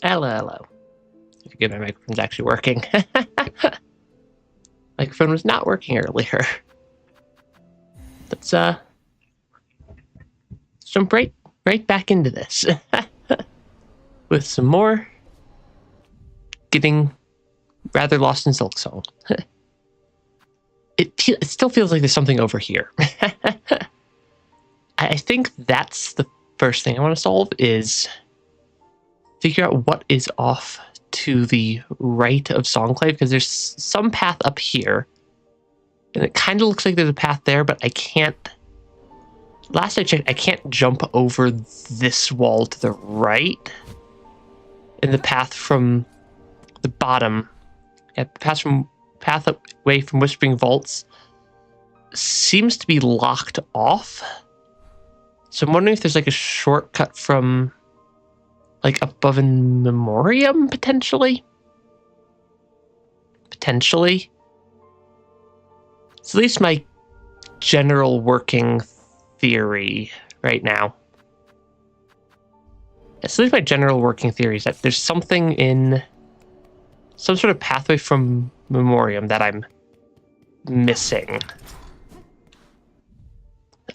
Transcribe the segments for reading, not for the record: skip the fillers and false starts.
Hello, hello. If you get my microphone's actually working. Microphone was not working earlier. Let's jump right back into this with some more getting rather lost in Silksong. It still feels like there's something over here. I think that's the first thing I want to solve is figure out what is off to the right of Songclave, because there's some path up here. And it kind of looks like there's a path there, but I can't... Last I checked, I can't jump over this wall to the right. And the path from the bottom... Yeah, the path away from Whispering Vaults seems to be locked off. So I'm wondering if there's like a shortcut from like above in Memoriam, potentially? Potentially. It's at least my general working theory right now. It's at least my general working theory is that there's something in some sort of pathway from Memoriam that I'm missing.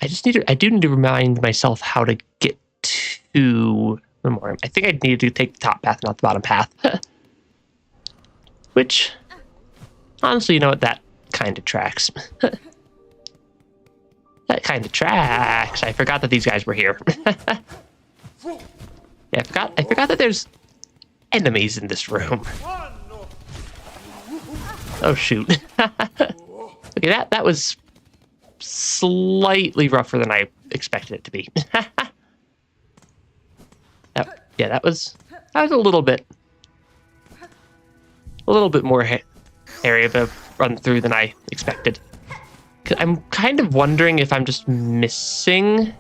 I do need to remind myself how to get to Memoriam. I think I need to take the top path, not the bottom path. Which, honestly, you know what? That kind of tracks. That kind of tracks. I forgot that these guys were here. Yeah, I forgot that there's enemies in this room. Oh, shoot. Okay, that was slightly rougher than I expected it to be. Yeah, that was a little bit more area to run through than I expected. 'Cause I'm kind of wondering if I'm just missing.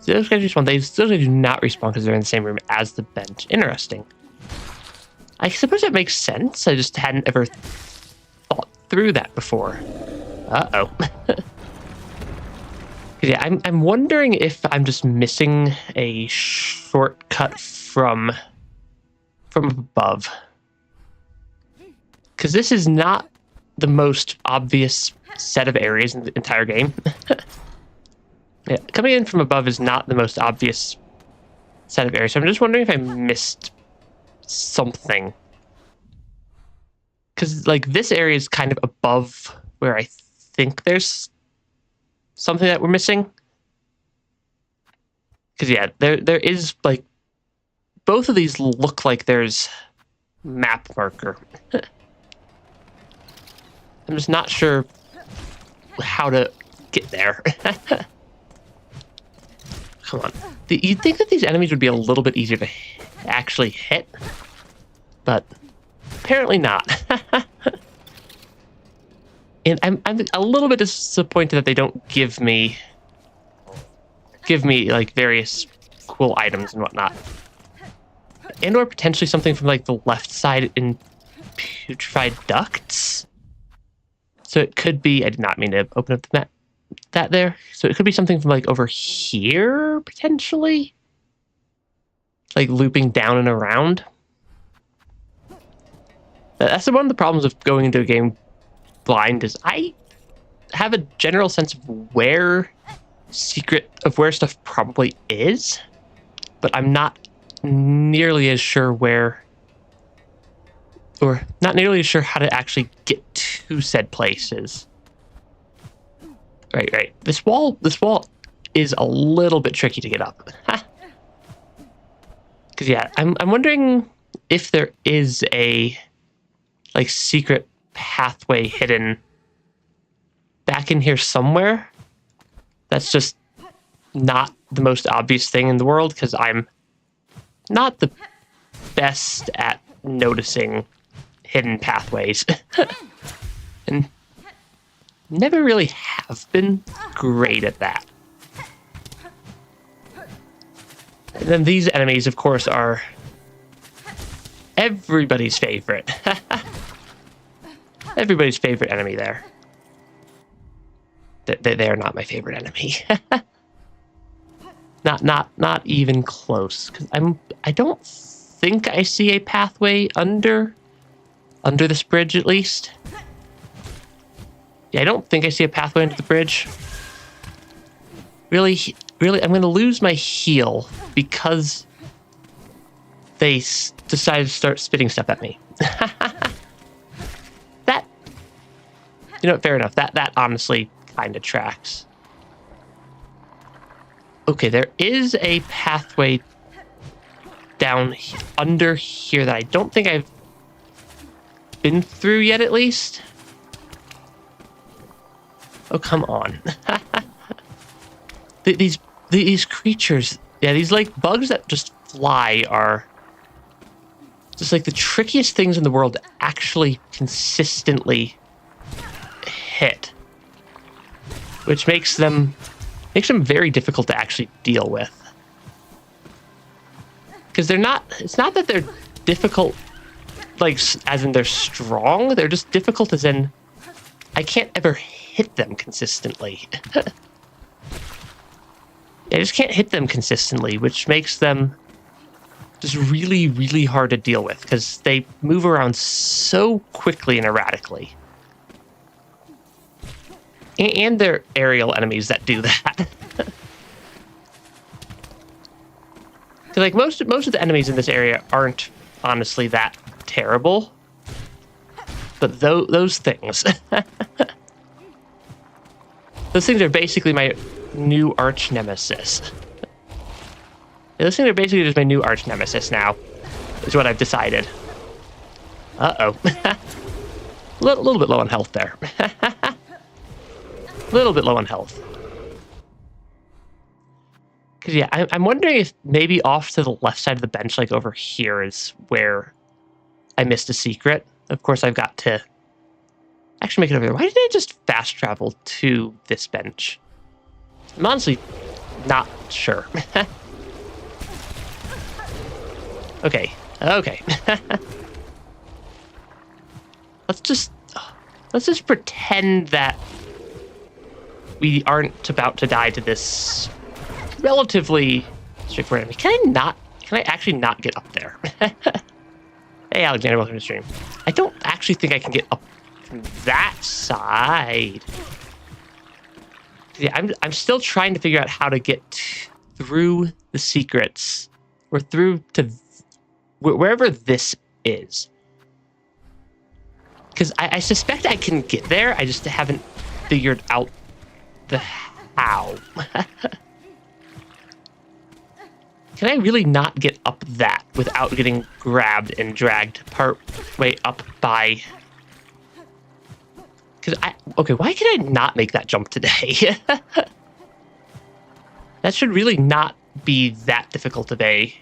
So those guys respawn. Those guys do not respawn because they're in the same room as the bench. Interesting. I suppose that makes sense. I just hadn't ever thought through that before. Uh-oh. Yeah, I'm wondering if I'm just missing a shortcut from above. Because this is not the most obvious set of areas in the entire game. Yeah, coming in from above is not the most obvious set of areas. So I'm just wondering if I missed something. Because, like, this area is kind of above where I think there's something that we're missing. Because, yeah, there is, like, both of these look like there's map marker. I'm just not sure how to get there. Come on. You'd think that these enemies would be a little bit easier to actually hit, but apparently not. And I'm a little bit disappointed that they don't give me like various cool items and whatnot, and or potentially something from like the left side in Putrefied Ducts. So it could be, I did not mean to open up the map that there. So it could be something from like over here, potentially. Like looping down and around. That's one of the problems of going into a game blind is I have a general sense of where stuff probably is, but I'm not nearly as sure where, or not nearly as sure how to actually get to said places. Right. This wall is a little bit tricky to get up. Because yeah, I'm wondering if there is a like secret pathway hidden back in here somewhere. That's just not the most obvious thing in the world, because I'm not the best at noticing hidden pathways. And never really have been great at that. And then these enemies, of course, are everybody's favorite. Everybody's favorite enemy there. They are not my favorite enemy. Not even close. Because I don't think I see a pathway under this bridge, at least. Yeah, I don't think I see a pathway under the bridge. Really, I'm going to lose my heal because they decided to start spitting stuff at me. That, you know, fair enough. That honestly kind of tracks. Okay, there is a pathway down under here that I don't think I've been through yet, at least. Oh, come on. These creatures, yeah, these like bugs that just fly are just like the trickiest things in the world to actually consistently hit, which makes them very difficult to actually deal with. Because it's not that they're difficult, like as in they're strong. They're just difficult as in I can't ever hit them consistently. I just can't hit them consistently, which makes them just really, really hard to deal with because they move around so quickly and erratically. And they're aerial enemies that do that. Like most of the enemies in this area aren't honestly that terrible, but those things, those things are basically my new arch nemesis. Those things are basically just my new arch nemesis now, is what I've decided. Uh-oh. A little bit low on health there. A little bit low on health. Because, yeah, I'm wondering if maybe off to the left side of the bench, like over here, is where I missed a secret. Of course, I've got to actually make it over there. Why did I just fast travel to this bench? I'm honestly not sure. Okay. Let's just pretend that we aren't about to die to this relatively straightforward enemy. Can I actually not get up there? Hey, Alexander, welcome to the stream. I don't actually think I can get up from that side. Yeah, I'm still trying to figure out how to get through the secrets, or through to wherever this is. Because I suspect I can get there, I just haven't figured out the how. Can I really not get up that without getting grabbed and dragged part way up by... Okay, why can I not make that jump today? That should really not be that difficult of a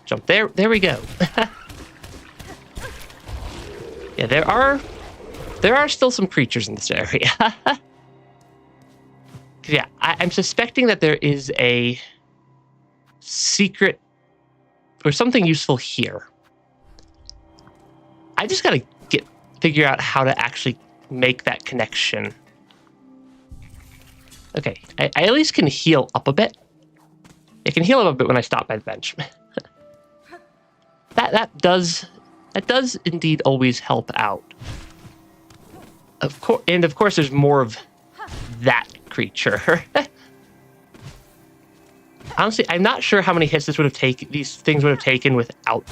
jump. There we go. Yeah, there are still some creatures in this area. Yeah, I'm suspecting that there is a secret or something useful here. I just gotta figure out how to actually make that connection. Okay, I at least can heal up a bit. I can heal up a bit when I stop by the bench. that does indeed always help out. Of course, there's more of that creature. Honestly, I'm not sure how many hits these things would have taken without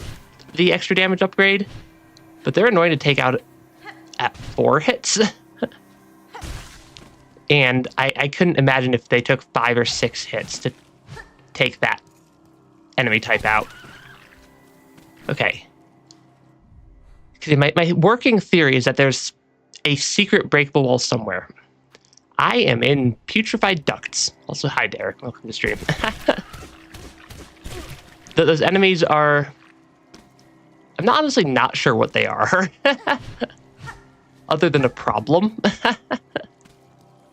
the extra damage upgrade, but they're annoying to take out at 4 hits. And I couldn't imagine if they took 5 or 6 hits to take that enemy type out. Okay. My working theory is that there's a secret breakable wall somewhere. I am in putrefied ducts. Also, hi, Derek. Welcome to the stream. Those enemies are... I'm honestly not sure what they are. Other than a problem.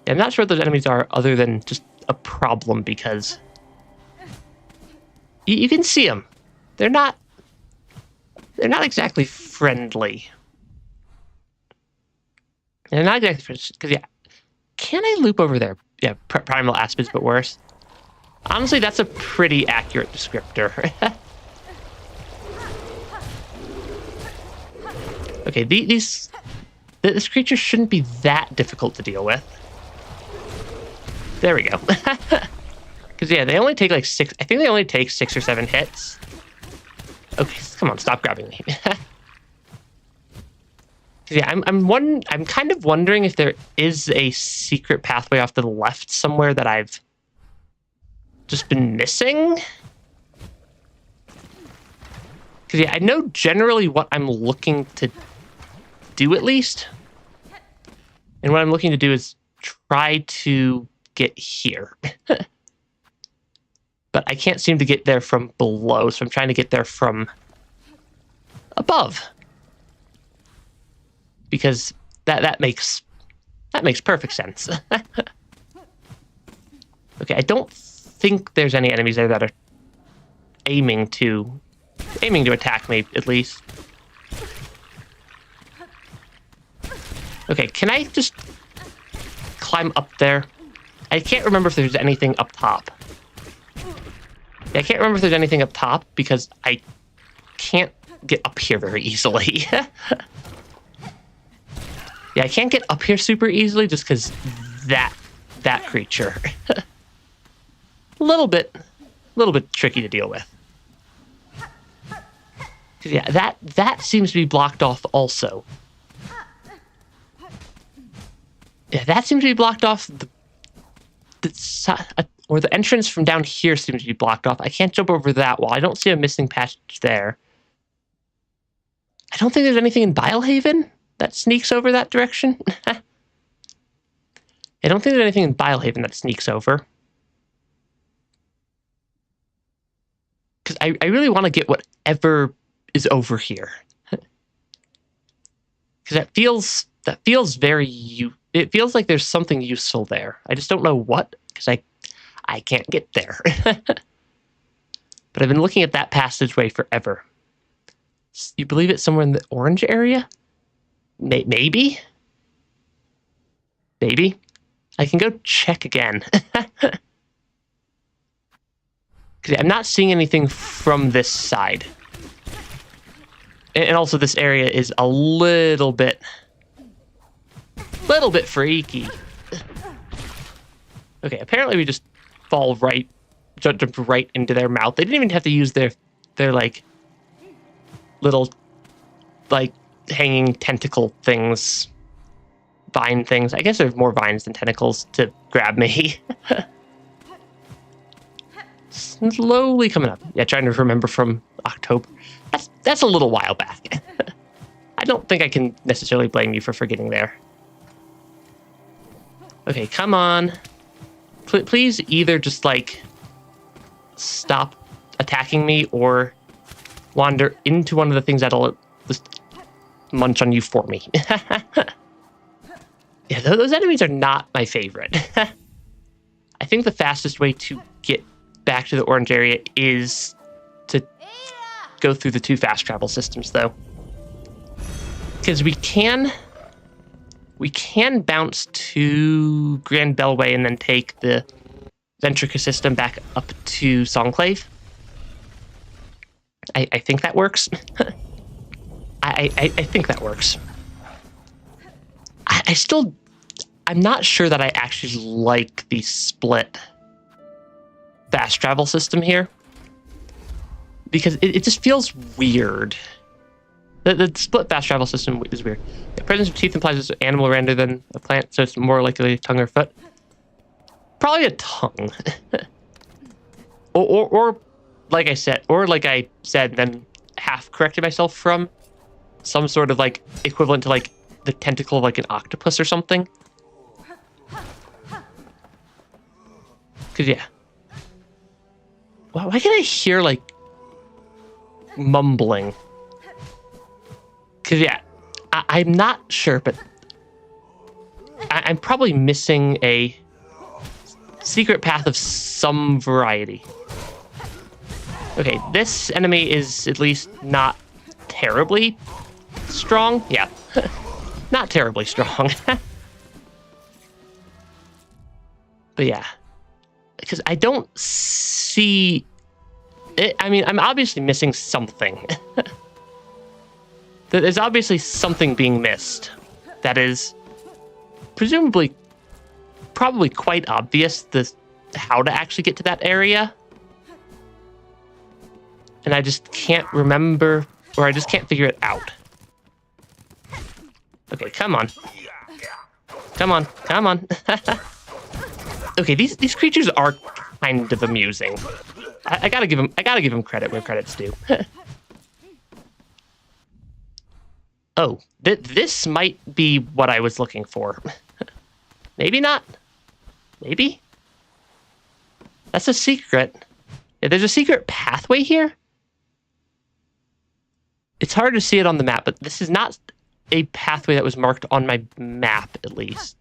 I'm not sure what those enemies are other than just a problem because... You can see them. They're not exactly friendly. They're not exactly friendly. Because, yeah... Can I loop over there? Yeah, primal aspids, but worse. Honestly, that's a pretty accurate descriptor. Okay, this creature shouldn't be that difficult to deal with. There we go. Because, yeah, they only take like 6... I think they only take 6 or 7 hits. Okay, come on, stop grabbing me. Yeah, I'm kind of wondering if there is a secret pathway off to the left somewhere that I've just been missing. Because, yeah, I know generally what I'm looking to do, at least. And what I'm looking to do is try to get here. But I can't seem to get there from below, so I'm trying to get there from above. Because that makes perfect sense. Okay, I don't think there's any enemies there that are aiming to attack me, at least. Okay, can I just climb up there? I can't remember if there's anything up top. Yeah, I can't remember if there's anything up top because I can't get up here very easily. Yeah, I can't get up here super easily just because that creature. A little bit tricky to deal with. Yeah, that seems to be blocked off also. Yeah, that seems to be blocked off. Or the entrance from down here seems to be blocked off. I can't jump over that wall. I don't see a missing passage there. I don't think there's anything in Bilehaven that sneaks over that direction. I don't think there's anything in Bilehaven that sneaks over. Because I really want to get whatever is over here. Because that feels very... It feels like there's something useful there. I just don't know what, because I can't get there. But I've been looking at that passageway forever. You believe it's somewhere in the orange area? Maybe? Maybe? I can go check again. I'm not seeing anything from this side. And also this area is a little bit freaky. Okay, apparently we just jumped right into their mouth. They didn't even have to use their like little like hanging tentacle things, vine things. I guess there's more vines than tentacles to grab me. Slowly coming up. Yeah, trying to remember from October. That's a little while back. I don't think I can necessarily blame you for forgetting there. Okay, come on. Please either just, like, stop attacking me or wander into one of the things that'll just munch on you for me. Yeah, those enemies are not my favorite. I think the fastest way to get back to the orange area is to go through the 2 fast travel systems, though. Because we can bounce to Grand Bellway and then take the Ventrica system back up to Songclave. I think that works. I think that works. I'm not sure that I actually like the split fast travel system here. Because it just feels weird. The split fast travel system is weird. The presence of teeth implies it's an animal rather than a plant, so it's more likely a tongue or foot. Probably a tongue. or like I said, then half corrected myself from some sort of like equivalent to like the tentacle of like an octopus or something. Cause yeah. Why can I hear like mumbling? Because, yeah, I'm not sure, but I'm probably missing a secret path of some variety. Okay, this enemy is at least not terribly strong. Yeah, not terribly strong. But, yeah, because I don't see... I mean, I'm obviously missing something. There's obviously something being missed that is presumably probably quite obvious how to actually get to that area. And I just can't remember, or I just can't figure it out. Okay, come on. Come on, come on. Okay, these creatures are kind of amusing. I gotta give them credit where credit's due. Oh, this might be what I was looking for. Maybe not. Maybe. That's a secret. Yeah, there's a secret pathway here. It's hard to see it on the map, but this is not a pathway that was marked on my map, at least.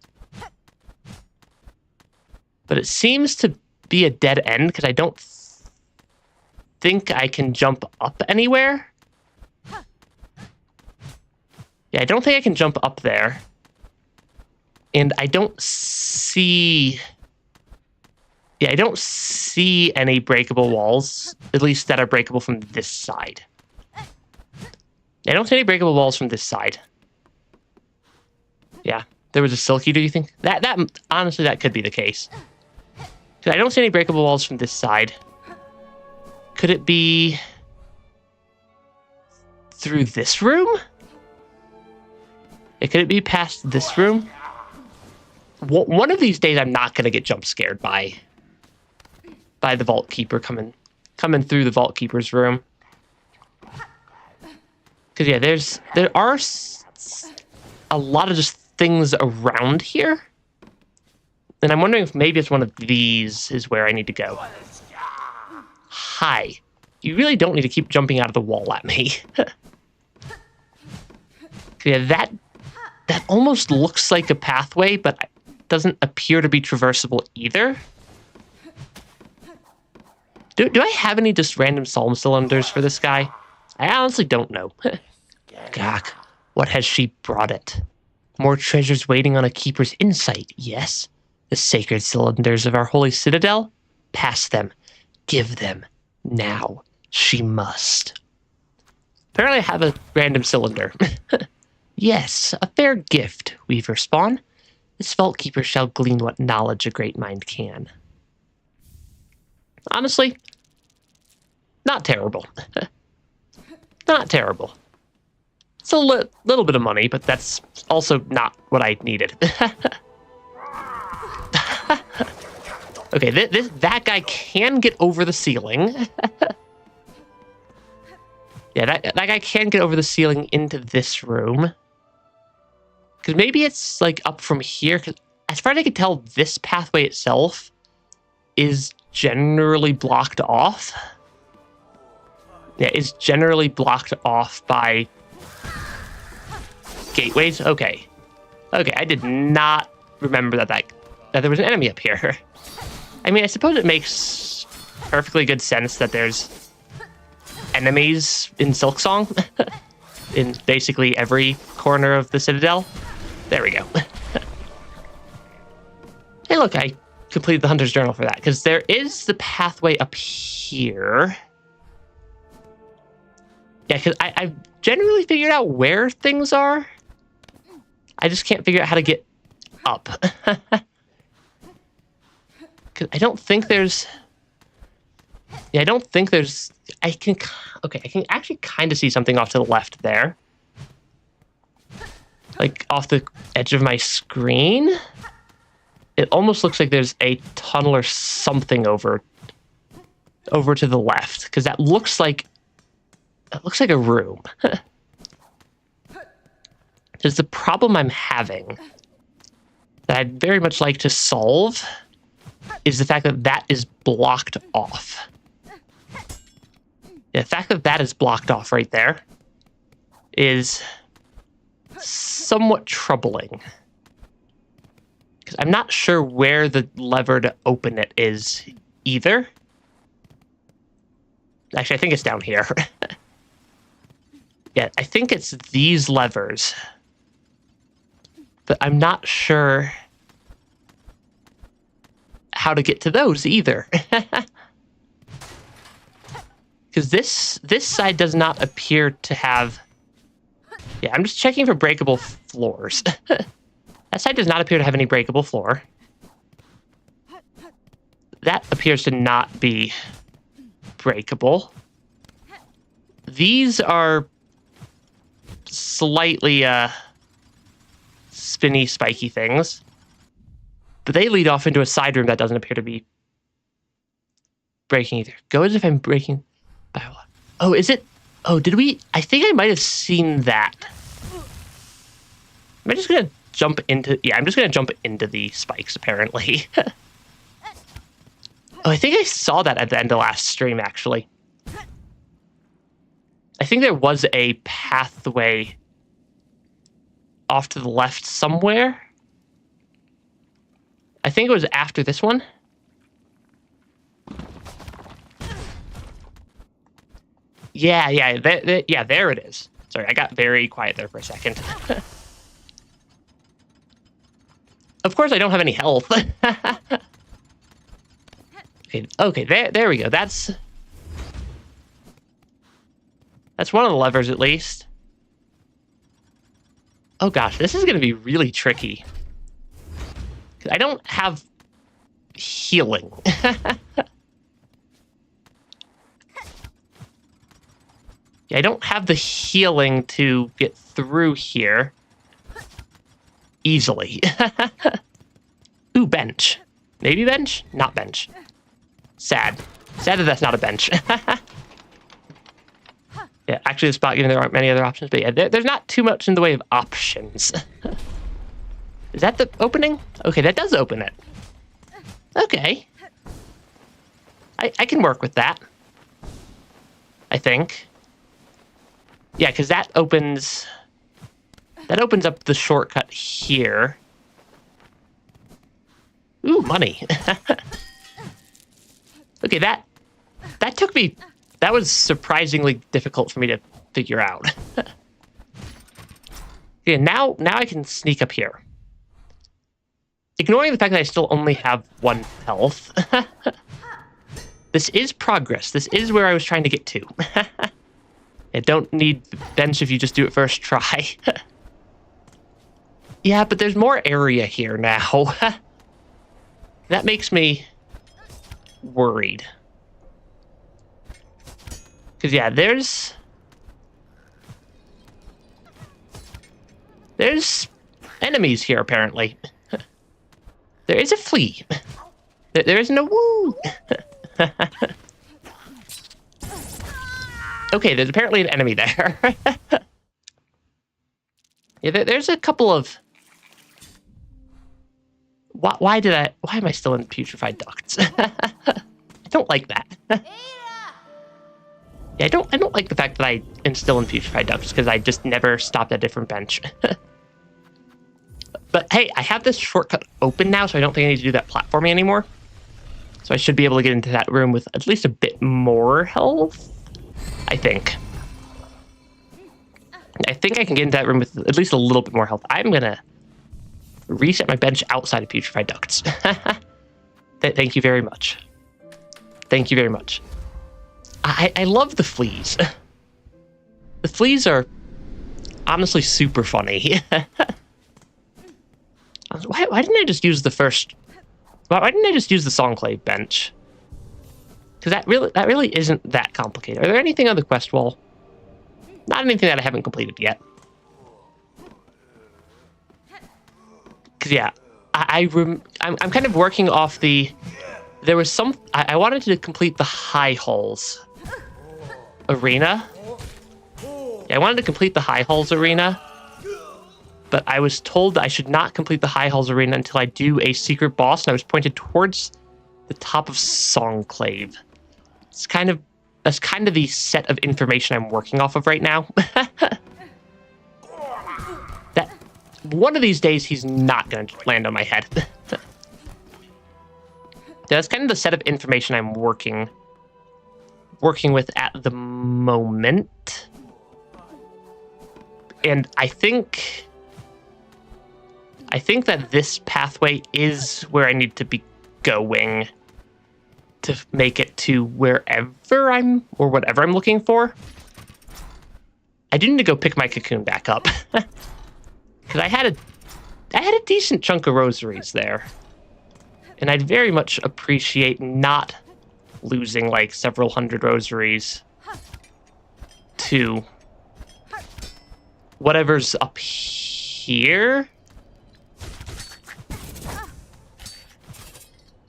But it seems to be a dead end, because I don't think I can jump up anywhere. Yeah, I don't think I can jump up there. And I don't see... Yeah, I don't see any breakable walls, at least that are breakable from this side. I don't see any breakable walls from this side. Yeah, there was a Silky, do you think? That honestly, that could be the case. I don't see any breakable walls from this side. Could it be through this room? Yeah, could it be past this room? One of these days, I'm not going to get jump scared by the Vault Keeper coming through the Vault Keeper's room. Because yeah, there are a lot of just things around here, and I'm wondering if maybe it's one of these is where I need to go. Hi, you really don't need to keep jumping out of the wall at me. Yeah, that almost looks like a pathway, but doesn't appear to be traversable either. Do I have any just random psalm cylinders for this guy? I honestly don't know. Gak, what has she brought it? More treasures waiting on a keeper's insight, yes? The sacred cylinders of our holy citadel? Pass them. Give them. Now. She must. Apparently I have a random cylinder. Yes, a fair gift, Weaver Spawn. This Vault Keeper shall glean what knowledge a great mind can. Honestly, not terrible. Not terrible. It's a little bit of money, but that's also not what I needed. Okay, that guy can get over the ceiling. Yeah, that guy can get over the ceiling into this room. Because maybe it's like up from here. Because as far as I can tell, this pathway itself is generally blocked off. Yeah, it's generally blocked off by gateways. Okay. Okay, I did not remember that there was an enemy up here. I mean, I suppose it makes perfectly good sense that there's enemies in Silksong in basically every corner of the Citadel. There we go. Hey, look, I completed the Hunter's Journal for that, because there is the pathway up here. Yeah, because I've generally figured out where things are. I just can't figure out how to get up. Because I don't think there's... Yeah, I don't think there's... Okay, I can actually kind of see something off to the left there. Like, off the edge of my screen. It almost looks like there's a tunnel or something over to the left. Because that looks like... It looks like a room. There's the problem I'm having that I'd very much like to solve is the fact that that is blocked off. Yeah, the fact that that is blocked off right there is somewhat troubling. Because I'm not sure where the lever to open it is either. Actually, I think it's down here. Yeah, I think it's these levers. But I'm not sure how to get to those either. Because this side does not appear to have Yeah, I'm just checking for breakable floors. That side does not appear to have any breakable floor. That appears to not be breakable. These are slightly spinny, spiky things. But they lead off into a side room that doesn't appear to be breaking either. Go as if I'm breaking. Oh, is it? Oh, did we? I think I might have seen that. Am I just going to jump into... Yeah, I'm just going to jump into the spikes, apparently. Oh, I think I saw that at the end of last stream, actually. I think there was a pathway off to the left somewhere. I think it was after this one. Yeah, yeah, there it is. Sorry, I got very quiet there for a second. Of course, I don't have any health. Okay, there we go. That's one of the levers, at least. Oh gosh, this is going to be really tricky. I don't have healing. Yeah, I don't have the healing to get through here easily. Ooh, bench. Maybe bench? Not bench. Sad. Sad that that's not a bench. Yeah, actually, the spot, given there aren't many other options, but yeah, there's not too much in the way of options. Is that the opening? Okay, that does open it. Okay. I can work with that. I think. Yeah, because that opens up the shortcut here. Ooh, money. Okay, that took me... That was surprisingly difficult for me to figure out. Yeah, now I can sneak up here. Ignoring the fact that I still only have 1 health. This is progress. This is where I was trying to get to. I don't need the bench if you just do it first try. Yeah, but there's more area here now. That makes me worried. Because, yeah, there's enemies here, apparently. There is a flea. There isn't a woo. Okay, there's apparently an enemy there. Yeah, there's a couple of... Why am I still in putrefied ducts? I don't like that. Yeah, I don't like the fact that I am still in putrefied ducts because I just never stopped at a different bench. But hey, I have this shortcut open now, so I don't think I need to do that platforming anymore. So I should be able to get into that room with at least a bit more health, I think. I think I can get into that room with at least a little bit more health. I'm going to reset my bench outside of putrefied ducts. Thank you very much. Thank you very much. I love the fleas. The fleas are honestly super funny. Why didn't I just use the first... Why didn't I just use the Songclave bench? Because that really isn't that complicated. Are there anything on the quest wall? Not anything that I haven't completed yet. Because yeah, I'm kind of working off the... There was some... I wanted to complete the High Halls arena. Yeah, I wanted to complete the High Halls arena. But I was told that I should not complete the High Halls arena until I do a secret boss, and I was pointed towards the top of Songclave. That's kind of the set of information I'm working off of right now. That one of these days he's not going to land on my head. That's kind of the set of information I'm working with at the moment. And I think that this pathway is where I need to be going to make it to wherever or whatever I'm looking for. I do need to go pick my cocoon back up. Because I had a decent chunk of rosaries there. And I'd very much appreciate not losing like several hundred rosaries to whatever's up here.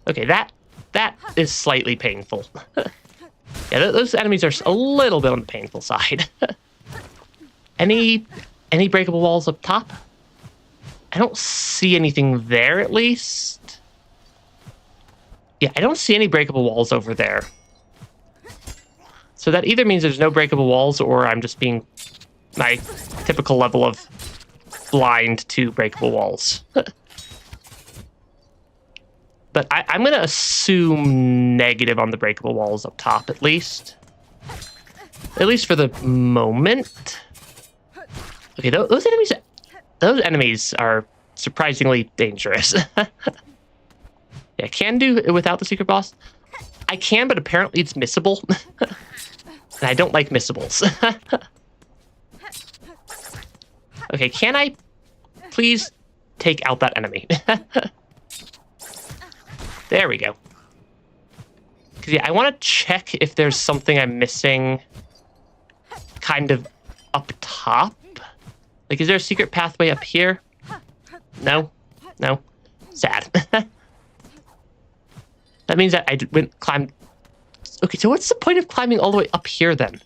Okay, that is slightly painful. Yeah, those enemies are a little bit on the painful side. Any breakable walls up top? I don't see anything there, at least. Yeah, I don't see any breakable walls over there. So that either means there's no breakable walls, or I'm just being my typical level of blind to breakable walls. But I'm going to assume negative on the breakable walls up top, at least. At least for the moment. Okay, those enemies are surprisingly dangerous. Yeah, can do it without the secret boss. I can, but apparently it's missable. And I don't like missables. Okay, can I please take out that enemy? There we go. Because, yeah, I want to check if there's something I'm missing kind of up top. Like, is there a secret pathway up here? No? No? Sad. That means that I climbed... Okay, so what's the point of climbing all the way up here, then?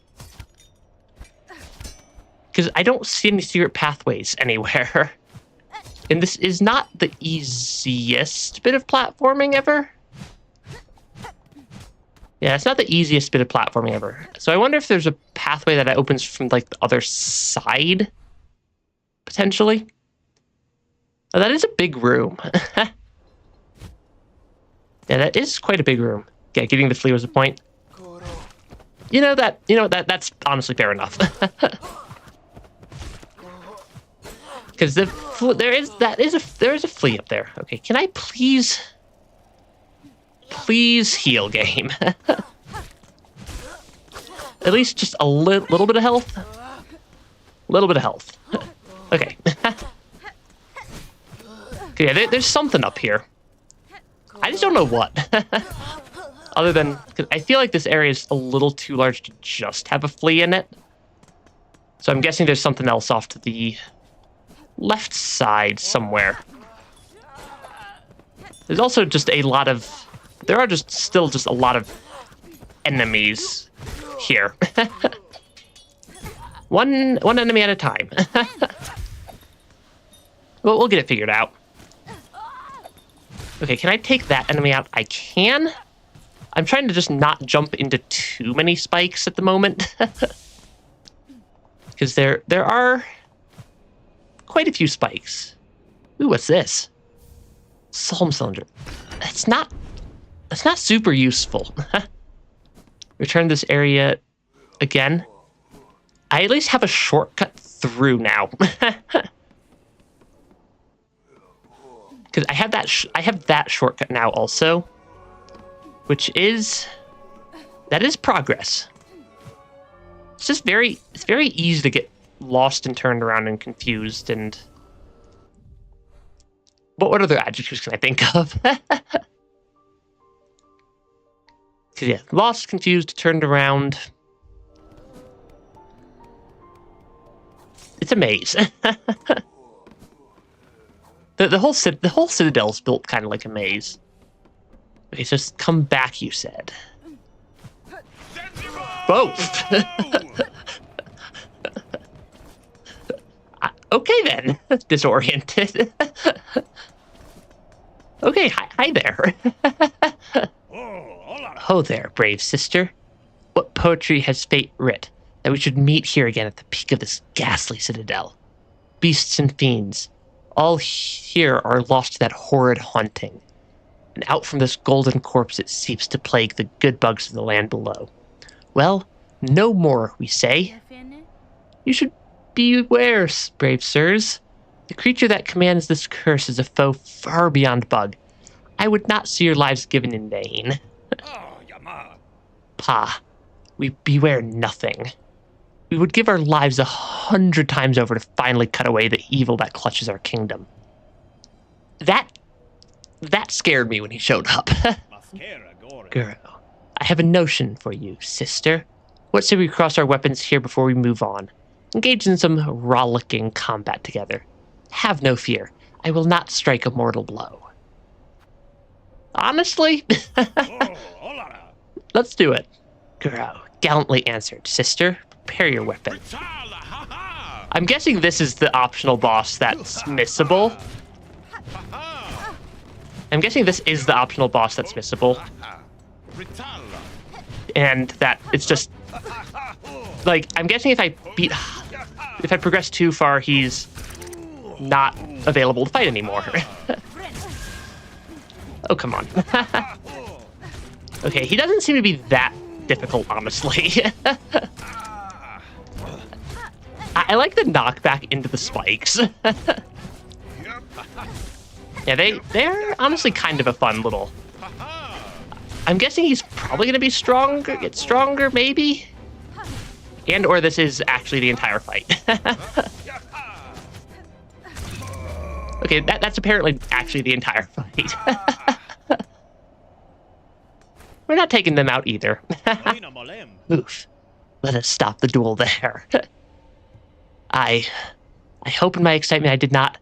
Because I don't see any secret pathways anywhere. And this is not the easiest bit of platforming ever. Yeah, it's not the easiest bit of platforming ever. So I wonder if there's a pathway that opens from, like, the other side, potentially. Oh, that is a big room. Yeah, that is quite a big room. Yeah, getting the flea was a point. That's honestly fair enough. Because there is a flea up there. Okay, can I please heal, game? At least just a little bit of health. A little bit of health. Okay. Okay, yeah, there's something up here. I just don't know what. Other than, because I feel like this area is a little too large to just have a flea in it. So I'm guessing there's something else off to the left side somewhere. There's also just a lot of... There are still a lot of enemies here. One enemy at a time. Well, we'll get it figured out. Okay, can I take that enemy out? I can. I'm trying to just not jump into too many spikes at the moment. Because there are quite a few spikes. Ooh, what's this? Psalm cylinder. That's not super useful. Return this area again. I at least have a shortcut through now. Because I have that shortcut now also, which is progress. It's very easy to get lost and turned around and confused. And what other adjectives can I think of? Because yeah, lost, confused, turned around. It's a maze. The whole citadel's built kind of like a maze. Okay, so just come back, you said. Both. Okay then. Disoriented. Okay, hi there. Oh there, brave sister. What poetry has fate writ that we should meet here again at the peak of this ghastly citadel? Beasts and fiends, all here are lost to that horrid haunting. And out from this golden corpse it seeps to plague the good bugs of the land below. Well, no more, we say. You should beware, brave sirs. The creature that commands this curse is a foe far beyond bug. I would not see your lives given in vain. Pa, we beware nothing. we would give our lives 100 times over to finally cut away the evil that clutches our kingdom. That scared me when he showed up. Girl, I have a notion for you, sister. What say we cross our weapons here before we move on? Engage in some rollicking combat together. Have no fear. I will not strike a mortal blow. Honestly? Let's do it. Girl, gallantly answered. Sister, prepare your weapon. I'm guessing this is the optional boss that's missable. I'm guessing this is the optional boss that's missable. And that it's just... Like, I'm guessing if I progress too far, he's not available to fight anymore. Oh, come on. Okay, he doesn't seem to be that difficult, honestly. I like the knockback into the spikes. Yeah, they're honestly kind of a fun little... I'm guessing he's probably going to be stronger, get stronger, maybe? And or this is actually the entire fight. Okay, that's apparently actually the entire fight. We're not taking them out either. Oof. Let us stop the duel there. I hope in my excitement I did not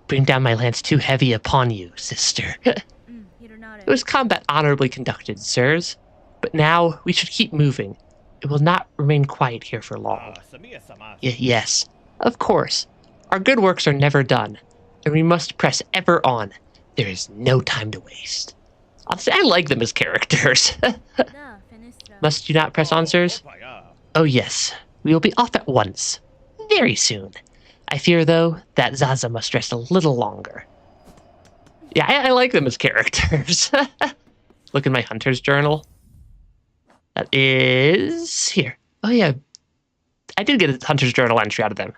bring down my lance too heavy upon you, sister. It was combat honorably conducted, sirs. But now we should keep moving. It will not remain quiet here for long. Yes, of course. Our good works are never done, and we must press ever on. There is no time to waste. Honestly, I like them as characters. Must you not press on, sirs? Oh yes, we will be off at once. Very soon. I fear, though, that Zaza must rest a little longer. Yeah, I like them as characters. Look in my hunter's journal. That is... here. Oh yeah, I did get a hunter's journal entry out of them.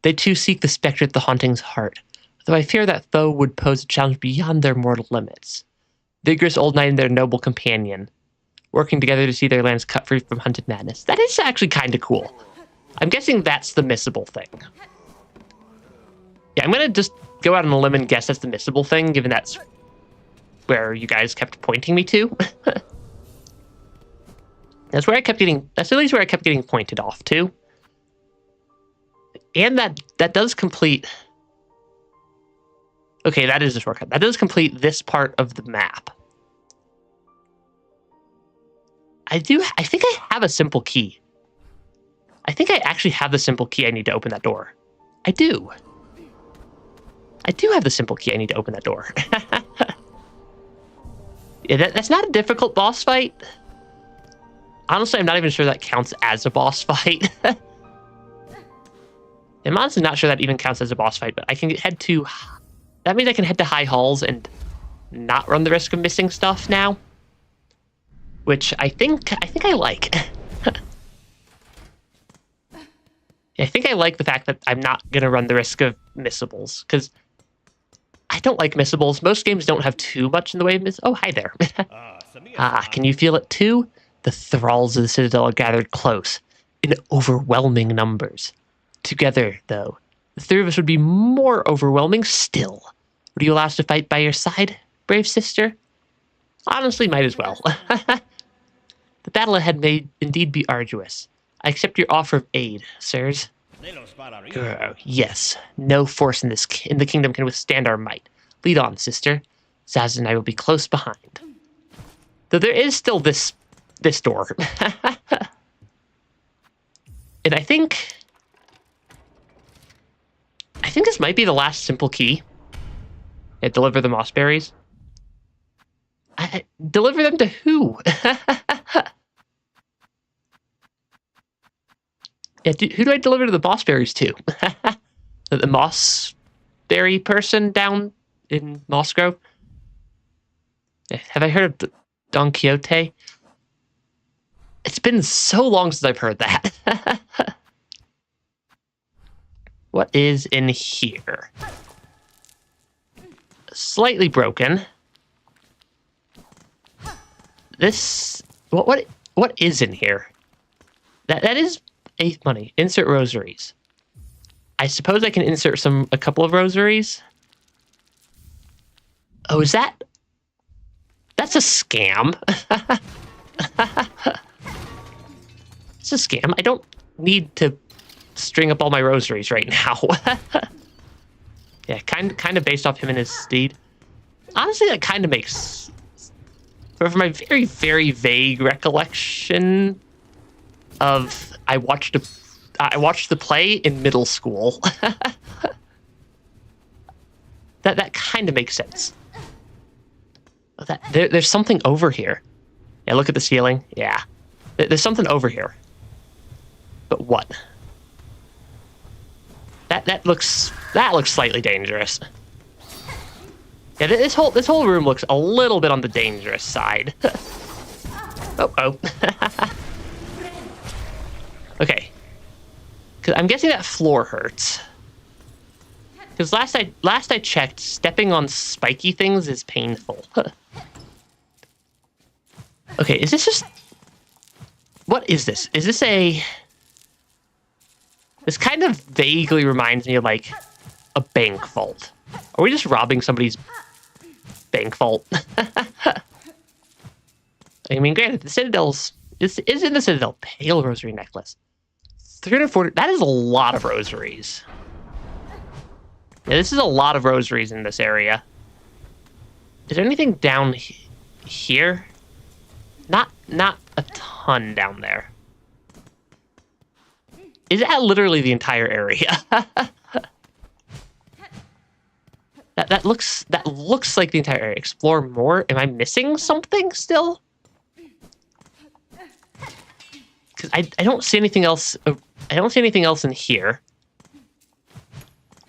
They too seek the spectre at the haunting's heart, though I fear that foe would pose a challenge beyond their mortal limits. Vigorous old knight and their noble companion, working together to see their lands cut free from hunted madness. That is actually kind of cool. I'm guessing that's the missable thing. Yeah, I'm going to just go out on a limb and guess that's the missable thing, given that's where you guys kept pointing me to. That's where I kept getting... That's at least where I kept getting pointed off to. And that does complete... Okay, that is a shortcut. That does complete this part of the map. I think I have a simple key. I think I actually have the simple key I need to open that door. I do. I do have the simple key I need to open that door. Yeah, that's not a difficult boss fight. Honestly, I'm not even sure that counts as a boss fight. I'm honestly not sure that even counts as a boss fight, but I can head to... That means I can head to high halls and not run the risk of missing stuff now. Which I think I like. I think I like the fact that I'm not going to run the risk of missables, because I don't like missables. Most games don't have too much in the way of Oh, hi there. Can you feel it too? The thralls of the Citadel are gathered close, in overwhelming numbers. Together, though, the three of us would be more overwhelming still. Would you allow us to fight by your side, brave sister? Honestly, might as well. The battle ahead may indeed be arduous. I accept your offer of aid, sirs. Yes, no force in the kingdom can withstand our might. Lead on, sister. Zaz and I will be close behind. Though there is still this door. And I think this might be the last simple key. Yeah, deliver the moss berries. Deliver them to who? Yeah, who do I deliver the moss berries to? The moss berry person down in Moss Grove? Have I heard of Don Quixote? It's been so long since I've heard that. What is in here? Slightly broken. This... What is in here? That is 8th money. Insert rosaries. I suppose I can insert a couple of rosaries. Oh, is that? That's a scam. It's a scam. I don't need to string up all my rosaries right now. Yeah, kind of based off him and his steed. Honestly, that kind of makes... From my very, very vague recollection of... I watched the play in middle school. That kind of makes sense. There's something over here. Yeah, look at the ceiling. Yeah. There's something over here. But what? That looks slightly dangerous. Yeah, this whole room looks a little bit on the dangerous side. Oh. Okay. Cause I'm guessing that floor hurts. Because last I checked, stepping on spiky things is painful. Okay, is this just... What is this? Is this a... This kind of vaguely reminds me of, like, a bank vault. Are we just robbing somebody's bank vault? I mean, granted, the Citadel's... Is in the Citadel Pale Rosary Necklace. 340... That is a lot of rosaries. Yeah, this is a lot of rosaries in this area. Is there anything down here? Not a ton down there. Is that literally the entire area? that looks like the entire area. Explore more. Am I missing something still? Because I don't see anything else. I don't see anything else in here.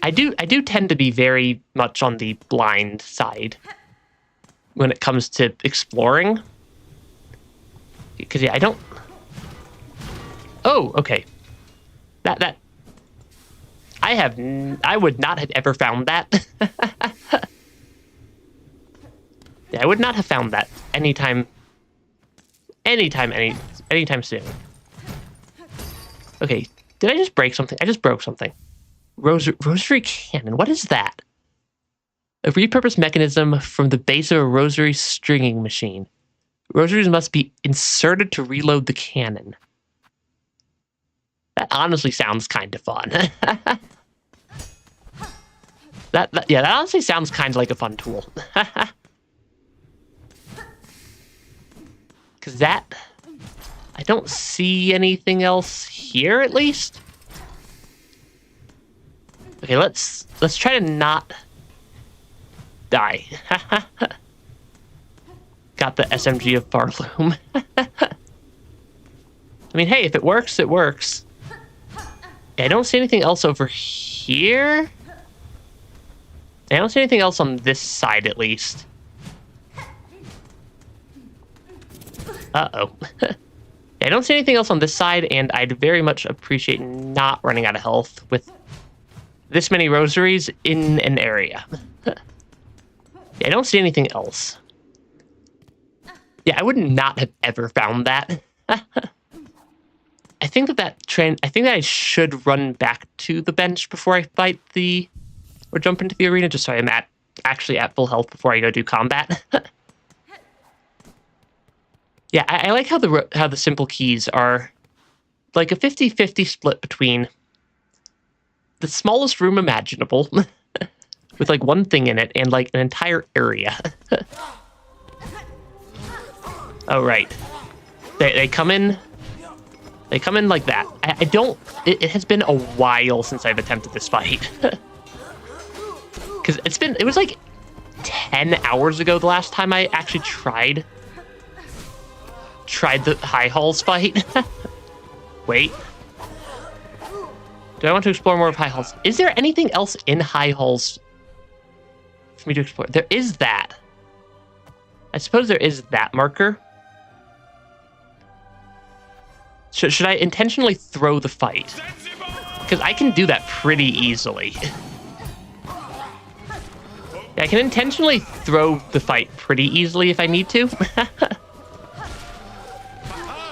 I do tend to be very much on the blind side when it comes to exploring. Because yeah, I don't... Oh, okay. That... I would not have ever found that. Yeah, I would not have found that anytime soon. Okay, did I just break something? I just broke something. Rosary cannon, what is that? A repurposed mechanism from the base of a rosary stringing machine. Rosaries must be inserted to reload the cannon. That honestly sounds kind of fun. that honestly sounds kind of like a fun tool. Because I don't see anything else here, at least. Okay, let's try to not die. Got the SMG of Barloom. I mean, hey, if it works, it works. Yeah, I don't see anything else over here. I don't see anything else on this side, at least. Uh-oh. I don't see anything else on this side, and I'd very much appreciate not running out of health with this many rosaries in an area. I don't see anything else. Yeah, I would not have ever found that. I think that I should run back to the bench before I fight or jump into the arena, just so I'm actually at full health before I go do combat. Yeah, I like how the simple keys are like a 50-50 split between the smallest room imaginable with like one thing in it and like an entire area. Oh, right. They come in like that. I don't... It has been a while since I've attempted this fight. Because it was like 10 hours ago the last time I actually tried the High Halls fight. Wait. Do I want to explore more of High Halls? Is there anything else in High Halls for me to explore? There is that. I suppose there is that marker. Should I intentionally throw the fight? Because I can do that pretty easily. Yeah, I can intentionally throw the fight pretty easily if I need to.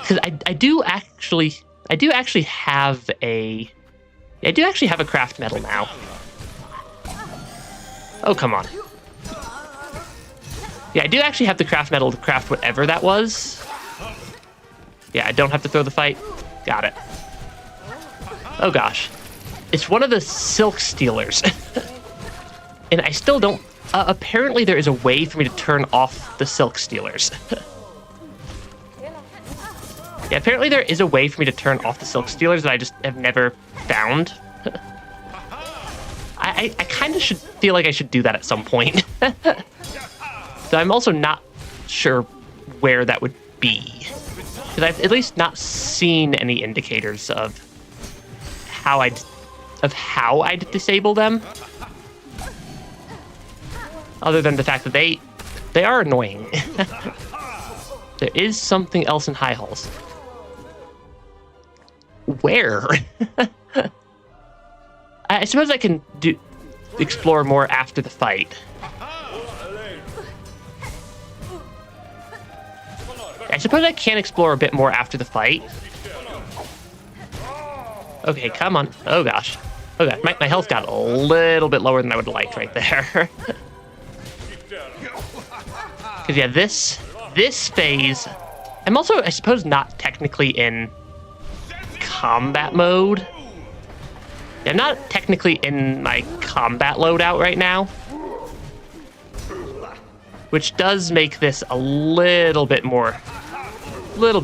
Because I I do actually have a craft metal now. Oh, come on. Yeah, I do actually have the craft metal to craft whatever that was. Yeah, I don't have to throw the fight. Got it. Oh gosh. It's one of the silk stealers. And I still don't... apparently there is a way for me to turn off the silk stealers. Yeah, apparently there is a way for me to turn off the silk stealers that I just have never found. I kind of should feel like I should do that at some point. So I'm also not sure where that would be. Because I've at least not seen any indicators of how I'd disable them. Other than the fact that they are annoying. There is something else in high halls. Where? I suppose I can explore more after the fight. I suppose I can explore a bit more after the fight. Okay, come on. Oh gosh. Oh gosh, my health got a little bit lower than I would like right there. Because yeah, this phase, I'm also, I suppose, not technically in combat mode. Yeah, I'm not technically in my combat loadout right now. Which does make this a little bit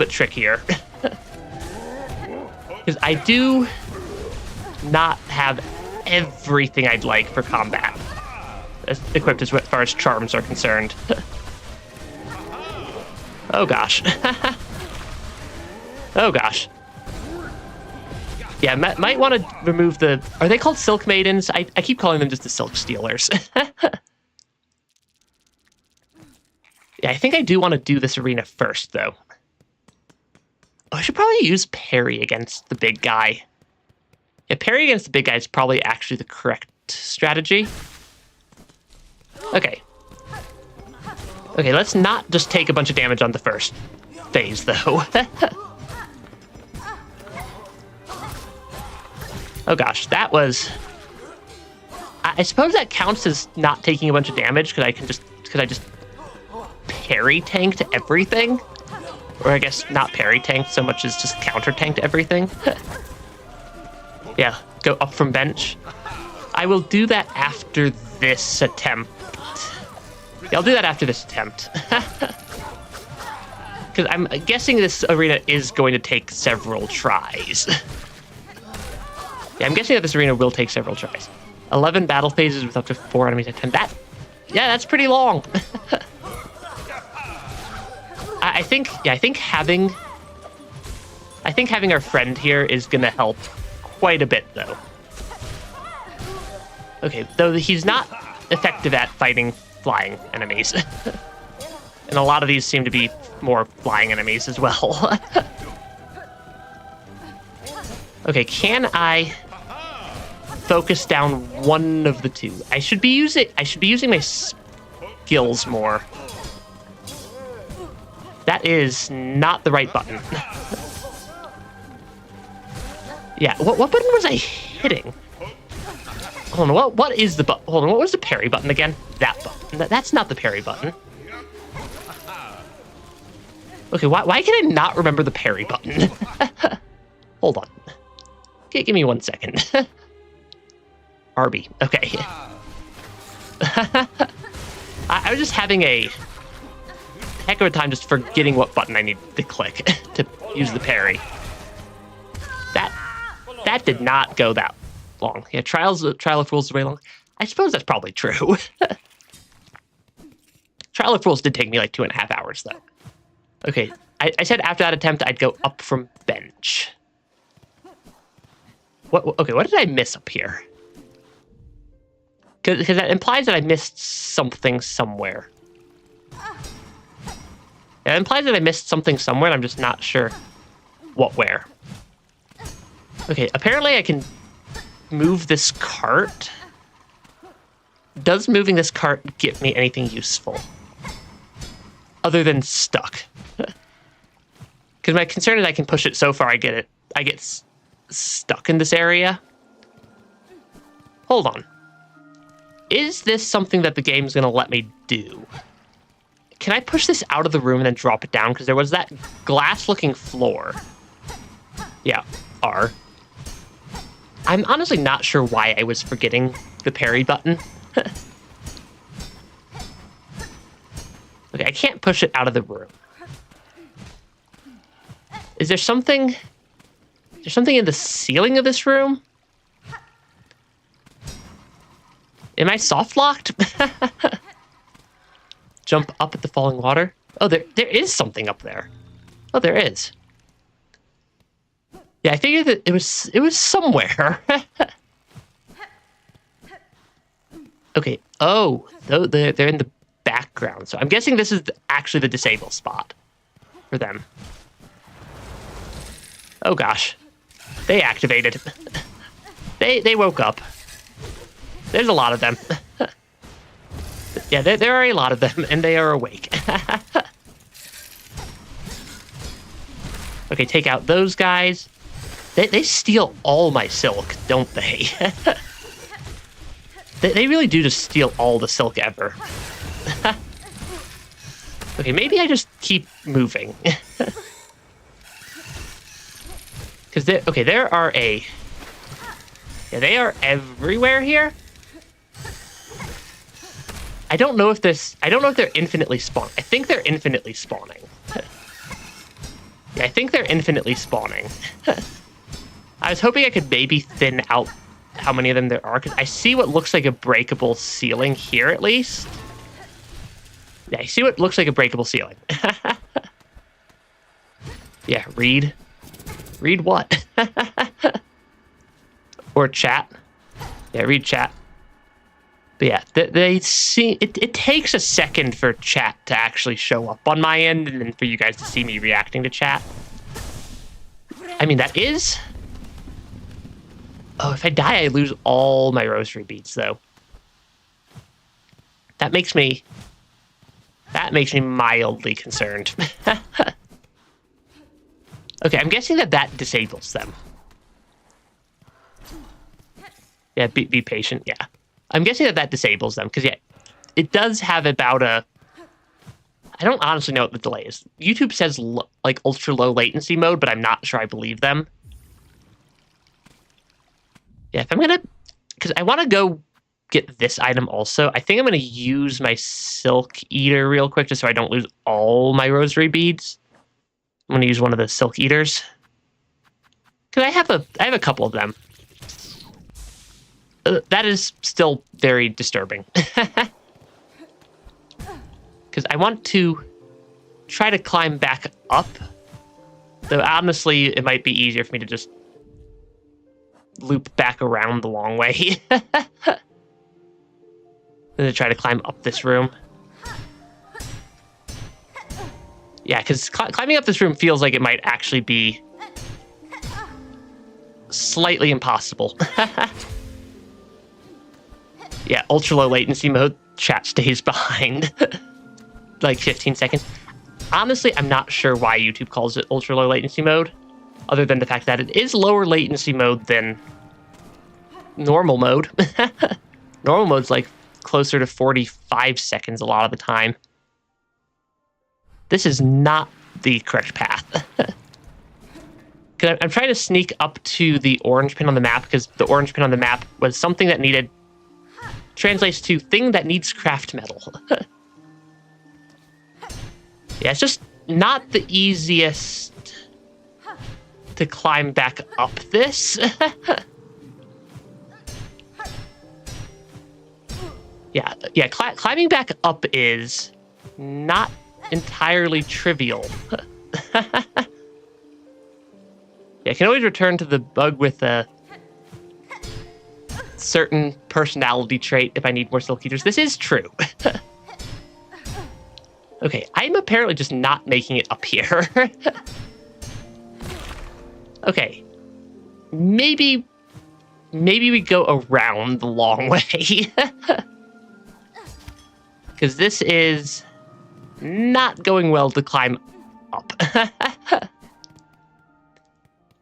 trickier. Because I do not have everything I'd like for combat equipped as far as charms are concerned. Oh gosh. Oh gosh. Yeah, might want to remove the... Are they called Silk Maidens? I keep calling them just the Silk Stealers. Yeah, I think I do want to do this arena first, though. Oh, I should probably use parry against the big guy. Yeah, parry against the big guy is probably actually the correct strategy. Okay. Okay, let's not just take a bunch of damage on the first phase, though. Oh gosh, that was... I suppose that counts as not taking a bunch of damage because I just parry tanked everything. Or I guess not parry tanked so much as just counter tanked everything. Yeah, go up from bench. I will do that after this attempt. Yeah, I'll do that after this attempt. Because I'm guessing this arena is going to take several tries. Yeah, I'm guessing that this arena will take several tries. 11 battle phases with up to 4 enemies at 10. That's pretty long. I think having our friend here is gonna help quite a bit, though. Okay, though he's not effective at fighting flying enemies. And a lot of these seem to be more flying enemies as well. Okay, can I focus down one of the two? I should be using my skills more. That is not the right button. Yeah, what button was I hitting? Hold on, what is the button? Hold on, what was the parry button again? That button. That's not the parry button. Okay, why can I not remember the parry button? Hold on. Okay, give me 1 second. RB, okay. I was just having a heck of a time just forgetting what button I need to click to use the parry. That did not go that long. Yeah, Trial of Fools is way long. I suppose that's probably true. Trial of Fools did take me like 2.5 hours, though. Okay, I said after that attempt, I'd go up from bench. Okay, what did I miss up here? Because that implies that I missed something somewhere. It implies that I missed something somewhere, and I'm just not sure where. Okay, apparently I can move this cart. Does moving this cart give me anything useful? Other than stuck. Because my concern is I can push it so far I get it I get stuck in this area. Hold on. Is this something that the game's going to let me do? Can I push this out of the room and then drop it down? Because there was that glass-looking floor. Yeah, R. I'm honestly not sure why I was forgetting the parry button. Okay, I can't push it out of the room. Is there something... Is there something in the ceiling of this room? Am I soft-locked? Jump up at the falling water? Oh, there is something up there. Oh, there is. Yeah, I figured that it was somewhere. Okay. Oh, they're in the background. So I'm guessing this is actually the disable spot for them. Oh gosh, they activated. They woke up. There's a lot of them. Yeah, there are a lot of them, and they are awake. Okay, take out those guys. They steal all my silk, don't they? They really do just steal all the silk ever. Okay, maybe I just keep moving. Because there are a... Yeah, they are everywhere here. I don't know if they're infinitely spawning. I think they're infinitely spawning. Yeah, I think they're infinitely spawning. I was hoping I could maybe thin out how many of them there are, because I see what looks like a breakable ceiling here, at least. Yeah, I see what looks like a breakable ceiling. Yeah, read. Read what? Or chat. Yeah, read chat. But yeah, they see... It takes a second for chat to actually show up on my end, and then for you guys to see me reacting to chat. I mean, that is... Oh, if I die, I lose all my rosary beads, though. That makes me mildly concerned. Okay, I'm guessing that disables them. Yeah, be patient, yeah. I'm guessing that disables them, because, yeah, it does have about a... I don't honestly know what the delay is. YouTube says, like, ultra-low latency mode, but I'm not sure I believe them. Yeah, if I'm gonna... Because I want to go get this item also. I think I'm going to use my Silk Eater real quick, just so I don't lose all my rosary beads. I'm going to use one of the Silk Eaters. Because I have a couple of them. That is still very disturbing. Because I want to try to climb back up. Though honestly, it might be easier for me to just loop back around the long way. Than to try to climb up this room. Yeah, because climbing up this room feels like it might actually be slightly impossible. Yeah, ultra low latency mode, chat stays behind. Like 15 seconds. Honestly, I'm not sure why YouTube calls it ultra low latency mode, other than the fact that it is lower latency mode than normal mode. Normal mode's like closer to 45 seconds a lot of the time. This is not the correct path. I'm trying to sneak up to the orange pin on the map, because the orange pin on the map was something that needed... Translates to thing that needs craft metal. Yeah, it's just not the easiest to climb back up this. Yeah, climbing back up is not entirely trivial. Yeah, I can always return to the bug with a certain personality trait if I need more Silk Eaters. This is true. Okay, I'm apparently just not making it up here. Okay. Maybe we go around the long way. Because this is not going well to climb up.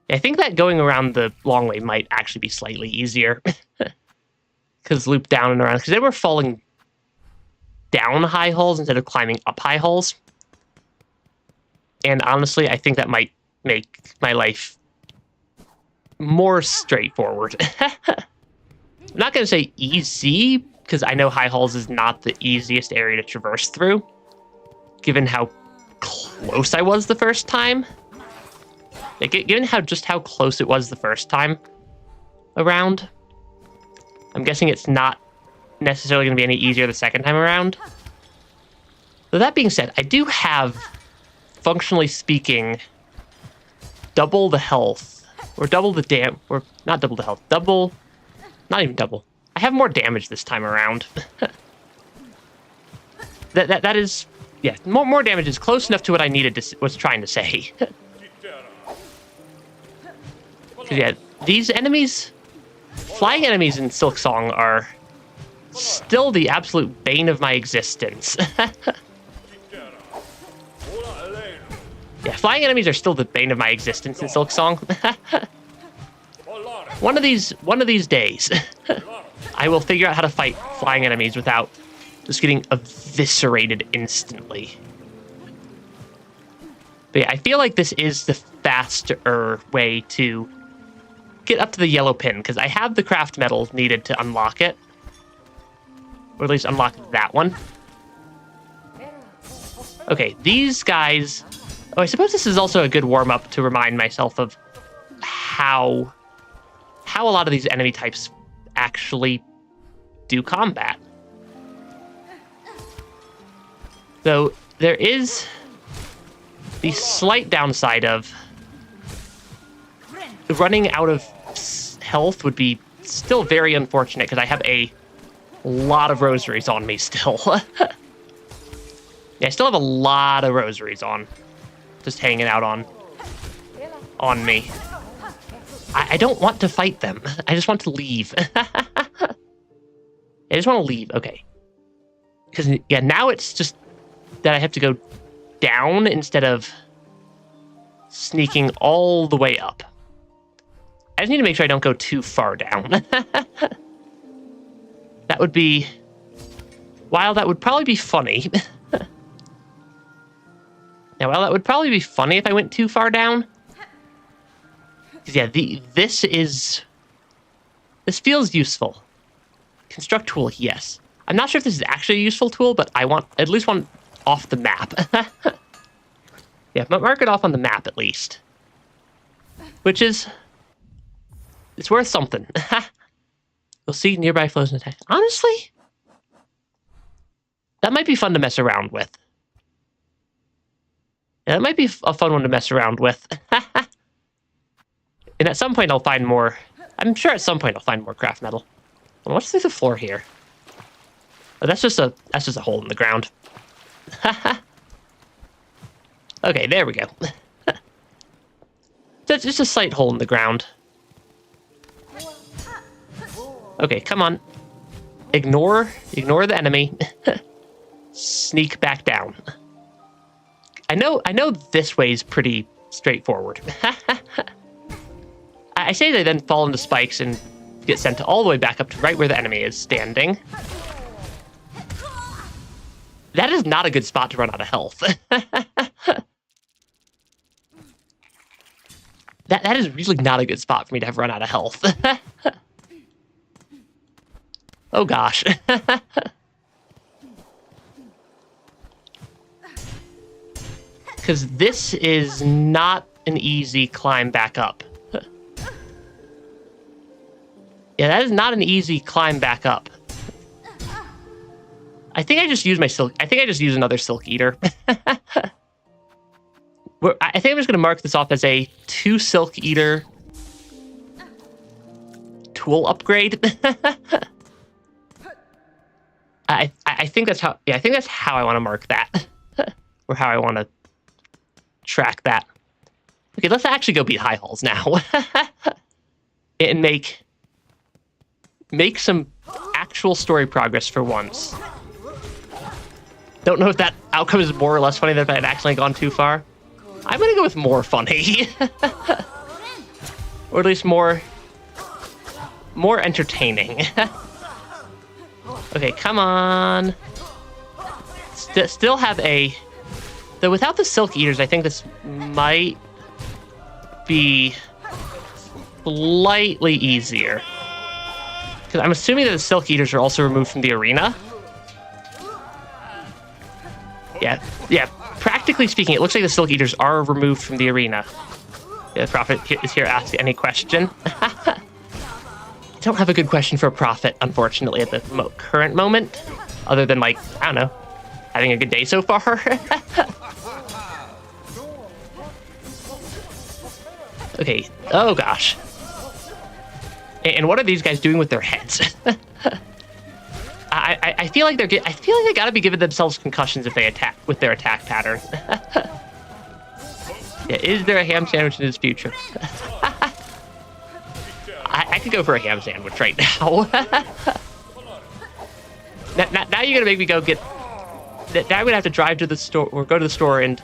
I think that going around the long way might actually be slightly easier. Because loop down and around. Because they were falling down high holes instead of climbing up high holes. And honestly, I think that might make my life more straightforward. I'm not going to say easy, because I know high holes is not the easiest area to traverse through, given how close I was the first time. Like, given how close it was the first time around, I'm guessing it's not necessarily going to be any easier the second time around. But that being said, I do have, functionally speaking, double the health, or double the or not double the health, not even double. I have more damage this time around. that is, yeah, more damage is close enough to what I was trying to say. Yeah, these enemies, flying enemies in Silksong are still the absolute bane of my existence. Yeah, flying enemies are still the bane of my existence in Silksong. One of these days, I will figure out how to fight flying enemies without just getting eviscerated instantly. But yeah, I feel like this is the faster way to get up to the yellow pin, because I have the craft metal needed to unlock it. Or at least unlock that one. Okay, these guys... Oh, I suppose this is also a good warm-up to remind myself of how a lot of these enemy types actually do combat. So there is the slight downside of running out of health would be still very unfortunate, because I have a lot of rosaries on me still. Yeah, I still have a lot of rosaries on. Just hanging out on me. I don't want to fight them. I just want to leave. I just want to leave. Okay. Because, yeah, now it's just that I have to go down instead of sneaking all the way up. I just need to make sure I don't go too far down. That would be... While that would probably be funny... Now, while that would probably be funny if I went too far down... Because, yeah, this feels useful. Construct tool, yes. I'm not sure if this is actually a useful tool, but I want at least one off the map. Yeah, mark it off on the map at least. Which is... It's worth something. We'll see nearby flows and attack. Honestly, that might be fun to mess around with. Yeah, that might be a fun one to mess around with. And at some point I'll find more... I'm sure at some point I'll find more craft metal. Well, what's through the floor here? Oh, that's just a hole in the ground. Okay, there we go. That's just a slight hole in the ground. Okay, come on. Ignore the enemy. Sneak back down. I know this way is pretty straightforward. I say they then fall into spikes and get sent all the way back up to right where the enemy is standing. That is not a good spot to run out of health. That is really not a good spot for me to have run out of health. Oh gosh. Because this is not an easy climb back up. Yeah, that is not an easy climb back up. I think I just used my silk. I think I just used another silk eater. I think I'm just going to mark this off as a 2 silk eater tool upgrade. I think that's how. Yeah, I think that's how I want to mark that, or how I want to track that. Okay, let's actually go beat high halls now, and make some actual story progress for once. Don't know if that outcome is more or less funny than if I had accidentally gone too far. I'm gonna go with more funny. Or at least more entertaining. Okay, come on. Still have a... Though without the Silk Eaters, I think this might be slightly easier. Because I'm assuming that the Silk Eaters are also removed from the arena. Yeah. Practically speaking, it looks like the Silk Eaters are removed from the arena. Yeah, the Prophet is here to ask any question. I don't have a good question for a Prophet, unfortunately, at the current moment. Other than, like, I don't know, having a good day so far. Okay. Oh, gosh. And what are these guys doing with their heads? I feel like I feel like they gotta be giving themselves concussions if they attack with their attack pattern. Yeah, is there a ham sandwich in his future? I could go for a ham sandwich right now. Now you're gonna make me go get. Now I'm gonna have to drive to the store or go to the store and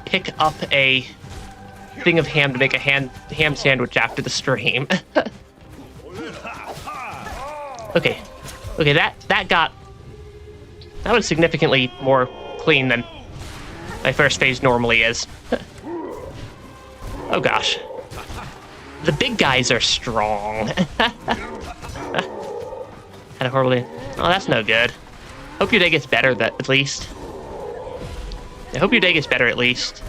pick up a thing of ham to make a ham sandwich after the stream. Okay, that was significantly more clean than my first phase normally is. Oh gosh, the big guys are strong. Had a horrible day. Oh, that's no good. Hope your day gets better. At least. I hope your day gets better at least.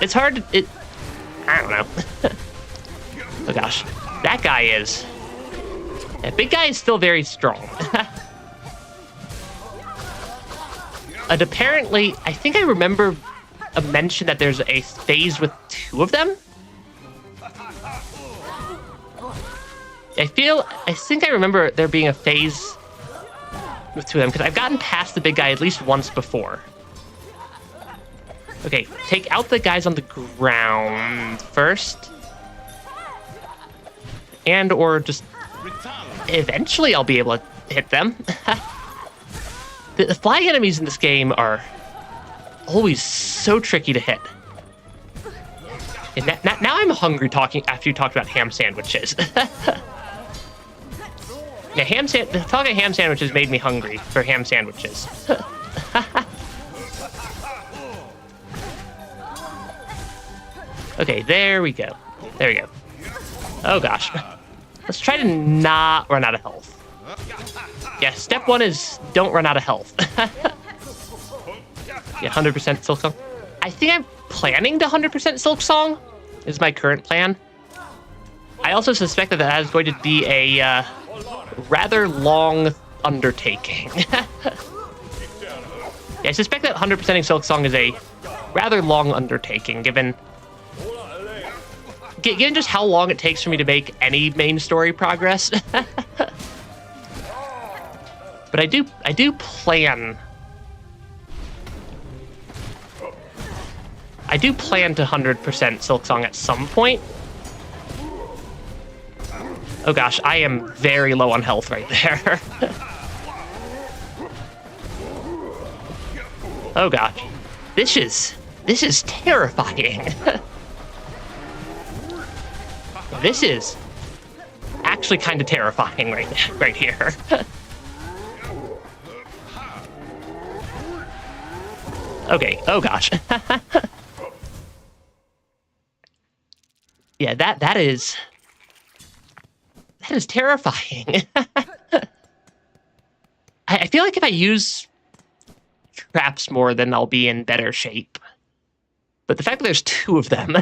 It's hard to. I don't know. Oh gosh, that guy is. That big guy is still very strong. And apparently, I think I remember a mention that there's a phase with 2 of them. I think I remember there being a phase with 2 of them, because I've gotten past the big guy at least once before. Okay, take out the guys on the ground first. And or just... Eventually I'll be able to hit them. The flying enemies in this game are always so tricky to hit. And now I'm hungry after you talked about ham sandwiches. Yeah, talking about ham sandwiches made me hungry for ham sandwiches. Okay, there we go. There we go. Oh gosh. Let's try to not run out of health. Yeah, step 1 is don't run out of health. Yeah, 100% Silksong. I think I'm planning to 100% Silksong is my current plan. I also suspect that is going to be a rather long undertaking. Yeah, I suspect that 100%ing Silksong is a rather long undertaking, given just how long it takes for me to make any main story progress. But I do plan to 100% Silksong at some point. Oh gosh, I am very low on health right there. Oh gosh. This is terrifying. This is actually kind of terrifying right here. Okay, oh gosh. Yeah, that is terrifying. I feel like if I use traps more, then I'll be in better shape. But the fact that there's 2 of them...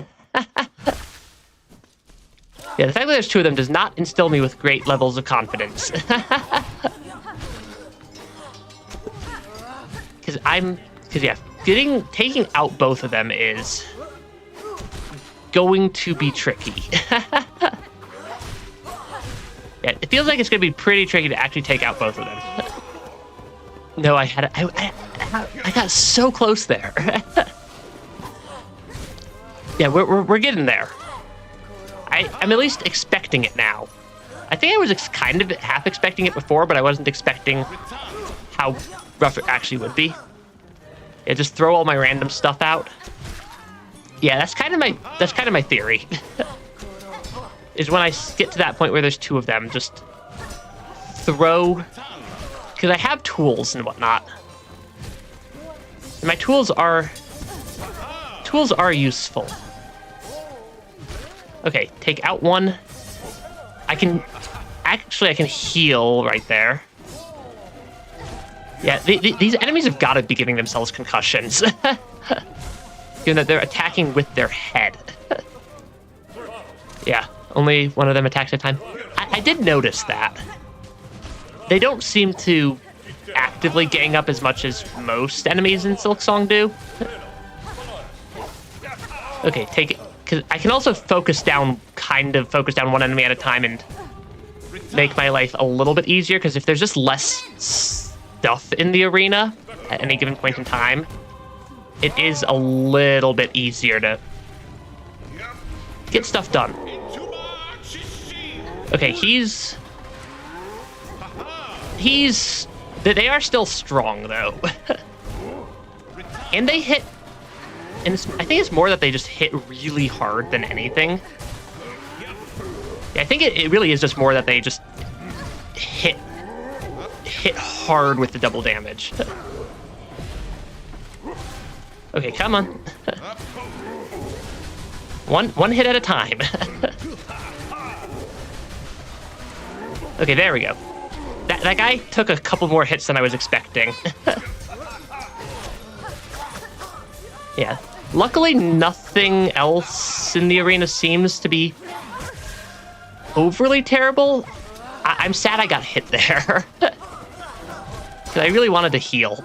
Yeah, the fact that there's 2 of them does not instill me with great levels of confidence. Taking out both of them is going to be tricky. Yeah, it feels like it's going to be pretty tricky to actually take out both of them. No, I got so close there. Yeah, we're getting there. I'm at least expecting it now. I think I was kind of half expecting it before, but I wasn't expecting how rough it actually would be. Yeah, just throw all my random stuff out. Yeah, that's kind of my theory. Is when I get to that point where there's two of them, just throw, because I have tools and whatnot. And my tools are useful. Okay, take out one. I can heal right there. Yeah, these enemies have got to be giving themselves concussions. Given that they're attacking with their head. Yeah, only one of them attacks at a time. I did notice that. They don't seem to actively gang up as much as most enemies in Silksong do. Okay, take it. Because I can also focus down one enemy at a time and make my life a little bit easier, because if there's just less stuff in the arena at any given point in time, it is a little bit easier to get stuff done. Okay, they are still strong, though. And they hit, and I think it's more that they just hit really hard than anything. Yeah, I think it really is just more that they just hit hard with the double damage. Okay, come on. One hit at a time. Okay, there we go. That guy took a couple more hits than I was expecting. Yeah. Luckily, nothing else in the arena seems to be overly terrible. I'm sad I got hit there. Because I really wanted to heal.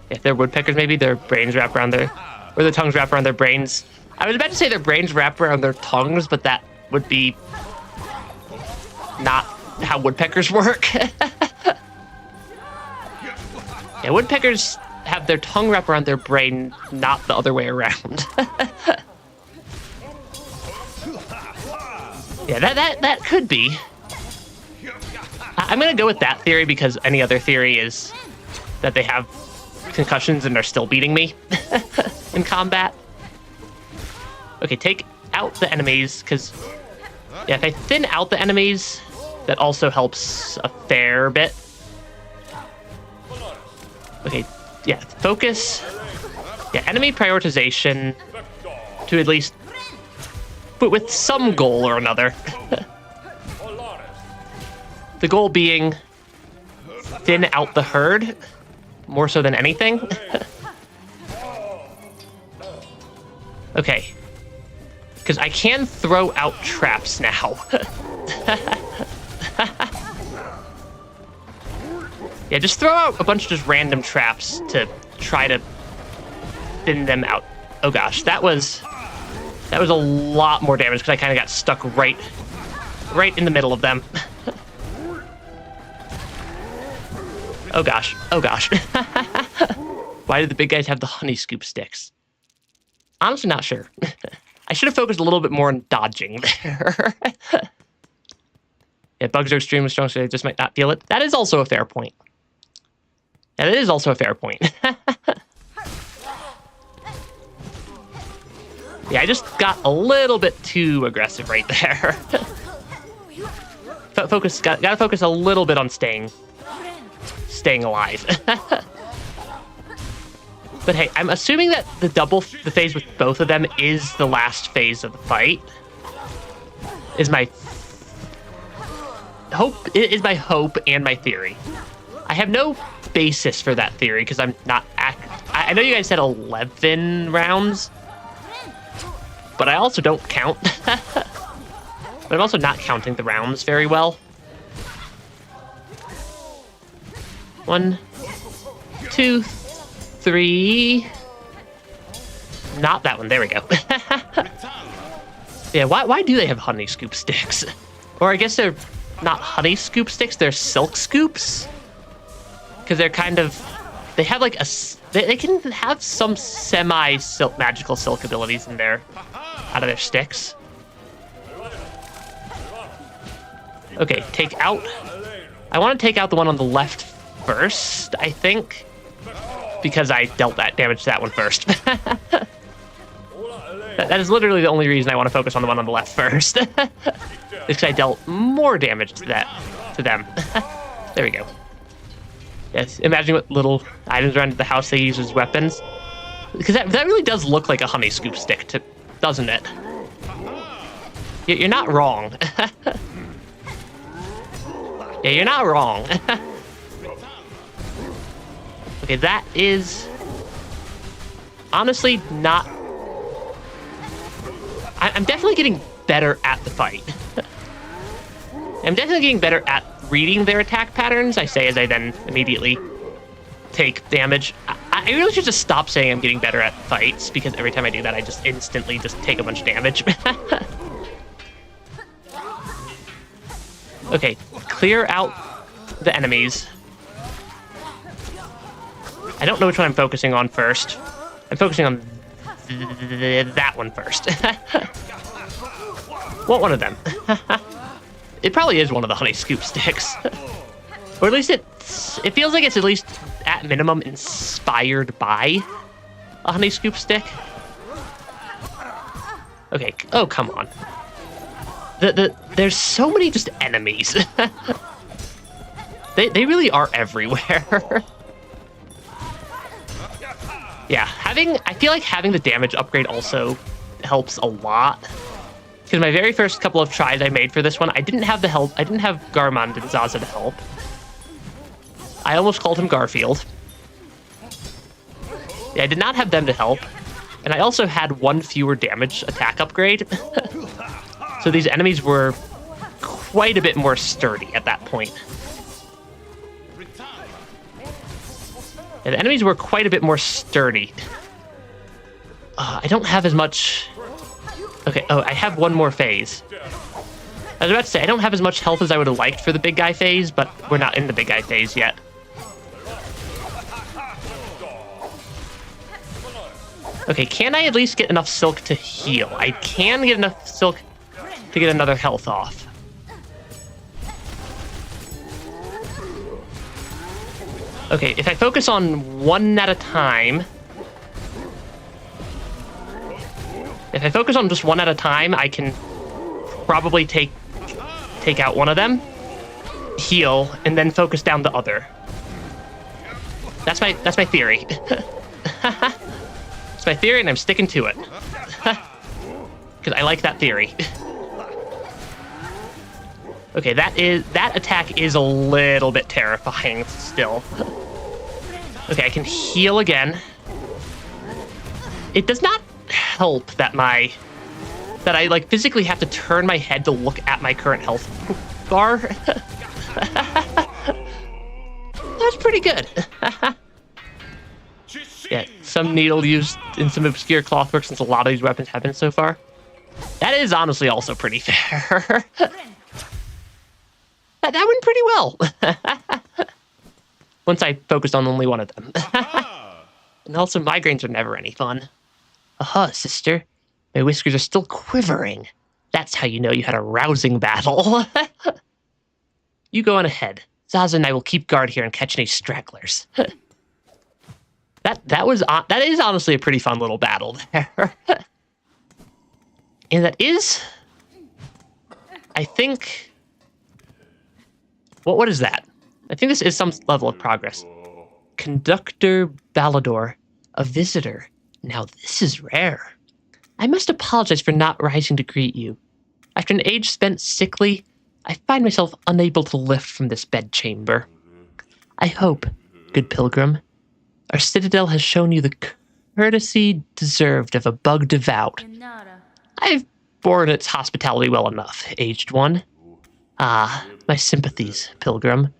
If they're woodpeckers, maybe their brains wrap around their tongues wrap around their brains. I was about to say their brains wrap around their tongues, but that would be not how woodpeckers work. Yeah, woodpeckers have their tongue wrap around their brain, not the other way around. Yeah, that could be. I'm gonna go with that theory, because any other theory is that they have concussions and are still beating me in combat. Okay, take out the enemies, because yeah, if I thin out the enemies, that also helps a fair bit. Okay, yeah, focus. Yeah, enemy prioritization to at least, but with some goal or another. The goal being thin out the herd, more so than anything. Okay. Because I can throw out traps now. Yeah, just throw out a bunch of just random traps to try to thin them out. Oh gosh, that was a lot more damage, because I kind of got stuck right in the middle of them. Oh gosh, oh gosh. Why did the big guys have the honey scoop sticks? Honestly, not sure. I should have focused a little bit more on dodging there. Yeah, bugs are extremely strong, so they just might not feel it. That is also a fair point. Yeah, that is also a fair point. Yeah, I just got a little bit too aggressive right there. Gotta focus a little bit on staying alive. But hey, I'm assuming that the phase with both of them is the last phase of the fight. Is my hope and my theory. I have no basis for that theory, because I'm not. I know you guys said 11 rounds, but I also don't count. But I'm also not counting the rounds very well. 1, 2, 3. Not that one. There we go. Yeah, why do they have honey scoop sticks? Or I guess they're not honey scoop sticks, they're silk scoops. Because they're kind of, they have like they can have some magical silk abilities in there, out of their sticks. Okay, take out. I want to take out the one on the left first, I think, because I dealt that damage to that one first. That is literally the only reason I want to focus on the one on the left first. Because I dealt more damage to them. There we go. Yes, imagine what little items around the house they use as weapons. Because that really does look like a honey scoop stick, doesn't it? You're not wrong. Yeah, you're not wrong. Okay, that is honestly not... I'm definitely getting better at the fight. I'm definitely getting better at reading their attack patterns, I say as I then immediately take damage. I really should just stop saying I'm getting better at fights, because every time I do that, I just instantly just take a bunch of damage. Okay, clear out the enemies. I don't know which one I'm focusing on first. I'm focusing on that one first. What one of them? It probably is one of the honey scoop sticks. Or at least it feels like it's at least at minimum inspired by a honey scoop stick. Okay, oh come on. There's so many just enemies. They really are everywhere. Yeah, I feel like having the damage upgrade also helps a lot. Because my very first couple of tries I made for this one, I didn't have the help. I didn't have Garmond and Zaza to help. I almost called him Garfield. Yeah, I did not have them to help. And I also had one fewer damage attack upgrade. So these enemies were quite a bit more sturdy at that point. Yeah, the enemies were quite a bit more sturdy. I don't have as much... Okay, oh, I have one more phase. I was about to say, I don't have as much health as I would have liked for the big guy phase, but we're not in the big guy phase yet. Okay, can I at least get enough silk to heal? I can get enough silk to get another health off. Okay, if I focus on one at a time... If I focus on just one at a time, I can probably take out one of them, heal, and then focus down the other. That's my theory. It's my theory, and I'm sticking to it. Because I like that theory. Okay, that attack is a little bit terrifying still. Okay, I can heal again. It does not help that I like physically have to turn my head to look at my current health bar. That's pretty good. Yeah, some needle used in some obscure clothwork, since a lot of these weapons have been so far. That is honestly also pretty fair. That went pretty well. Once I focused on only one of them. And also, migraines are never any fun. Aha, sister. My whiskers are still quivering. That's how you know you had a rousing battle. You go on ahead. Zaza and I will keep guard here and catch any stragglers. That is honestly a pretty fun little battle there. And that is, I think... What is that? I think this is some level of progress. Conductor Ballador, a visitor. Now this is rare. I must apologize for not rising to greet you. After an age spent sickly, I find myself unable to lift from this bedchamber. I hope, good pilgrim, our citadel has shown you the courtesy deserved of a bug devout. I've borne its hospitality well enough, aged one. Ah, my sympathies, pilgrim.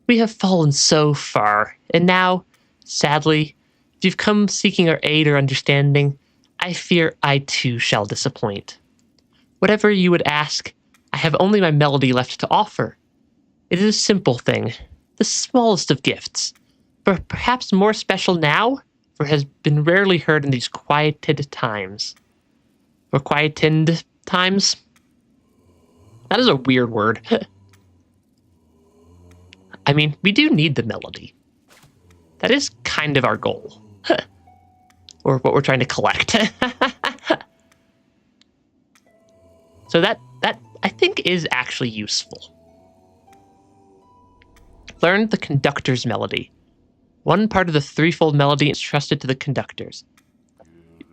We have fallen so far, and now, sadly, if you've come seeking our aid or understanding, I fear I too shall disappoint. Whatever you would ask, I have only my melody left to offer. It is a simple thing, the smallest of gifts, but perhaps more special now, for it has been rarely heard in these quieted times. Or quietened times? That is a weird word. I mean, we do need the melody. That is kind of our goal. Or what we're trying to collect. So that I think is actually useful. Learn the conductor's melody. One part of the threefold melody is trusted to the conductors.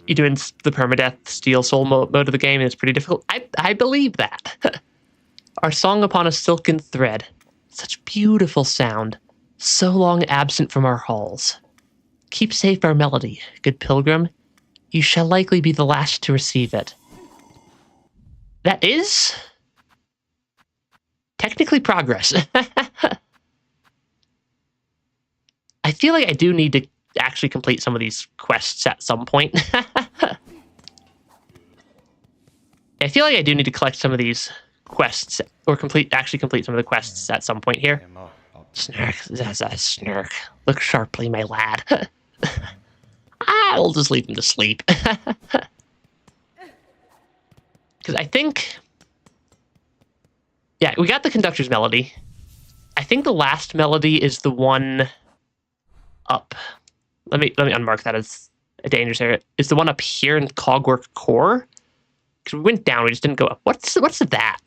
You're doing the permadeath steel soul mode of the game, and it's pretty difficult. I believe that. Our song upon a silken thread. Such beautiful sound. So long absent from our halls. Keep safe our melody, good pilgrim. You shall likely be the last to receive it. That is technically progress. I feel like I do need to actually complete some of these quests at some point. I feel like I do need to collect some of these quests, or actually complete some of the quests at some point here. Snark, Zaza, snark. Look sharply, my lad. I'll just leave him to sleep. Because I think... Yeah, we got the conductor's melody. I think the last melody is the one up. Let me unmark that as a dangerous area. It's the one up here in Cogwork Core. Because we went down, we just didn't go up. What's that?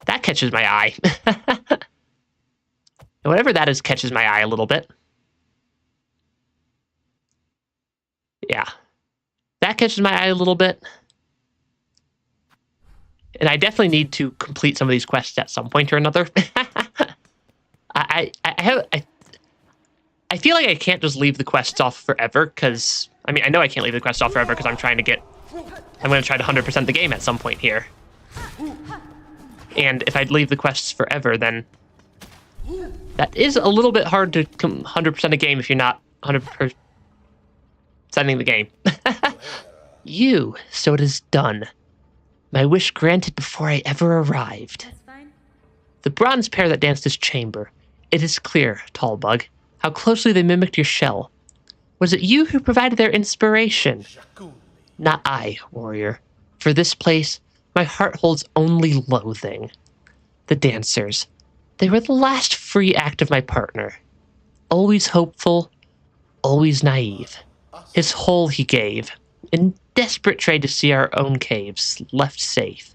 That catches my eye. Whatever that is catches my eye a little bit. Yeah. That catches my eye a little bit. And I definitely need to complete some of these quests at some point or another. I feel like I can't just leave the quests off forever, because... I mean, I know I can't leave the quests off forever, because I'm going to try to 100% the game at some point here. And if I leave the quests forever, then... That is a little bit hard to 100% a game if you're not 100% sending the game. You, so it is done. My wish granted before I ever arrived. The bronze pair that danced his chamber. It is clear, tall bug, how closely they mimicked your shell. Was it you who provided their inspiration? Not I, warrior. For this place, my heart holds only loathing. The dancers. They were the last free act of my partner. Always hopeful, always naive. His whole he gave, in desperate trade to see our own caves left safe.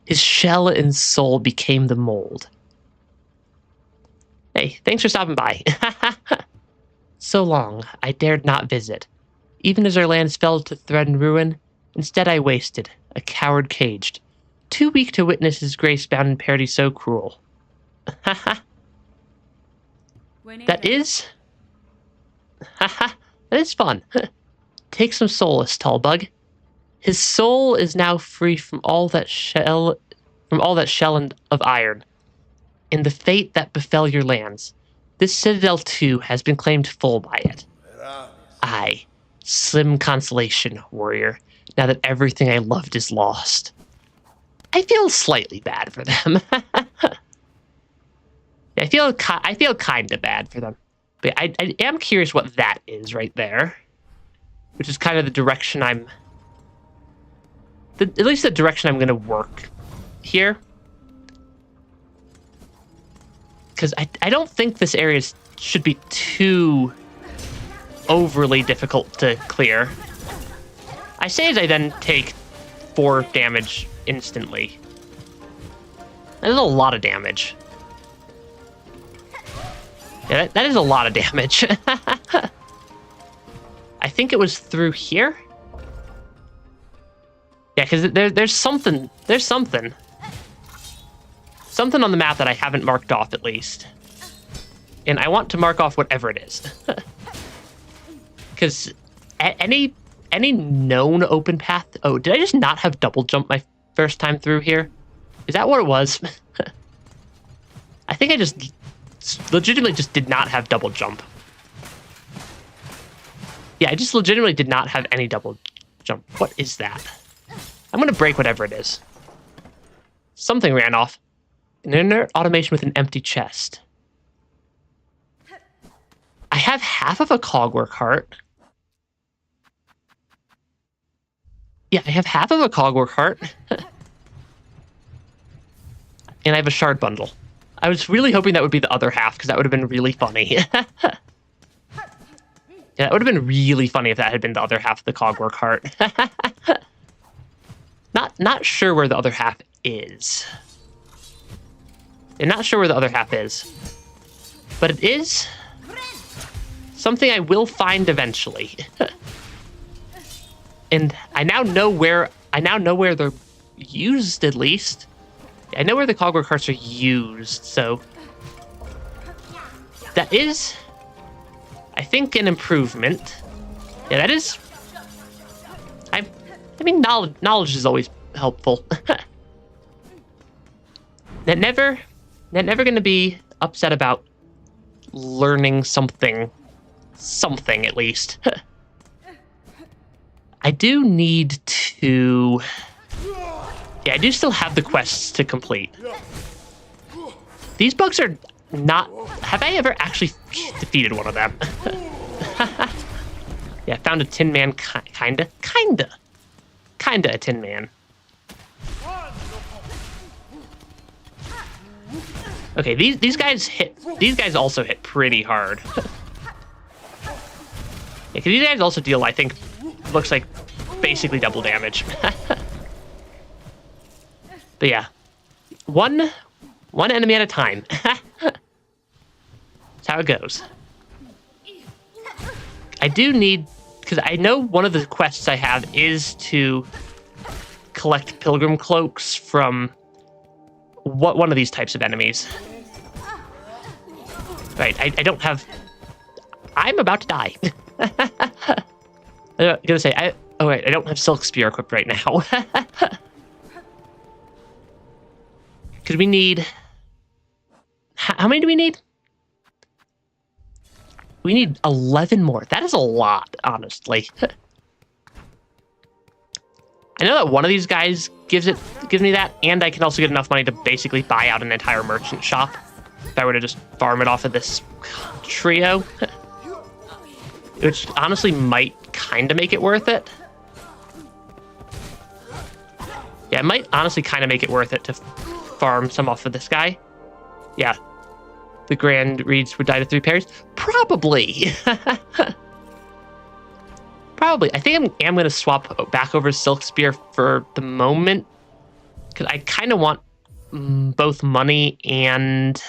His shell and soul became the mold. Hey, thanks for stopping by. So long, I dared not visit. Even as our lands fell to thread and ruin, instead I wasted, a coward caged, too weak to witness his grace bound in parody so cruel. That is fun. Take some solace, tall bug. His soul is now free from all that shell and of iron. In the fate that befell your lands, this citadel too has been claimed full by it. Aye, slim consolation, warrior, now that everything I loved is lost. I feel slightly bad for them. I feel kind of bad for them. But I am curious what that is right there. Which is kind of the direction at least the direction I'm going to work here. Because I don't think this area should be too overly difficult to clear. I say as I then take 4 damage instantly. That is a lot of damage. Yeah, that is a lot of damage. I think it was through here. Yeah, because there's something. Something on the map that I haven't marked off, at least. And I want to mark off whatever it is. Because any known open path... Oh, did I just not have double jump my first time through here? Is that what it was? I think I just legitimately just did not have double jump. Yeah, I just legitimately did not have any double jump. What is that? I'm going to break whatever it is. Something ran off. An inner automation with an empty chest. I have half of a cogwork heart. Yeah, I have half of a cogwork heart. And I have a shard bundle. I was really hoping that would be the other half, because that would have been really funny. Yeah, that would have been really funny if that had been the other half of the cogwork heart. Not sure where the other half is. I'm not sure where the other half is. But it is something I will find eventually. And I now know where they're used, at least. I know where the cogware carts are used, so that is, I think, an improvement. Yeah, that is. I mean, knowledge is always helpful. Never gonna be upset about learning something at least. I do need to. Yeah, I do still have the quests to complete. These bugs are not. Have I ever actually defeated one of them? Yeah, I found a Tin Man, kinda a Tin Man. Okay, these guys also hit pretty hard. Yeah, because these guys also deal, I think, looks like basically double damage. But yeah, one enemy at a time. That's how it goes. I do need, because I know one of the quests I have is to collect pilgrim cloaks from one of these types of enemies. Right, I don't have. I'm about to die. I'm gonna say I don't have Silk Spear equipped right now. Because we need. How many do we need? We need 11 more. That is a lot, honestly. I know that one of these guys gives me that, and I can also get enough money to basically buy out an entire merchant shop if I were to just farm it off of this trio. Which honestly might kind of make it worth it. Yeah, it might honestly kind of make it worth it to farm some off of this guy. Yeah. The Grand Reeds would die to 3 pairs? Probably. Probably. I think I am going to swap back over Silk Spear for the moment. Because I kind of want both money and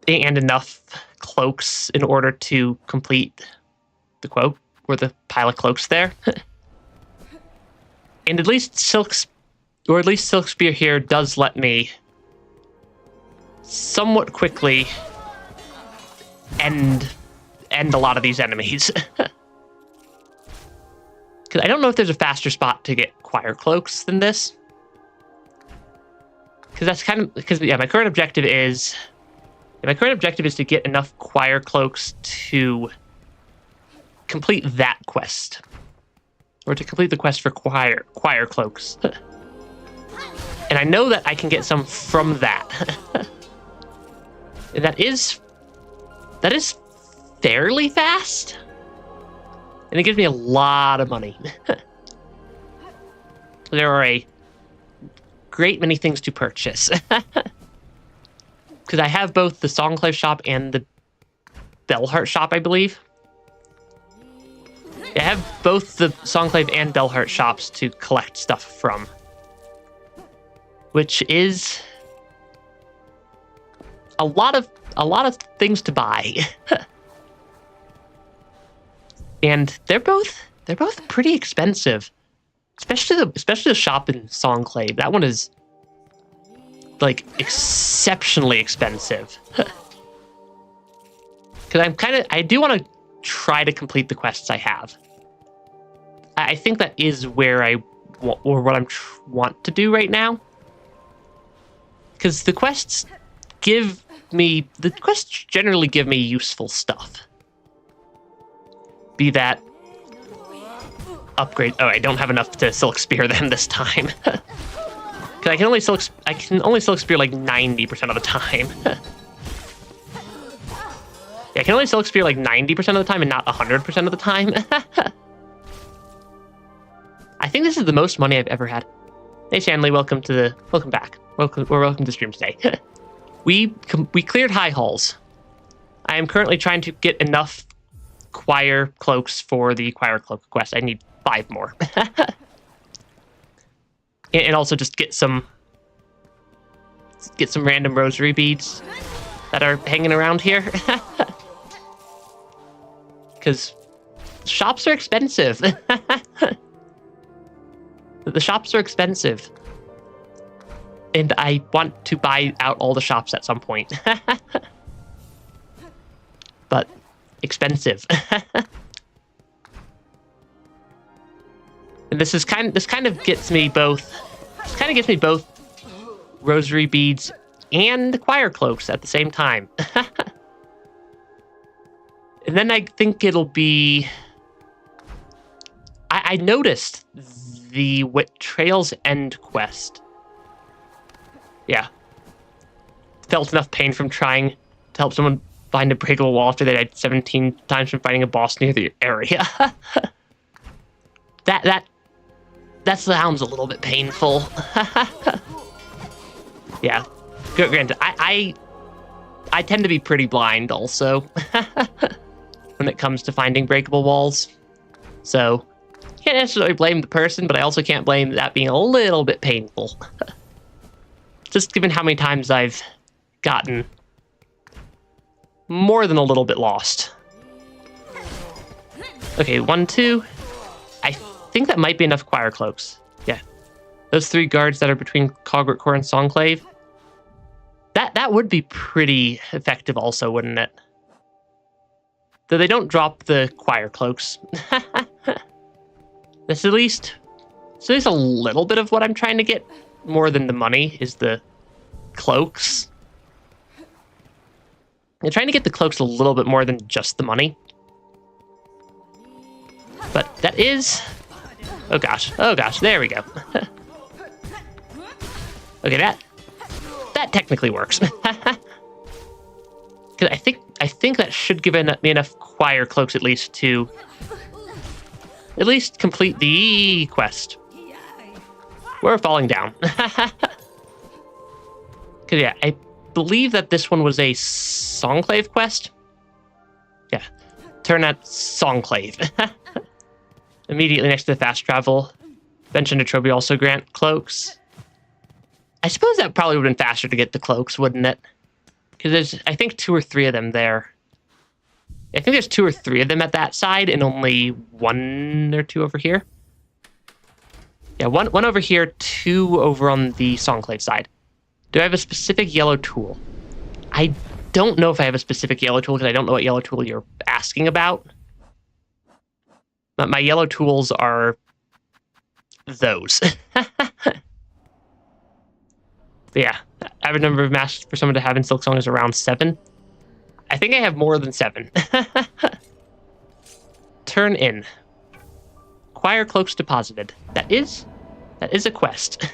enough cloaks in order to complete the quote, or the pile of cloaks there. And at least Silk Spear here does let me somewhat quickly end a lot of these enemies. Because I don't know if there's a faster spot to get choir cloaks than this. Because that's kind of, because yeah, my current objective is to get enough choir cloaks to complete that quest, or to complete the quest for choir cloaks. And I know that I can get some from that. And that is fairly fast, and it gives me a lot of money. There are a great many things to purchase. Because I have both the Songclave shop and the Bellheart shop, I believe. I have both the Songclave and Bellheart shops to collect stuff from, which is a lot of things to buy. And they're both pretty expensive, especially the shop in Songclave. That one is like exceptionally expensive. Because I do want to try to complete the quests I have. I think that is where what I want to do right now. Because the quests generally give me useful stuff. Be that upgrade. Oh, I don't have enough to Silk Spear them this time. Because I can only Silk Spear like 90% of the time. Yeah, I can only Silk Spear like 90% of the time and not 100% of the time. I think this is the most money I've ever had. Hey Shanley, welcome back. Welcome to stream today. We cleared High Halls. I am currently trying to get enough choir cloaks for the choir cloak quest. I need 5 more. And also just get some random rosary beads that are hanging around here. Because shops are expensive. The shops are expensive. And I want to buy out all the shops at some point. But expensive. And this kind of gets me both. This kind of gets me both rosary beads and choir cloaks at the same time. And then I think it'll be. I noticed the Trail's End quest. Yeah. Felt enough pain from trying to help someone find a breakable wall after they died 17 times from fighting a boss near the area. That sounds a little bit painful. Yeah. Granted, I tend to be pretty blind also when it comes to finding breakable walls. So, can't necessarily blame the person, but I also can't blame that being a little bit painful. Just given how many times I've gotten more than a little bit lost. Okay, 1, 2. I think that might be enough choir cloaks. Yeah. Those 3 guards that are between Cogwort Core and Songclave. That would be pretty effective also, wouldn't it? Though they don't drop the choir cloaks. That's at least a little bit of what I'm trying to get. More than the money is the cloaks. I'm trying to get the cloaks a little bit more than just the money. But that is... Oh gosh, there we go. Okay, that technically works. Because I think that should give me enough choir cloaks at least to complete the quest. We're falling down. Because yeah, I believe that this one was a Songclave quest. Yeah, turn at Songclave. Immediately next to the fast travel. Bench and Atrobi also grant cloaks. I suppose that probably would have been faster to get the cloaks, wouldn't it? Because there's, I think, 2 or 3 of them there. I think there's 2 or 3 of them at that side, and only 1 or 2 over here. Yeah, one over here, 2 over on the Songclave side. Do I have a specific yellow tool? I don't know if I have a specific yellow tool, because I don't know what yellow tool you're asking about. But my yellow tools are those. But yeah, average number of masks for someone to have in Silksong is around 7. I think I have more than 7. Turn in. Choir cloaks deposited. That is a quest.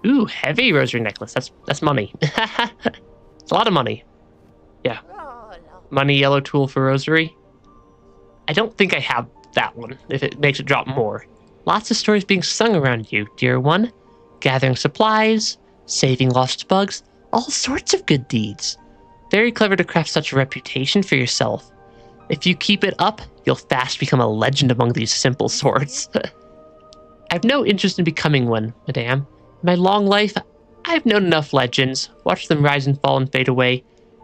Ooh, heavy rosary necklace. That's money. It's a lot of money. Yeah. Money yellow tool for rosary. I don't think I have that one, if it makes it drop more. Lots of stories being sung around you, dear one. Gathering supplies, saving lost bugs, all sorts of good deeds. Very clever to craft such a reputation for yourself. If you keep it up, you'll fast become a legend among these simple sorts. I have no interest in becoming one, madame. In my long life, I've known enough legends, watched them rise and fall and fade away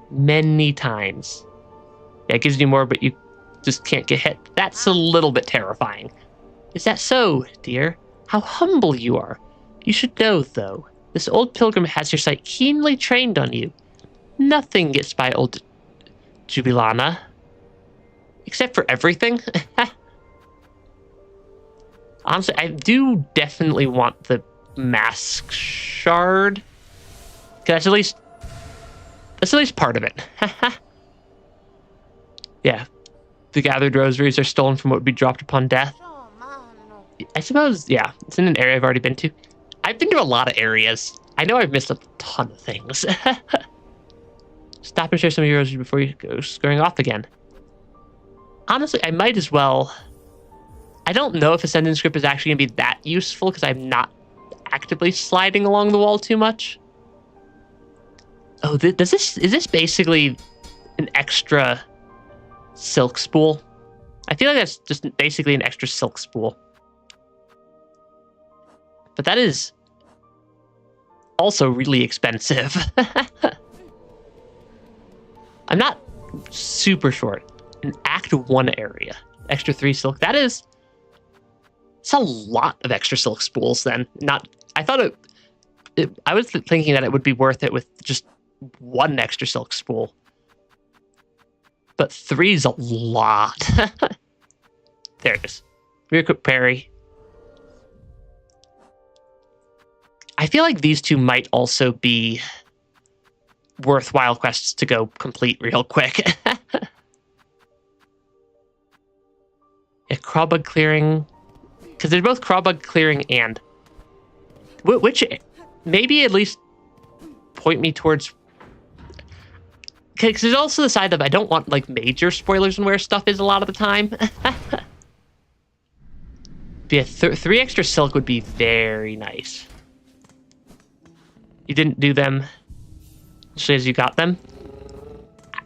many times. Yeah, it gives you more, but you just can't get hit. That's a little bit terrifying. Is that so, dear? How humble you are. You should know, though, this old pilgrim has your sight keenly trained on you. Nothing gets by old Jubilana. Except for everything. Honestly, I do definitely want the mask shard. Because that's at least part of it. Yeah. The gathered rosaries are stolen from what would be dropped upon death. I suppose, yeah, it's in an area I've already been to. I've been to a lot of areas. I know I've missed a ton of things. Stop and share some of your rosaries before you go scurrying off again. Honestly, I might as well. I don't know if Ascendant Script is actually going to be that useful because I'm not actively sliding along the wall too much. Oh, is this basically an extra silk spool? I feel like that's just basically an extra silk spool. But that is also really expensive. I'm not super short. An Act 1 area. Extra 3 silk. It's a lot of extra silk spools then. I thought I was thinking that it would be worth it with just 1 extra silk spool. But 3 is a lot. There it is. Real quick parry. I feel like these 2 might also be worthwhile quests to go complete real quick. Yeah, crawbug clearing. Because they're both crawbug clearing and... Which maybe at least point me towards... Because there's also the side of I don't want like major spoilers on where stuff is a lot of the time. Yeah, 3 extra silk would be very nice. You didn't do them just as you got them?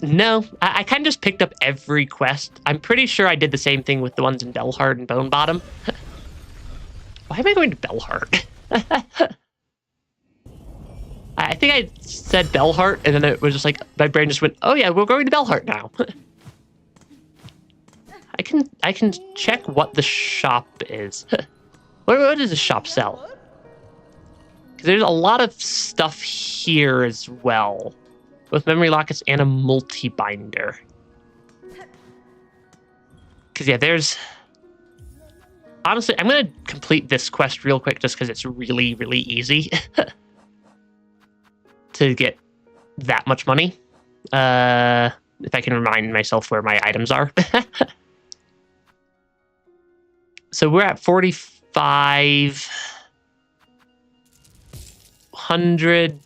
No, I kind of just picked up every quest. I'm pretty sure I did the same thing with the ones in Bellheart and Bone Bottom. Why am I going to Bellheart? I think I said Bellheart, and then it was just like, my brain just went, oh yeah, we're going to Bellheart now. I can check what the shop is. What does the shop sell? Because there's a lot of stuff here as well. Both memory lockets and a multi-binder. Because yeah, there's... Honestly, I'm going to complete this quest real quick just because it's really, really easy to get that much money. If I can remind myself where my items are. So we're at 4,500.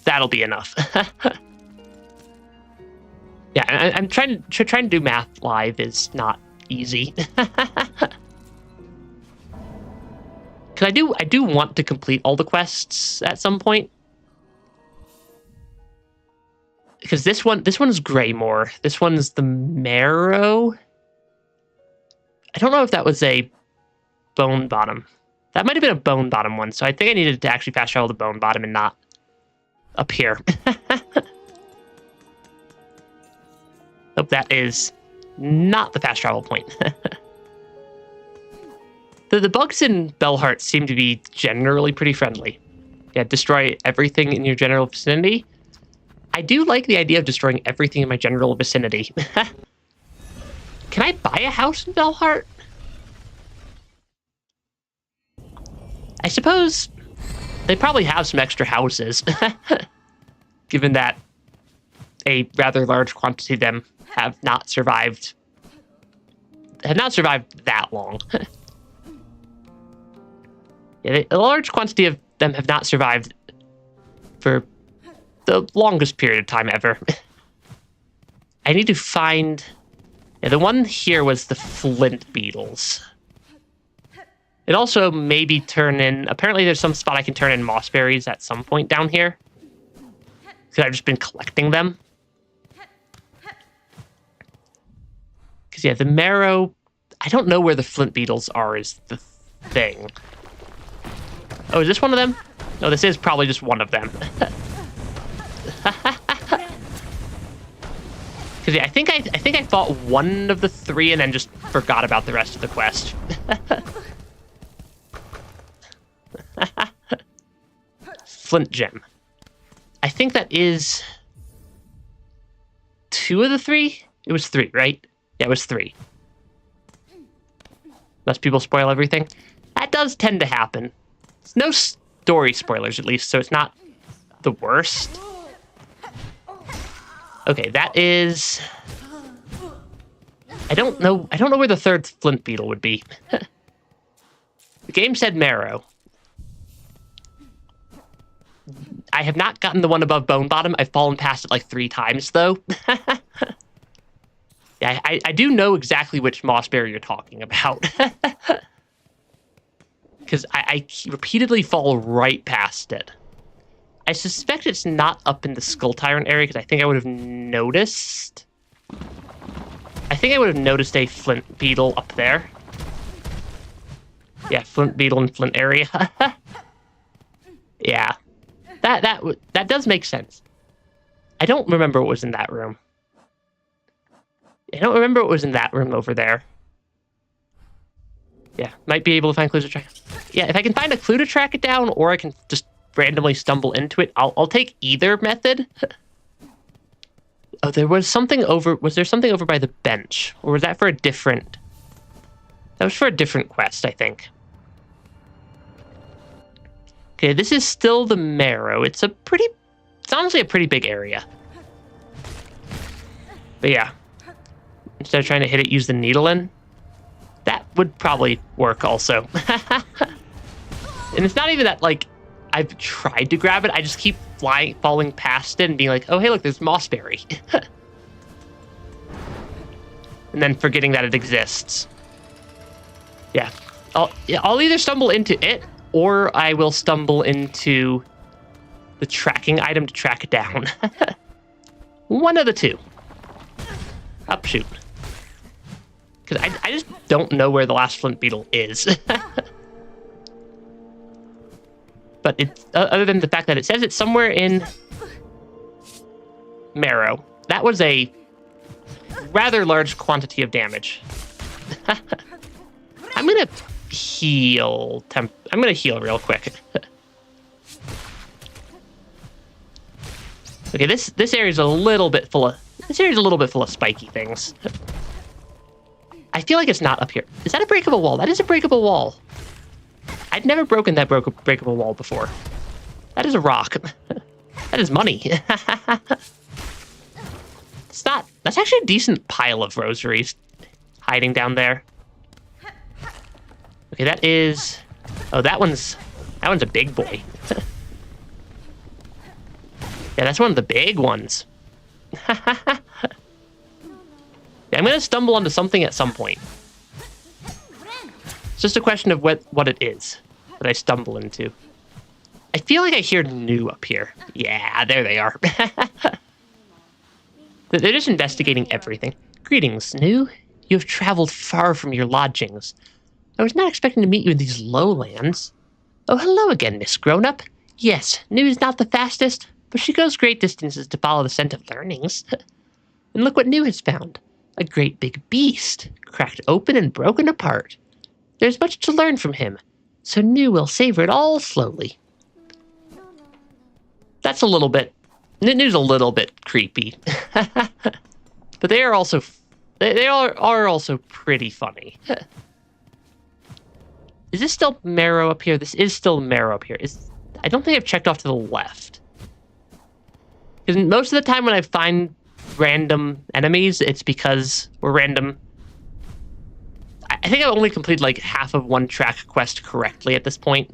That'll be enough. Yeah, I'm trying to do math live is not easy. Because I do want to complete all the quests at some point. Because this one's Greymore. This one's the Marrow. I don't know if that was a Bone Bottom. That might have been a Bone Bottom one, so I think I needed to actually fast travel to Bone Bottom and not up here. Hope that is not the fast travel point. The bugs in Bellheart seem to be generally pretty friendly. Yeah, destroy everything in your general vicinity. I do like the idea of destroying everything in my general vicinity. Can I buy a house in Bellheart? I suppose they probably have some extra houses, given that a rather large quantity of them have not survived that long. Yeah, a large quantity of them have not survived for the longest period of time ever. I need to find... Yeah, the one here was the flint beetles. It also maybe turn in... Apparently there's some spot I can turn in moss berries at some point down here. Because I've just been collecting them. Because, yeah, the marrow... I don't know where the flint beetles are is the thing. Oh, is this one of them? No, this is probably just one of them. Because, yeah, I think I fought one of the 3 and then just forgot about the rest of the quest. Flint gem. I think that is 2 of the 3? It was 3, right? Yeah, it was 3. Unless people spoil everything. That does tend to happen. It's no story spoilers, at least, so it's not the worst. Okay, that is... I don't know where the 3rd flint beetle would be. The game said marrow. I have not gotten the one above Bone Bottom. I've fallen past it like 3 times, though. Yeah, I do know exactly which mossberry you're talking about. Because I repeatedly fall right past it. I suspect it's not up in the Skull Tyrant area, because I think I would have noticed... I think I would have noticed a flint beetle up there. Yeah, Flint Beetle and Flint area. Yeah, that does make sense. I don't remember what was in that room. I don't remember what was in that room over there. Yeah, might be able to find clues to track. Yeah, if I can find a clue to track it down, or I can just randomly stumble into it, I'll take either method. Oh, there was something over. Was there something over by the bench, or was that for a different? That was for a different quest, I think. Okay, this is still the Marrow. It's honestly a pretty big area. But yeah, instead of trying to hit it, use the needle in. That would probably work also. And it's not even that, like, I've tried to grab it. I just keep falling past it and being like, oh, hey, look, there's Mossberry. And then forgetting that it exists. Yeah. I'll either stumble into it, or I will stumble into the tracking item to track it down. One of the two. Up, shoot. Because I just don't know where the last Flint Beetle is. But it's, other than the fact that it says it's somewhere in Marrow, that was a rather large quantity of damage. I'm gonna heal. I'm gonna heal real quick. Okay, this area's a little bit full of spiky things. I feel like it's not up here. Is that a breakable wall? That is a breakable wall. I'd never broken that breakable wall before. That is a rock. That is money. That's actually a decent pile of rosaries hiding down there. Okay, that is... Oh, that one's a big boy. Yeah, that's one of the big ones. Yeah, I'm going to stumble onto something at some point. It's just a question of what it is that I stumble into. I feel like I hear New up here. Yeah, there they are. They're just investigating everything. Greetings, New. You have traveled far from your lodgings. I was not expecting to meet you in these lowlands. Oh, hello again, Miss Grown-Up. Yes, New is not the fastest, but she goes great distances to follow the scent of learnings. And look what New has found. A great big beast, cracked open and broken apart. There's much to learn from him, so New will savor it all slowly. That's a little bit... New's a little bit creepy. But they are also... They are also pretty funny. Is this still Marrow up here? This is still Marrow up here. I don't think I've checked off to the left. Because most of the time when I find random enemies, it's because we're random. I think I've only completed like half of one track quest correctly at this point.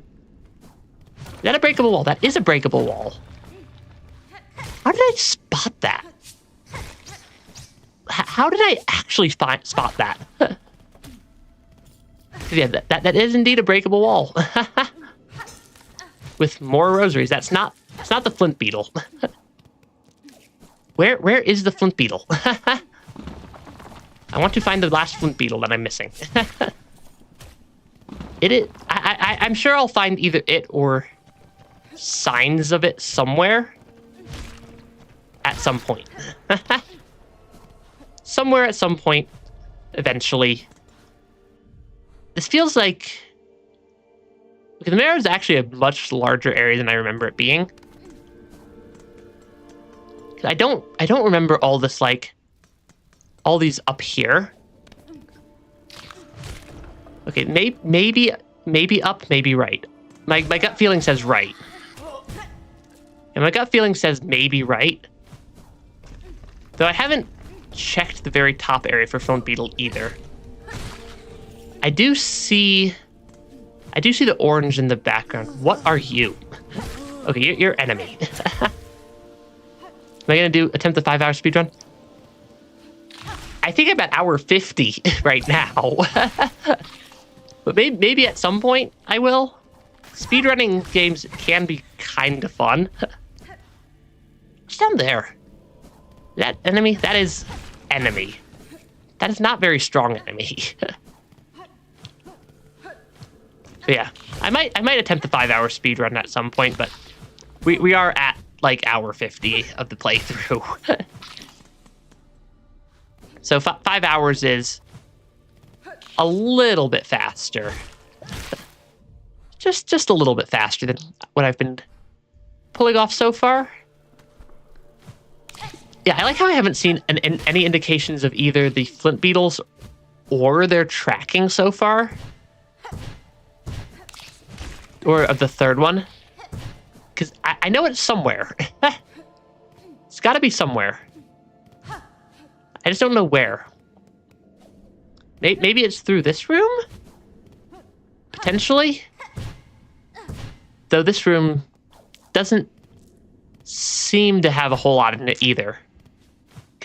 Is that a breakable wall? That is a breakable wall. How did I spot that? How did I actually spot that? Yeah, that is indeed a breakable wall. With more rosaries. It's not the Flint Beetle. Where is the Flint Beetle? I want to find the last Flint Beetle that I'm missing. It is. I'm sure I'll find either it or signs of it somewhere. At some point. Somewhere at some point, eventually. This feels like... Okay, the Marrow is actually a much larger area than I remember it being. I don't remember all this, like... all these up here. Okay, maybe up, maybe right. My gut feeling says right. And my gut feeling says maybe right. Though I haven't checked the very top area for Flint Beetle either. I do see the orange in the background. What are you? Okay, you're enemy. Am I gonna attempt the 5-hour speedrun? I think I'm at hour 50 right now. But maybe at some point I will. Speedrunning games can be kind of fun. What's down there? That enemy? That is enemy. That is not very strong enemy. But yeah, I might attempt the 5-hour speed run at some point, but we are at like hour 50 of the playthrough. So 5 hours is a little bit faster. Just a little bit faster than what I've been pulling off so far. Yeah, I like how I haven't seen any indications of either the flint beetles or their tracking so far. Or of the third one. Because I know it's somewhere. It's got to be somewhere. I just don't know where. Maybe it's through this room? Potentially? Though this room doesn't seem to have a whole lot in it either.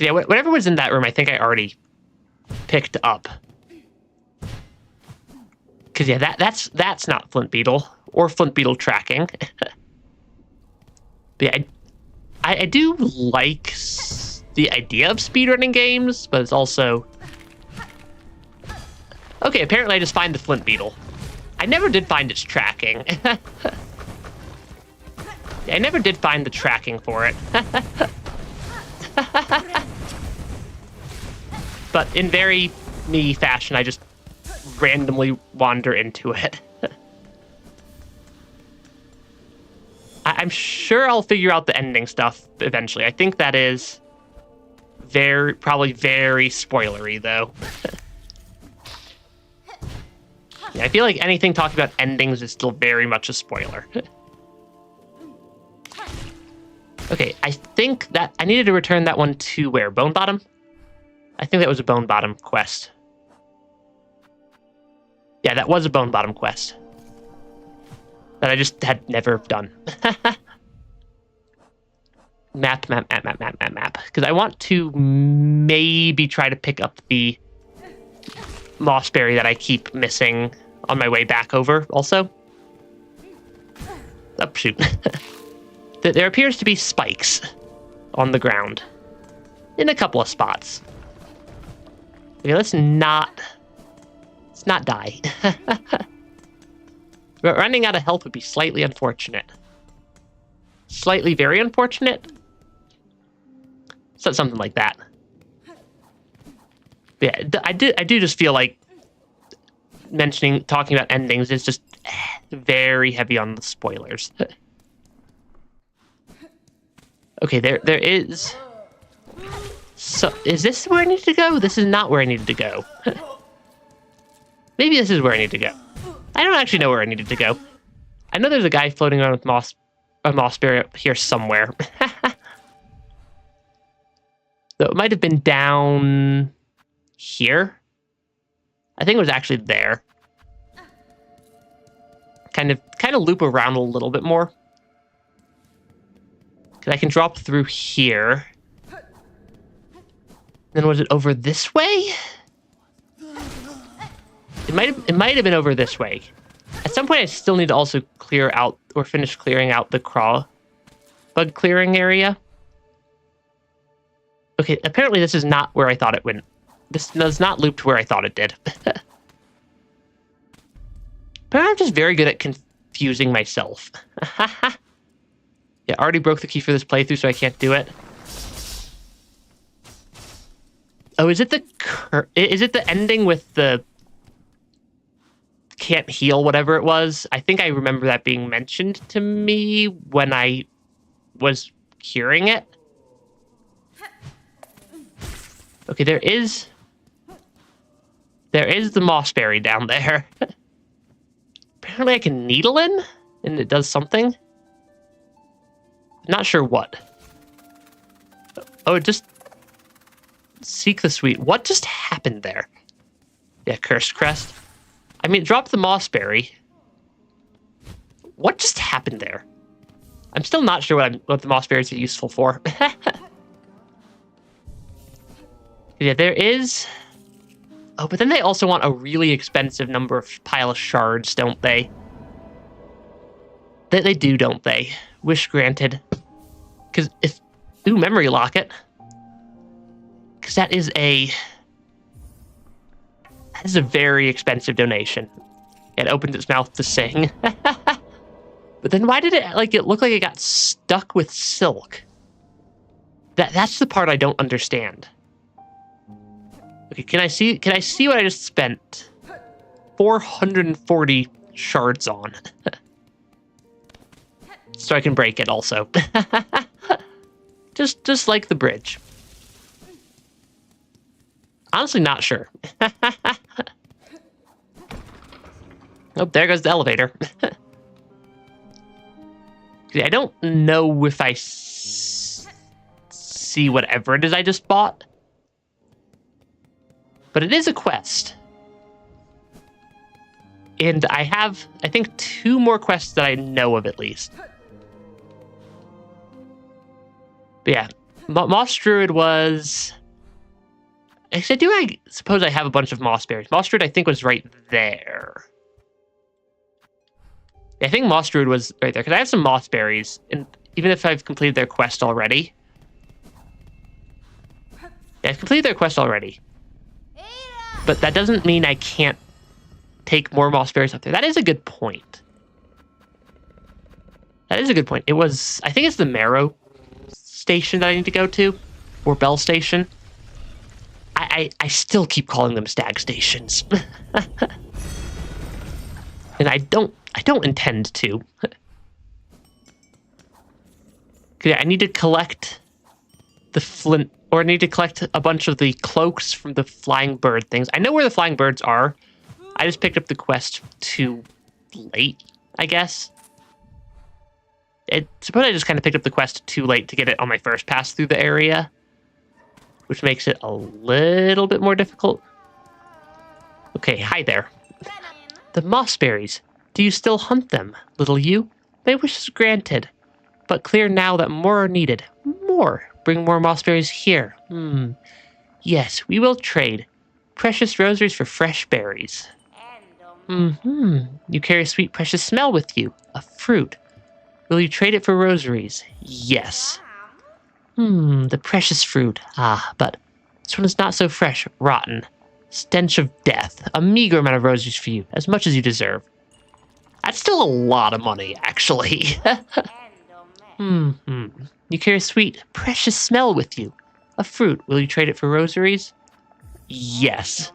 Yeah, whatever was in that room, I think I already picked up. Because yeah, that's not Flint Beetle or Flint Beetle tracking. But yeah, I do like the idea of speedrunning games, but it's also... Okay, apparently I just find the Flint Beetle. I never did find its tracking. I never did find the tracking for it. But in very me fashion, I just randomly wander into it. I'm sure I'll figure out the ending stuff eventually. I think that is probably very spoilery, though. Yeah, I feel like anything talking about endings is still very much a spoiler. Okay, I think that I needed to return that one to where? Bone Bottom? I think that was a Bone Bottom quest. Yeah, that was a Bone Bottom quest. That I just had never done. Map. Because I want to maybe try to pick up the mossberry that I keep missing on my way back over also. Oh, shoot. There appears to be spikes on the ground in a couple of spots. Okay, let's not die. But running out of health would be slightly unfortunate. Slightly very unfortunate. So something like that. Yeah, I do just feel like talking about endings is just very heavy on the spoilers. Okay, there is. So, is this where I need to go? This is not where I needed to go. Maybe this is where I need to go. I don't actually know where I needed to go. I know there's a guy floating around with a mossberry up here somewhere. So it might have been down here. I think it was actually there. Kind of loop around a little bit more. Because I can drop through here. Then was it over this way? It might have been over this way. At some point, I still need to also clear out or finish clearing out the crawl bug clearing area. Okay, apparently this is not where I thought it went. This does not loop to where I thought it did. But I'm just very good at confusing myself. Yeah, I already broke the key for this playthrough, so I can't do it. Oh, is it the ending with the can't heal, whatever it was? I think I remember that being mentioned to me when I was curing it. Okay, there is the mossberry down there. Apparently I can needle in, and it does something. Not sure what. Oh, just seek the sweet. What just happened there? Yeah, cursed crest. I mean, drop the mossberry. What just happened there? I'm still not sure what the mossberries are useful for. Yeah, there is. Oh, but then they also want a really expensive pile of shards, don't they? They do, don't they? Wish granted. Because if... Ooh, memory locket. Because that is a very expensive donation. It opened its mouth to sing. But then why did it look like it got stuck with silk? That's the part I don't understand. Okay, can I see what I just spent 440 shards on? So I can break it also. just like the bridge. Honestly, not sure. Oh, there goes the elevator. I don't know if I see whatever it is I just bought. But it is a quest. And I have, I think, 2 more quests that I know of at least. But yeah, Moss Druid was... Actually, I suppose I have a bunch of Moss Berries. Moss Druid, I think, was right there. I think Moss Druid was right there, because I have some Moss Berries, and even if I've completed their quest already... Yeah, I've completed their quest already. But that doesn't mean I can't take more Moss Berries up there. That is a good point. That is a good point. It was... I think it's the Marrow station that I need to go to, or Bell Station. I still keep calling them stag stations. And I don't intend to. Okay, I need to collect the flint, or I need to collect a bunch of the cloaks from the flying bird things. I know where the flying birds are. I just picked up the quest too late, I guess. I suppose I just kind of picked up the quest too late to get it on my first pass through the area, which makes it a little bit more difficult. Okay, hi there. The mossberries. Do you still hunt them, little you? My wish is granted, but clear now that more are needed. More. Bring more mossberries here. Yes, we will trade. Precious rosaries for fresh berries. You carry a sweet, precious smell with you. A fruit. Will you trade it for rosaries? Yes. The precious fruit. Ah, but this one is not so fresh. Rotten. Stench of death. A meager amount of rosaries for you. As much as you deserve. That's still a lot of money, actually. You carry a sweet, precious smell with you. A fruit. Will you trade it for rosaries? Yes.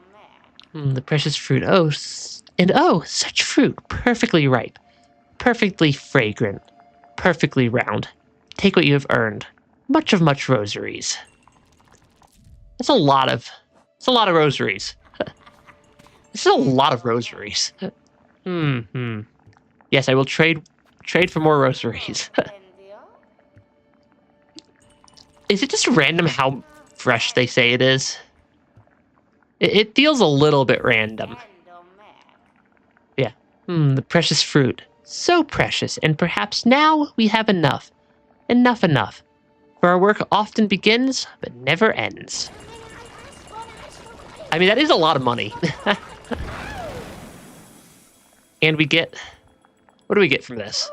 The precious fruit. Oh, such fruit. Perfectly ripe. Perfectly fragrant. Perfectly round. Take what you have earned. Much rosaries. That's a lot of rosaries. This is a lot of rosaries. Yes, I will trade for more rosaries. Is it just random how fresh they say it is? It feels a little bit random. Yeah. The precious fruit. So precious, and perhaps now we have enough. Enough. For our work often begins, but never ends. I mean, that is a lot of money. And we get... What do we get from this?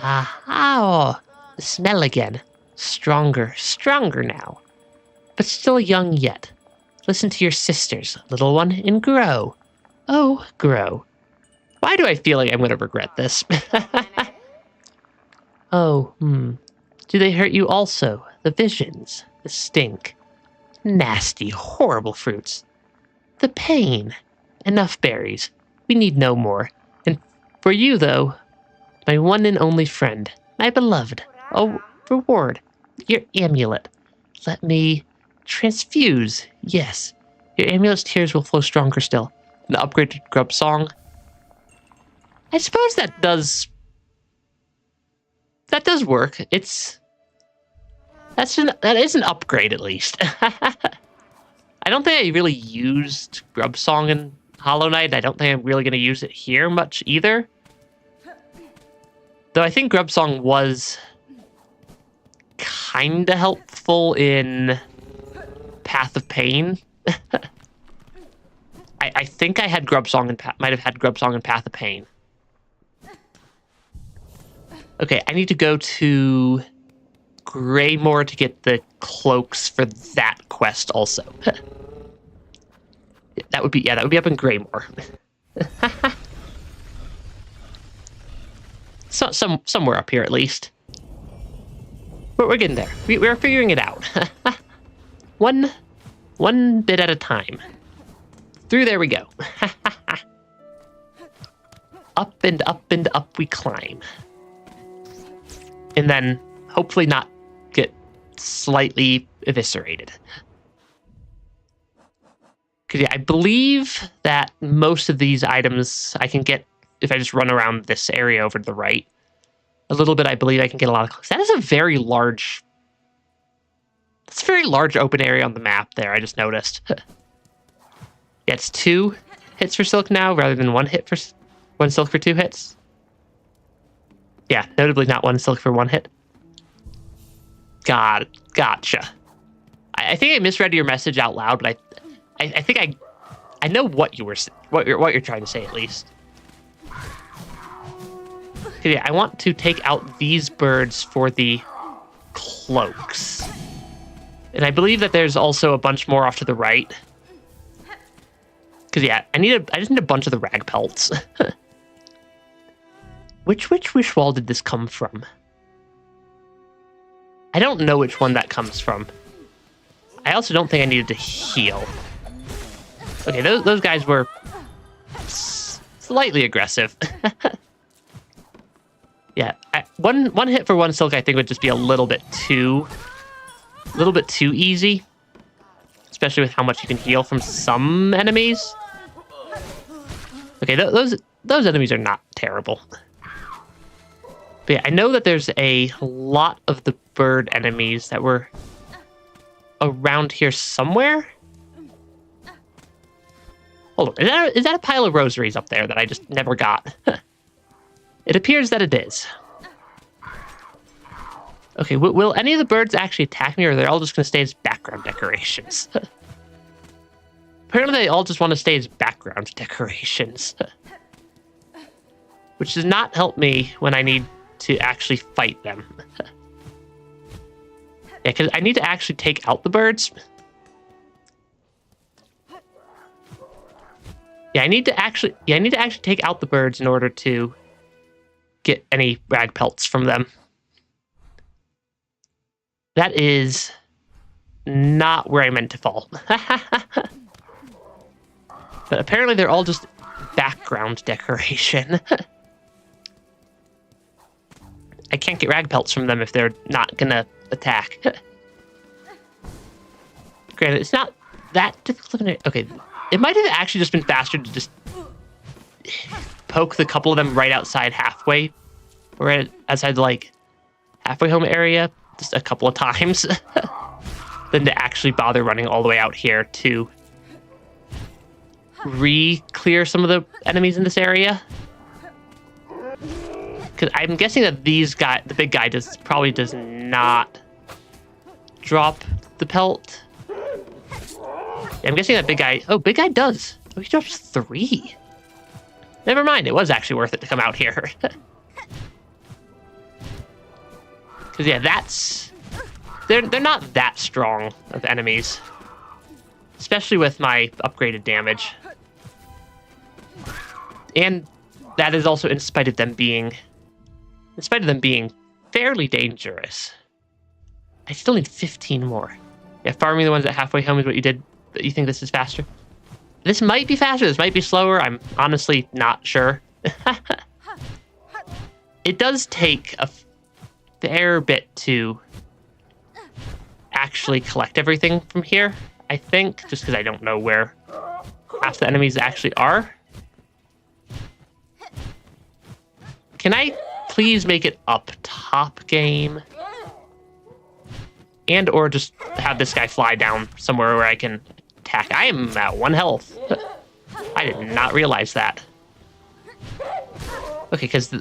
The smell again. Stronger now. But still young yet. Listen to your sisters, little one, and grow. Oh, grow. Why do I feel like I'm going to regret this? Do they hurt you also? The visions, the stink. Nasty, horrible fruits. The pain. Enough berries. We need no more. And for you, though, my one and only friend, my beloved, a reward, your amulet. Let me transfuse. Yes, your amulet's tears will flow stronger still. An upgraded grub song. I suppose that does work. That is an upgrade at least. I don't think I really used grub song in Hollow Knight. I don't think I'm really going to use it here much either. Though I think grub song was kind of helpful in Path of Pain. I think I had grub song and might have had grub song and Path of Pain. Okay, I need to go to Greymoor to get the cloaks for that quest also. That would be up in Greymoor. somewhere up here at least. But we're getting there. We're figuring it out. One bit at a time. Through there we go. Up and up and up we climb. And then hopefully not get slightly eviscerated. Because yeah, I believe that most of these items I can get if I just run around this area over to the right. A little bit, I believe I can get a lot of... That is a very large... That's a very large open area on the map there, I just noticed. Yeah, it's 2 hits for Silk now, rather than 1 Silk for 2 hits. Yeah, notably not 1 Silk for 1 hit. Gotcha. I think I misread your message out loud, but I think I know what you're trying to say at least. Yeah, I want to take out these birds for the cloaks. And I believe that there's also a bunch more off to the right. Because yeah, I just need a bunch of the rag pelts. Which wish wall did this come from? I don't know which one that comes from. I also don't think I needed to heal. Okay, those guys were slightly aggressive. Yeah, one hit for 1 Silk I think would just be a little bit too easy, especially with how much you can heal from some enemies. Okay, those enemies are not terrible. But yeah, I know that there's a lot of the bird enemies that were around here somewhere. Hold on, is that a pile of rosaries up there that I just never got? It appears that it is. Okay, will any of the birds actually attack me, or are they all just going to stay as background decorations? Apparently they all just want to stay as background decorations. Which does not help me when I need to actually fight them. Yeah, because I need to actually take out the birds. Yeah, I need to actually take out the birds in order to get any rag pelts from them. That is not where I meant to fall. But apparently they're all just background decoration. I can't get rag pelts from them if they're not gonna attack. Granted, it's not that difficult. Okay, it might have actually just been faster to just poke the couple of them right outside halfway, or outside like halfway home area just a couple of times than to actually bother running all the way out here to re-clear some of the enemies in this area. Because I'm guessing that the big guy probably does not drop the pelt. Yeah, I'm guessing that big guy does. Oh, he drops 3. Never mind, it was actually worth it to come out here. Because yeah, they're not that strong of enemies, especially with my upgraded damage. And that is also in spite of them being fairly dangerous. I still need 15 more. Yeah, farming the ones at halfway home is what you did, but you think this is faster? This might be faster, this might be slower, I'm honestly not sure. It does take a fair bit to actually collect everything from here, I think, just because I don't know where half the enemies actually are. Can I please make it up top game? And or just have this guy fly down somewhere where I can attack. I am at 1 health. I did not realize that. Okay, because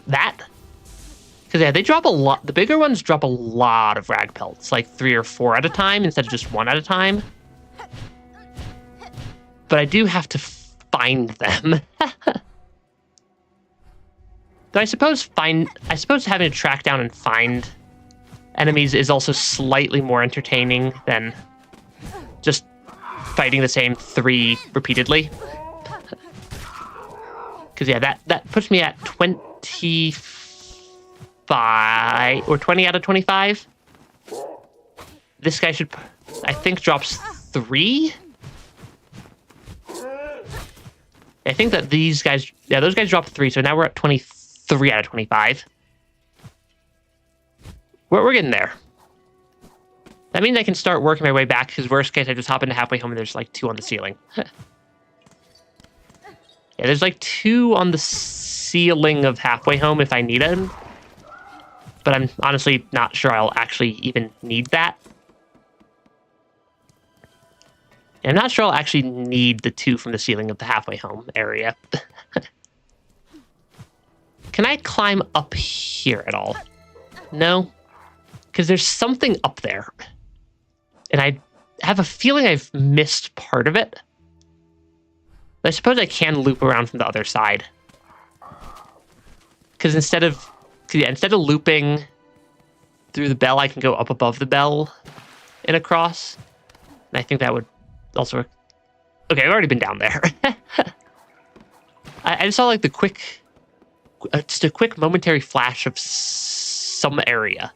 yeah, they drop a lot. The bigger ones drop a lot of rag pelts, like 3 or 4 at a time instead of just 1 at a time. But I do have to find them. Though I suppose having to track down and find enemies is also slightly more entertaining than just fighting the same 3 repeatedly. Because yeah, that puts me at 24 25 or 20 out of 25. This guy should, I think, drops 3. I think that these guys, yeah, those guys dropped 3, so now we're at 23 out of 25. We're getting there. That means I can start working my way back, because worst case, I just hop into halfway home and there's like 2 on the ceiling. Yeah, there's like 2 on the ceiling of halfway home if I need them. But I'm honestly not sure I'll actually even need that. I'm not sure I'll actually need the 2 from the ceiling of the halfway home area. Can I climb up here at all? No, because there's something up there. And I have a feeling I've missed part of it. But I suppose I can loop around from the other side. Because instead of looping through the bell, I can go up above the bell and across. And I think that would also work. Okay, I've already been down there. I just saw like just a quick momentary flash of some area.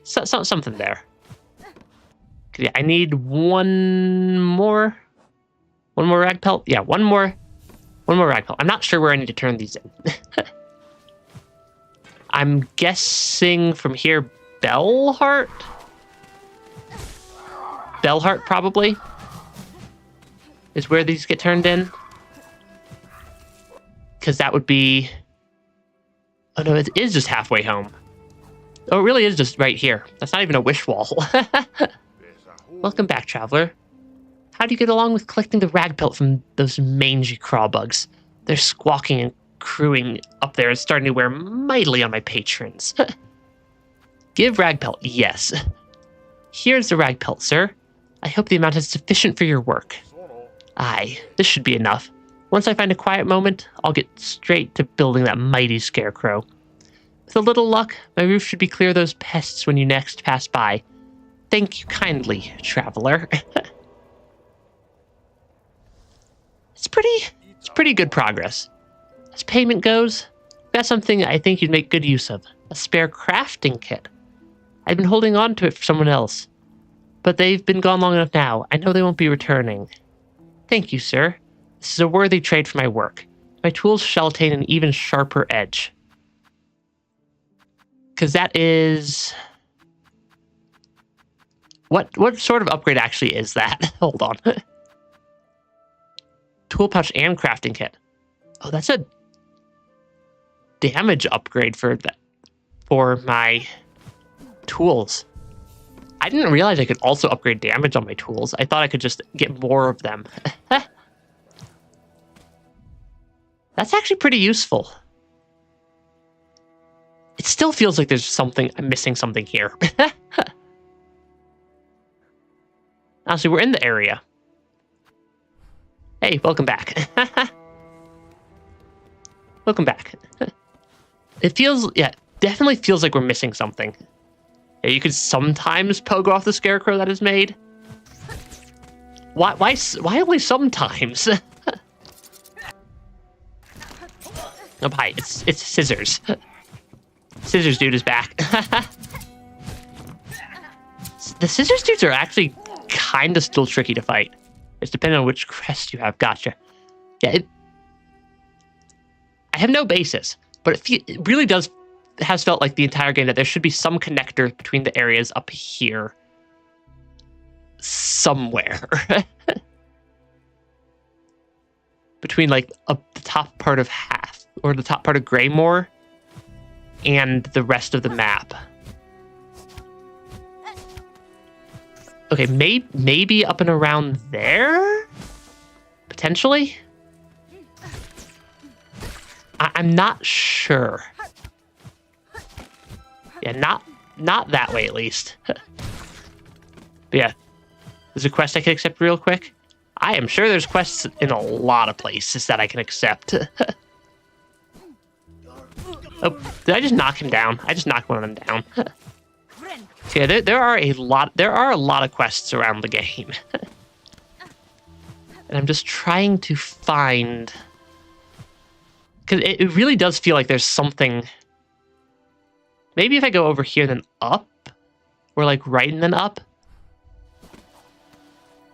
Something there. Yeah, I need one more rag pelt. Yeah, one more rag pelt. I'm not sure where I need to turn these in. I'm guessing from here, Bellheart? Bellheart probably is where these get turned in. Because that would be... Oh no, it is just halfway home. Oh, it really is just right here. That's not even a wish wall. Welcome back, traveler. How do you get along with collecting the rag pelt from those mangy craw bugs? They're squawking and crewing up there and starting to wear mightily on my patrons. Give rag pelt, yes. Here's the rag pelt, sir. I hope the amount is sufficient for your work. Aye, this should be enough. Once I find a quiet moment, I'll get straight to building that mighty scarecrow. With a little luck, my roof should be clear of those pests when you next pass by. Thank you kindly, traveler. It's pretty good progress. As payment goes, I've got something I think you'd make good use of. A spare crafting kit. I've been holding on to it for someone else. But they've been gone long enough now. I know they won't be returning. Thank you, sir. This is a worthy trade for my work. My tools shall attain an even sharper edge. Because that is... What sort of upgrade actually is that? Hold on. Tool pouch and crafting kit. Oh, that's a damage upgrade for my tools. I didn't realize I could also upgrade damage on my tools. I thought I could just get more of them. That's actually pretty useful. It still feels like I'm missing something here. Honestly, we're in the area. Hey, welcome back. Welcome back. It feels, yeah, definitely feels like we're missing something. Yeah, you could sometimes pogo off the scarecrow that is made. Why only sometimes? Oh, hi, it's Scissors. Scissors dude is back. The Scissors dudes are actually kind of still tricky to fight. It's depending on which crest you have. Gotcha. Yeah, I have no basis, but it really has felt like the entire game that there should be some connector between the areas up here. Somewhere. Between like the top part of Half, or the top part of Greymore, and the rest of the map. Okay, maybe up and around there? Potentially? I'm not sure. Yeah, not that way, at least. But yeah, there's a quest I can accept real quick. I am sure there's quests in a lot of places that I can accept. Oh, did I just knock him down? I just knocked one of them down. So yeah, there are a lot of quests around the game. And I'm just trying to find Because it really does feel like there's something... Maybe if I go over here then up? Or like right and then up?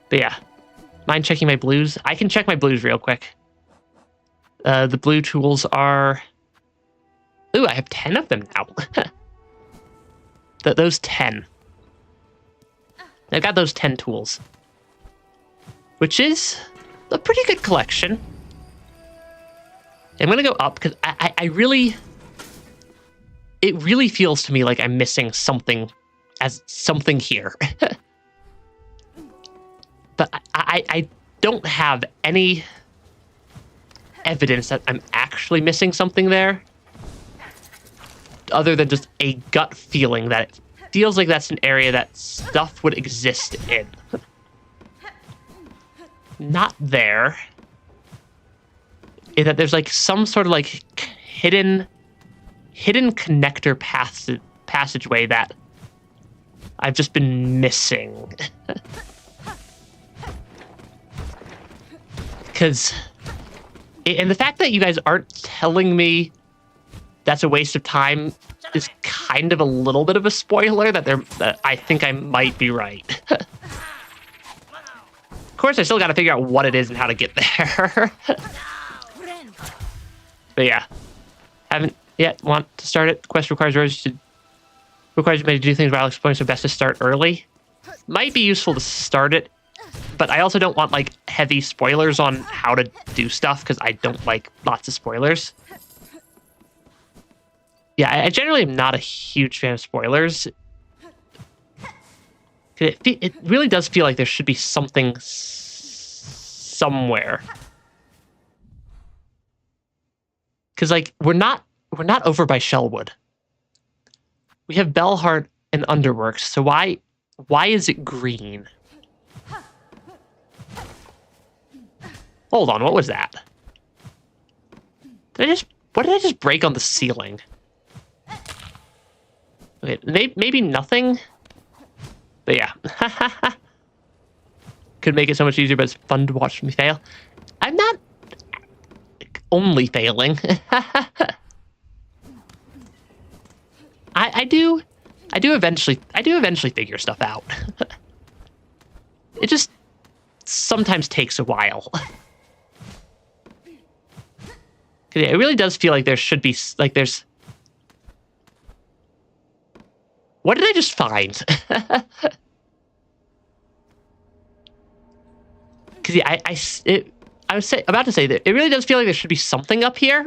But yeah. Mind checking my blues? I can check my blues real quick. The blue tools are... Ooh, I have 10 of them now. Those 10. I've got those 10 tools. Which is a pretty good collection. I'm going to go up because I really... It really feels to me like I'm missing something here. But I don't have any evidence that I'm actually missing something there. Other than just a gut feeling that it feels like that's an area that stuff would exist in. Not there. That there's like some sort of like hidden connector passageway that I've just been missing. Because, and the fact that you guys aren't telling me that's a waste of time is kind of a little bit of a spoiler that I think I might be right. Of course, I still got to figure out what it is and how to get there. But yeah, haven't yet want to start it. The quest requires you to do things while exploring, so best to start early. Might be useful to start it, but I also don't want like heavy spoilers on how to do stuff because I don't like lots of spoilers. Yeah, I generally am not a huge fan of spoilers. It really does feel like there should be something somewhere. Because like we're not over by Shellwood. We have Bellheart and Underworks, so why is it green? Hold on, what was that? What did I just break on the ceiling? Okay, maybe nothing? But yeah. Could make it so much easier, but it's fun to watch me fail. I'm not only failing. I do eventually figure stuff out. It just sometimes takes a while. It really does feel like there should be like there's... What did I just find? Because yeah, I was about to say that it really does feel like there should be something up here.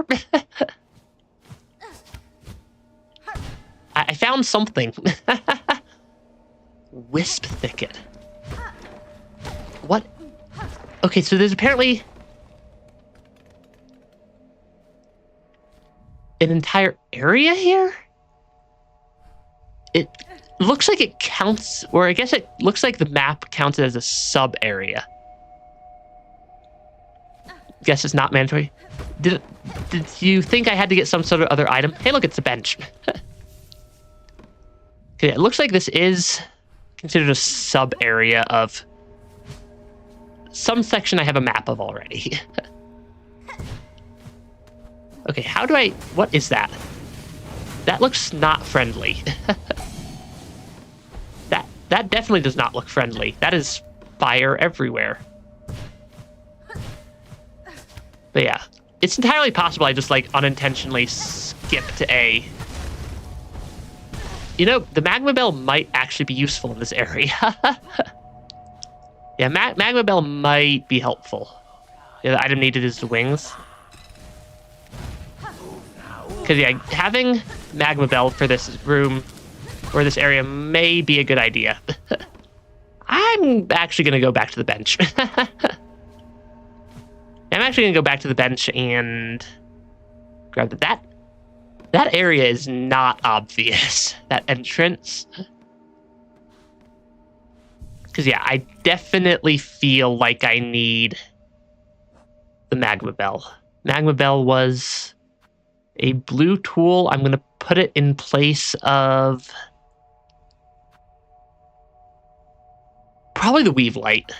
I found something. Wisp thicket. What? Okay, so there's apparently an entire area here? It looks like it counts, or I guess it looks like the map counts it as a sub area. Guess it's not mandatory. Did you think I had to get some sort of other item? Hey, look, it's a bench. Okay, it looks like this is considered a sub area of some section I have a map of already. Okay, how do I... What is that? That looks not friendly. That definitely does not look friendly. That is fire everywhere. But yeah, it's entirely possible I just like unintentionally skipped a... You know, the Magma Bell might actually be useful in this area. Yeah, Magma Bell might be helpful. Yeah, the item needed is the wings. Because yeah, having Magma Bell for this room or this area may be a good idea. I'm actually going to go back to the bench. I'm actually going to go back to the bench and grab that. That area is not obvious, that entrance. Because yeah, I definitely feel like I need the Magma Bell. Magma Bell was a blue tool. I'm going to put it in place of probably the Weave Light.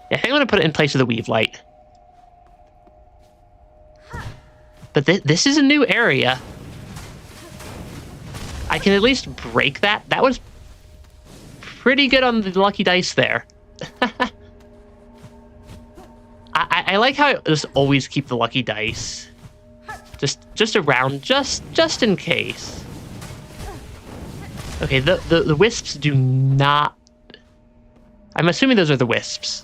Yeah, I think I'm going to put it in place of the Weave Light. But this is a new area. I can at least break that. That was pretty good on the lucky dice there. I like how I just always keep the lucky dice just around, just in case. Okay, the wisps do not. I'm assuming those are the wisps.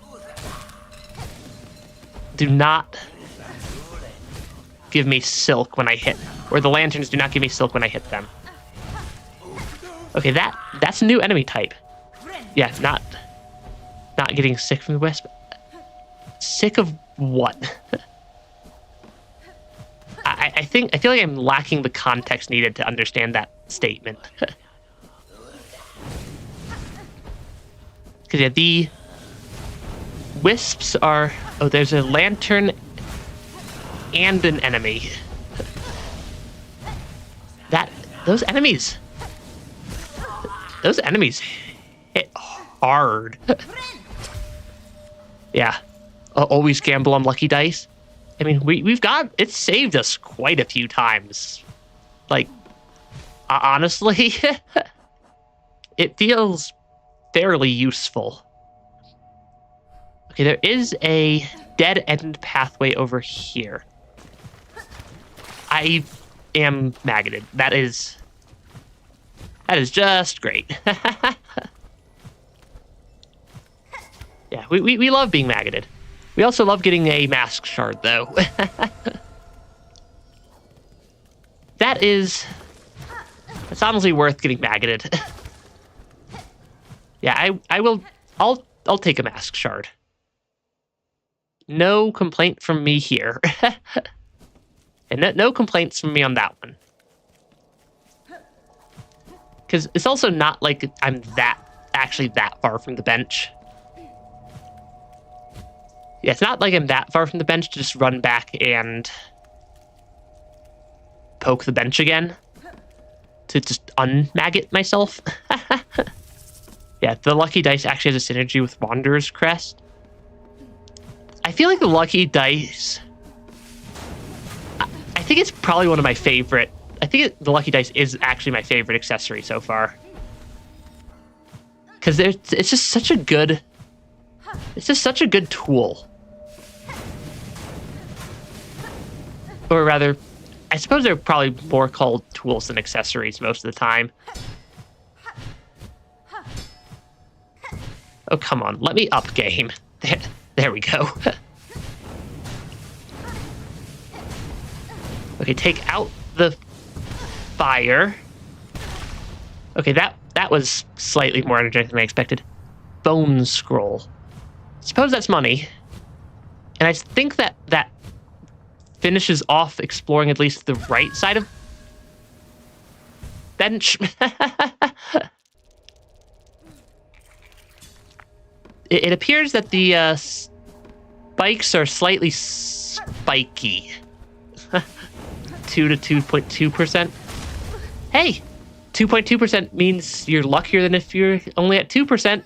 Do not give me silk when I hit, or the lanterns do not give me silk when I hit them. Okay, that's a new enemy type. Yeah, not getting sick from the wisp. Sick of what? I feel like I'm lacking the context needed to understand that statement. Because yeah, the wisps are. Oh, there's a lantern and an enemy. Those enemies hit hard. Yeah, always gamble on lucky dice. I mean, it's saved us quite a few times. Like, honestly, it feels fairly useful. Okay, there is a dead end pathway over here. I am maggoted. That is just great. Yeah, we love being maggoted. We also love getting a mask shard, though. That's honestly worth getting maggoted. Yeah, I'll take a mask shard. No complaint from me here. And no complaints from me on that one. Because it's also not like I'm actually that far from the bench. Yeah, it's not like I'm that far from the bench to just run back and poke the bench again. To just unmaggot myself. Yeah, the lucky dice actually has a synergy with Wanderer's Crest. I feel like the lucky dice... I think it's probably one of my favorite... I think the lucky dice is actually my favorite accessory so far. Because it's just such a good... It's just such a good tool. Or rather, I suppose they're probably more called tools than accessories most of the time. Oh, come on. Let me up game. There we go. Okay, take out the fire. Okay, that was slightly more energetic than I expected. Bone scroll. Suppose that's money. And I think that finishes off exploring at least the right side of bench. It appears that the spikes are slightly spiky. 2 to 2.2%. Hey, 2.2% means you're luckier than if you're only at 2%.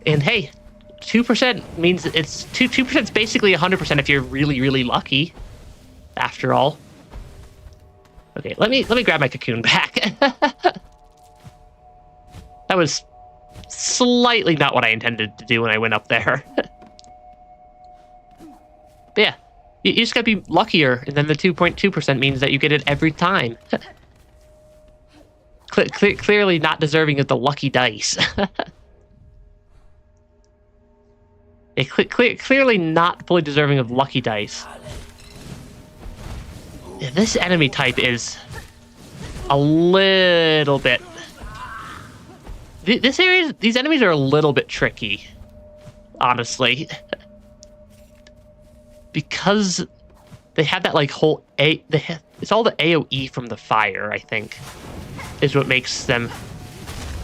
And hey, 2% means it's 2% is basically 100% if you're really, really lucky. After all. Okay, let me grab my cocoon back. That was slightly not what I intended to do when I went up there. But yeah, you just gotta be luckier, and then the 2.2% means that you get it every time. Clearly not deserving of the lucky dice. Yeah, clearly not fully deserving of lucky dice. Yeah, this enemy type is a little bit... These enemies are a little bit tricky, honestly. Because they have that like whole it's all the AoE from the fire, I think, is what makes them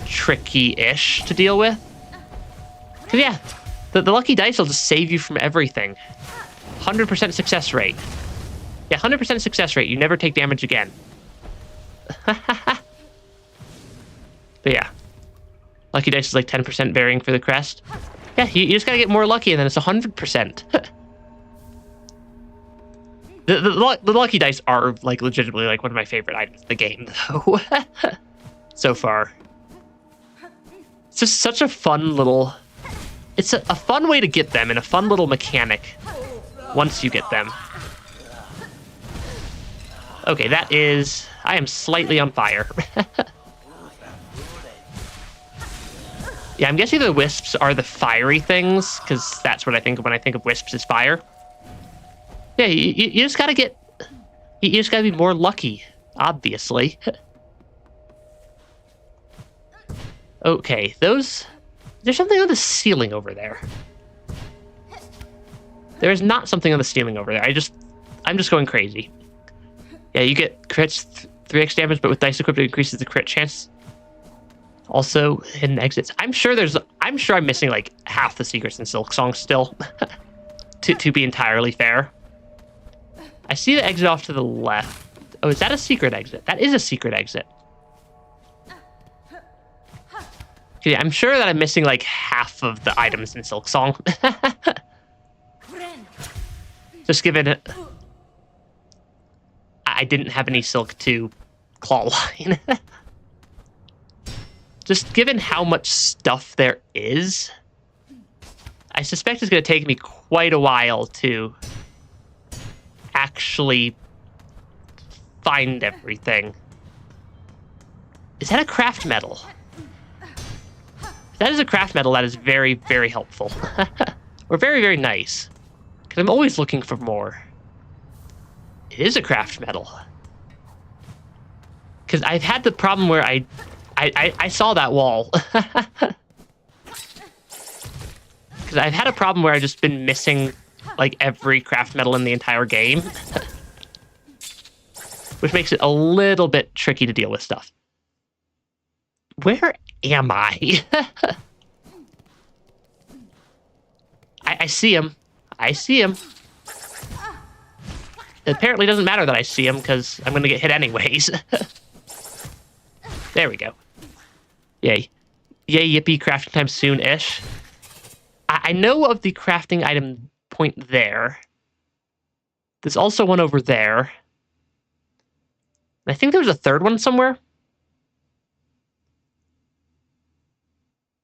tricky-ish to deal with. Cause yeah, the lucky dice will just save you from everything. 100% success rate. Yeah, 100% success rate. You never take damage again. But yeah, lucky dice is like 10% varying for the crest. Yeah, you just gotta get more lucky, and then it's 100%. The lucky dice are like legitimately like one of my favorite items in the game, though. So far, it's just such a fun little. It's a fun way to get them and a fun little mechanic once you get them. Okay, that is. I am slightly on fire. Yeah, I'm guessing the wisps are the fiery things, because that's what I think of when I think of wisps is fire. Yeah, you just gotta get... You just gotta be more lucky, obviously. Okay, those... There's something on the ceiling over there. There is not something on the ceiling over there. I'm just going crazy. Yeah, you get crits, 3x damage, but with dice equipped, it increases the crit chance. Also, hidden exits. I'm sure I'm missing like half the secrets in Silksong still. to be entirely fair. I see the exit off to the left. Oh, is that a secret exit? That is a secret exit. Okay, I'm sure that I'm missing like half of the items in Silksong. Just given it, I didn't have any Silk 2 claw line. Just given how much stuff there is, I suspect it's going to take me quite a while to actually find everything. Is that a craft medal? If that is a craft medal, that is very, very helpful. Or very, very nice. Because I'm always looking for more. It is a craft medal. Because I've had the problem where I saw that wall. Because I've had a problem where I've just been missing like every craft medal in the entire game. Which makes it a little bit tricky to deal with stuff. Where am I? I see him. I see him. It apparently doesn't matter that I see him because I'm going to get hit anyways. There we go. Yay. Yay, yippee, crafting time soon-ish. I know of the crafting item point there. There's also one over there. I think there was a third one somewhere.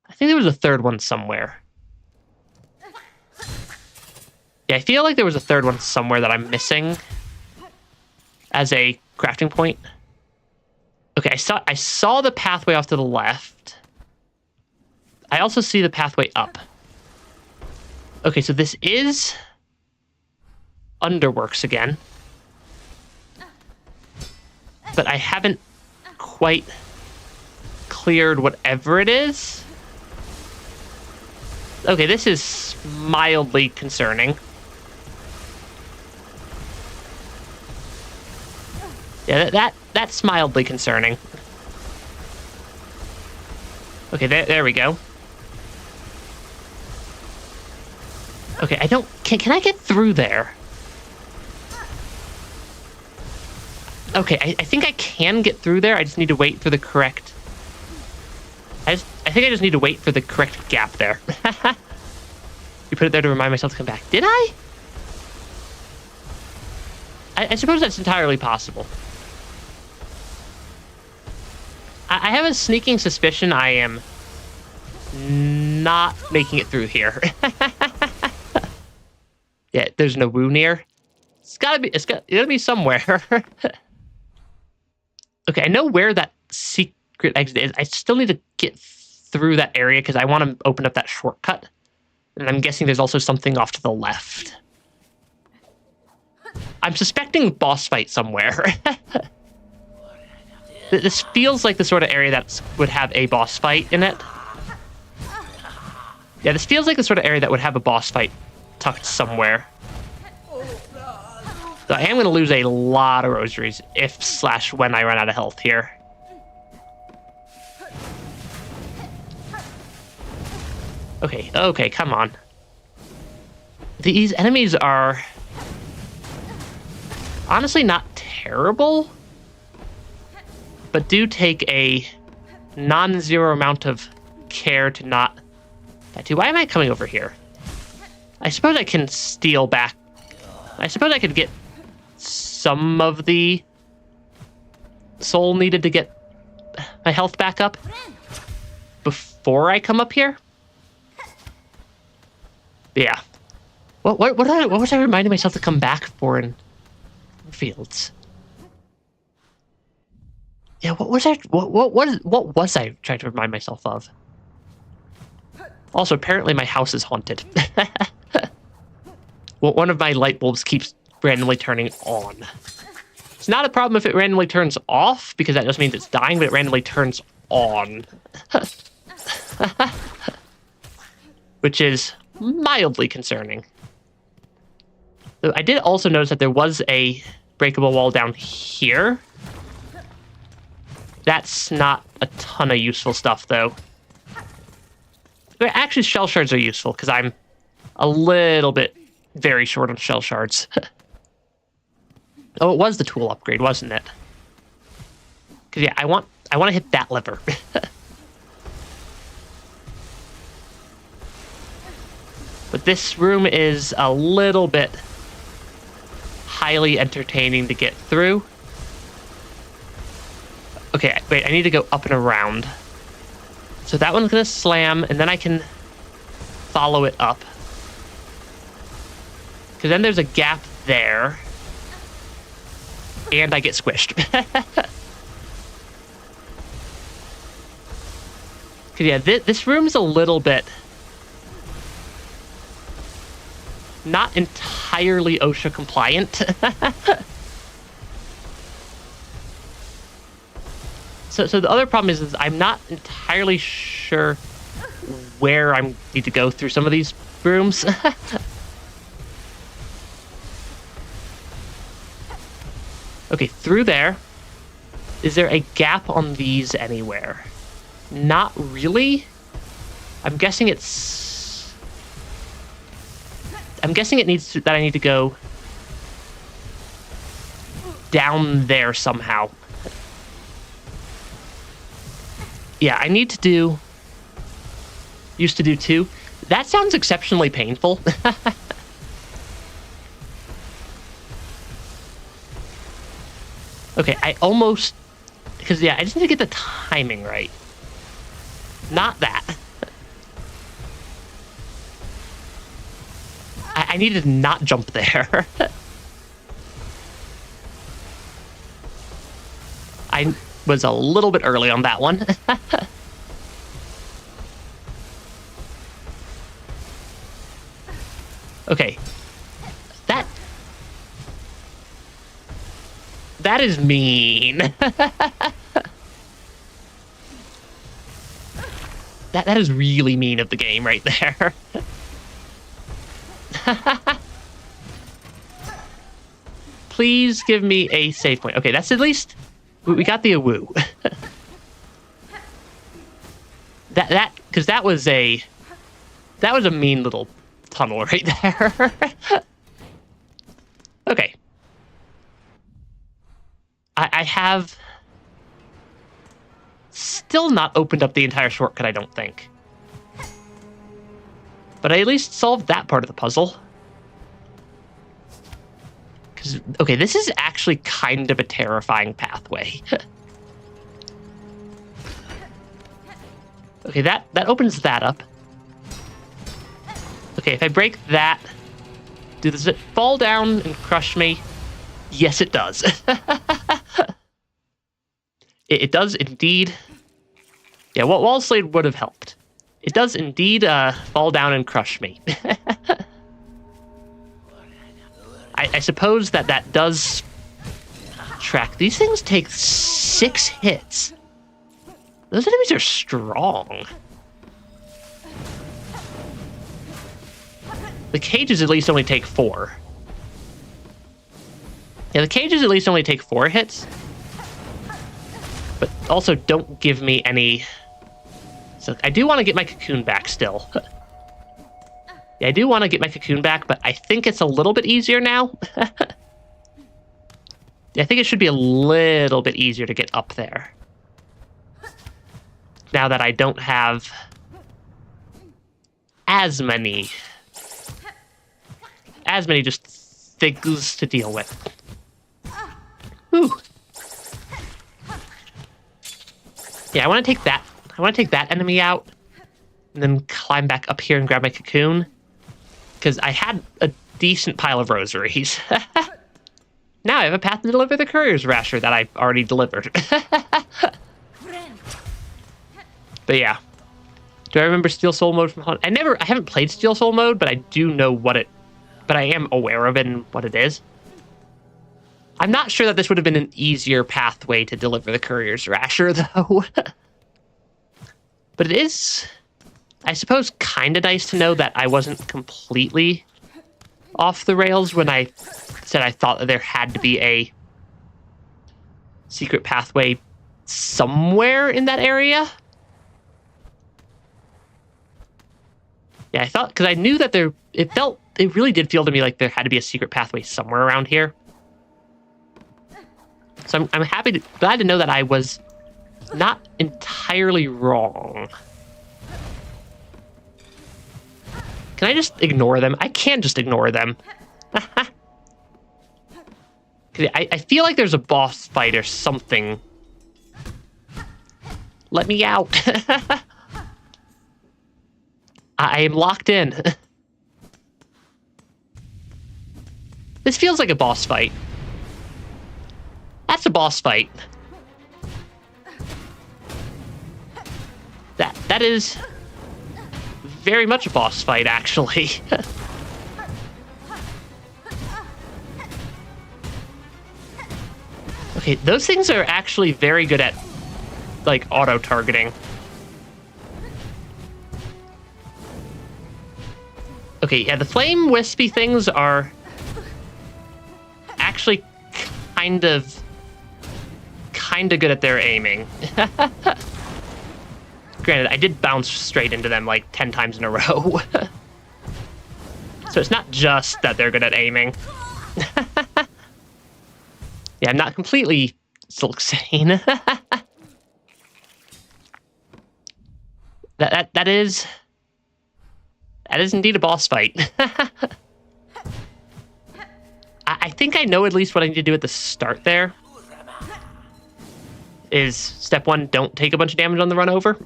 I think there was a third one somewhere. Yeah, I feel like there was a third one somewhere that I'm missing as a crafting point. Okay, I saw the pathway off to the left. I also see the pathway up. Okay, so this is Underworks again. But I haven't quite cleared whatever it is. Okay, this is mildly concerning. Yeah, that's mildly concerning. Okay, there we go. Okay, I don't... Can I get through there? Okay, I think I can get through there. I just need to wait for the correct... I think I just need to wait for the correct gap there. You put it there to remind myself to come back. Did I? I suppose that's entirely possible. I have a sneaking suspicion I am not making it through here. Yeah, there's no woo near. It's gotta be somewhere. Okay, I know where that secret exit is. I still need to get through that area because I want to open up that shortcut. And I'm guessing there's also something off to the left. I'm suspecting boss fight somewhere. This feels like the sort of area that would have a boss fight in it. Yeah, this feels like the sort of area that would have a boss fight tucked somewhere. So I am going to lose a lot of rosaries if/when I run out of health here. Okay, come on. These enemies are honestly not terrible, but do take a non-zero amount of care to not... Why am I coming over here? I suppose I can steal back. I suppose I could get some of the soul needed to get my health back up before I come up here. Yeah. What was I reminding myself to come back for in fields? Yeah, what was I trying to remind myself of? Also, apparently my house is haunted. Well, one of my light bulbs keeps randomly turning on. It's not a problem if it randomly turns off, because that just means it's dying, but it randomly turns on. Which is mildly concerning. I did also notice that there was a breakable wall down here. That's not a ton of useful stuff, though. Actually, shell shards are useful, because I'm a little bit very short on shell shards. Oh, it was the tool upgrade, wasn't it? Because, yeah, I want to hit that lever. But this room is a little bit highly entertaining to get through. Okay, wait, I need to go up and around. So that one's going to slam, and then I can follow it up. Because then there's a gap there. And I get squished. Because, yeah, this room's a little bit not entirely OSHA compliant. So the other problem is I'm not entirely sure where I need to go through some of these rooms. Okay, through there. Is there a gap on these anywhere? Not really. I'm guessing it needs to, that I need to go down there somehow. Yeah, I need to do... Used to do too. That sounds exceptionally painful. Okay, I almost... Because, yeah, I just need to get the timing right. Not that. I need to not jump there. I was a little bit early on that one. Okay. That is mean. That is really mean of the game right there. Please give me a save point. Okay, that's at least... We got the awoo. Because that was a mean little tunnel right there. Okay. I have still not opened up the entire shortcut, I don't think. But I at least solved that part of the puzzle. Because, okay, this is actually kind of a terrifying pathway. Okay, that opens that up. Okay, if I break that, does it fall down and crush me? Yes, it does. It does indeed. Yeah, Wall Slade would have helped. It does indeed fall down and crush me. I suppose that does track. These things take 6 hits. Those enemies are strong. The cages at least only take 4. Yeah, the cages at least only take 4 hits. But also don't give me any... So I do want to get my cocoon back still. Yeah, I do want to get my cocoon back, but I think it's a little bit easier now. Yeah, I think it should be a little bit easier to get up there. Now that I don't have as many just things to deal with. Whew. Yeah, I want to take that. I want to take that enemy out, and then climb back up here and grab my cocoon, because I had a decent pile of rosaries. Now I have a path to deliver the courier's rasher that I've already delivered. But yeah. Do I remember Steel Soul mode from Hunt? I haven't played Steel Soul mode, but I do know what it, but I am aware of it and what it is. I'm not sure that this would have been an easier pathway to deliver the courier's rasher, though. But it is, I suppose, kind of nice to know that I wasn't completely off the rails when I said I thought that there had to be a secret pathway somewhere in that area. Yeah, I thought, because I knew that it really did feel to me like there had to be a secret pathway somewhere around here. So I'm glad to know that I was not entirely wrong. Can I just ignore them? I can just ignore them. I feel like there's a boss fight or something. Let me out. I am locked in. This feels like a boss fight. That's a boss fight. That is very much a boss fight, actually. Okay, those things are actually very good at, like, auto-targeting. Okay, yeah, the flame wispy things are actually kind of good at their aiming. Granted, I did bounce straight into them like 10 times in a row. So it's not just that they're good at aiming. Yeah, I'm not completely Silksong. That is indeed a boss fight. I think I know at least what I need to do at the start there. Is step 1, don't take a bunch of damage on the run over.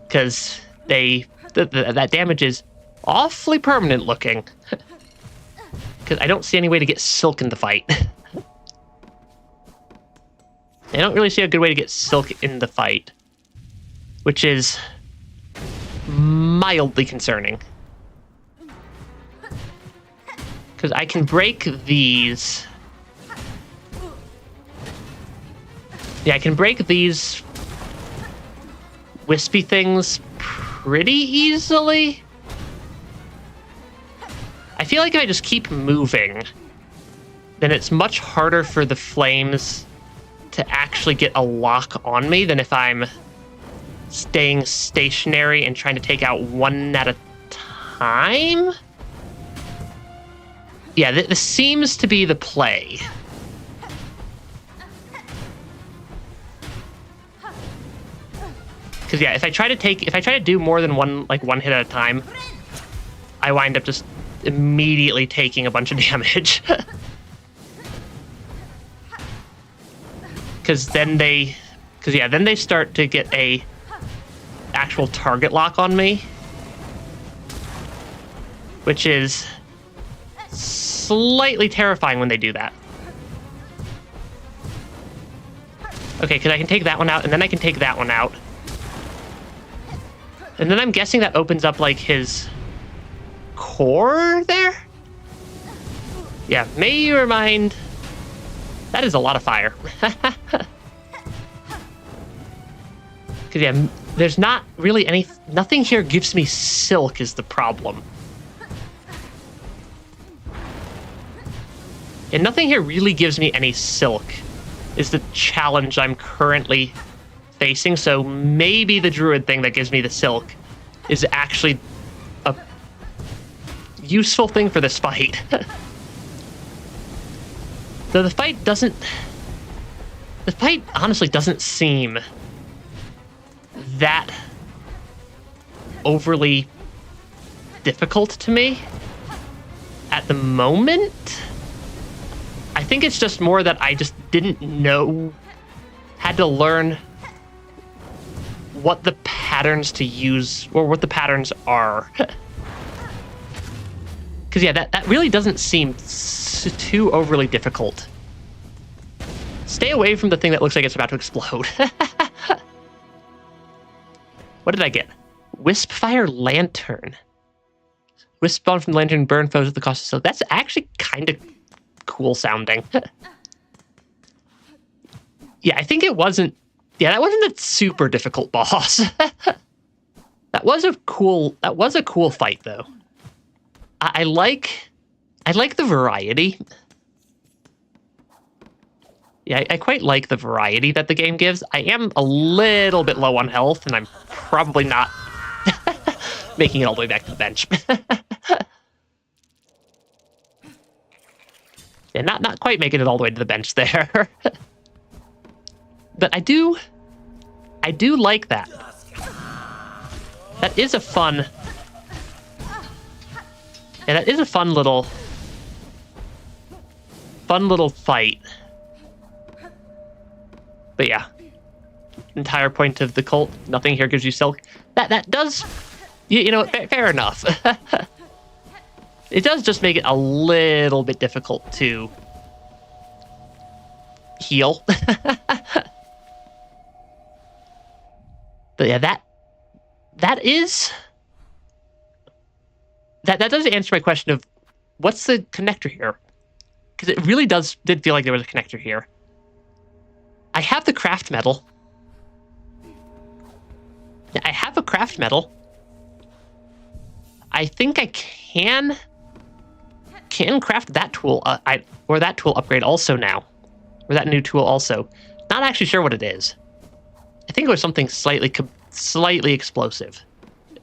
Because that damage is awfully permanent looking. Because I don't see any way to get Silk in the fight. I don't really see a good way to get Silk in the fight. Which is mildly concerning. Because I can break these. Yeah, I can break these wispy things pretty easily. I feel like if I just keep moving, then it's much harder for the flames to actually get a lock on me than if I'm staying stationary and trying to take out one at a time. Yeah, this seems to be the play. Because yeah, if I try to do more than one hit at a time, I wind up just immediately taking a bunch of damage. Because then they start to get a actual target lock on me, which is slightly terrifying when they do that. Okay, because I can take that one out, and then I can take that one out. And then I'm guessing that opens up, like, his core there? Yeah, may you remind... That is a lot of fire. Because, yeah, there's not really any... Nothing here gives me Silk is the problem. And nothing here really gives me any Silk is the challenge I'm currently facing, so maybe the druid thing that gives me the Silk is actually a useful thing for this fight. Though the fight honestly doesn't seem that overly difficult to me at the moment. I think it's just more that I just didn't know, had to learn what the patterns to use, or what the patterns are. Because, yeah, that really doesn't seem too overly difficult. Stay away from the thing that looks like it's about to explode. What did I get? Wispfire Lantern. Wisp spawn from the lantern, burn foes at the cost of silk. That's actually kind of cool sounding. Yeah, I think it wasn't... Yeah, that wasn't a super difficult boss. That was a cool fight, though. I like the variety. Yeah, I quite like the variety that the game gives. I am a little bit low on health, and I'm probably not making it all the way back to the bench. Yeah, not quite making it all the way to the bench there. But I do like that. That is a fun... Yeah, that is a fun little fight. But yeah, entire point of the cult, nothing here gives you silk. That does, you know, fair enough. It does just make it a little bit difficult to heal. But yeah, that does answer my question of what's the connector here? Because it really did feel like there was a connector here. I have the craft metal. I have a craft metal. I think I can craft that tool, or that tool upgrade also now, or that new tool also. Not actually sure what it is. I think it was something slightly explosive,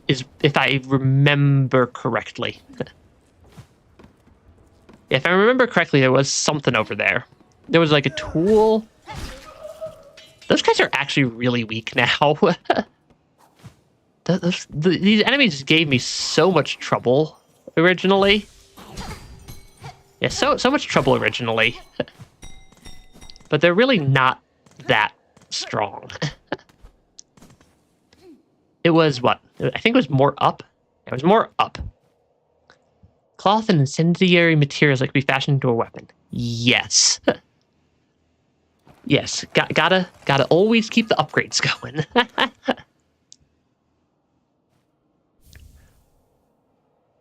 if I remember correctly. If I remember correctly, there was something over there. There was like a tool. Those guys are actually really weak now. These enemies gave me so much trouble originally. Yeah, so much trouble originally. But they're really not that strong. It was what? I think it was more up. It was more up. Cloth and incendiary materials that could be fashioned into a weapon. Yes. Yes, gotta always keep the upgrades going.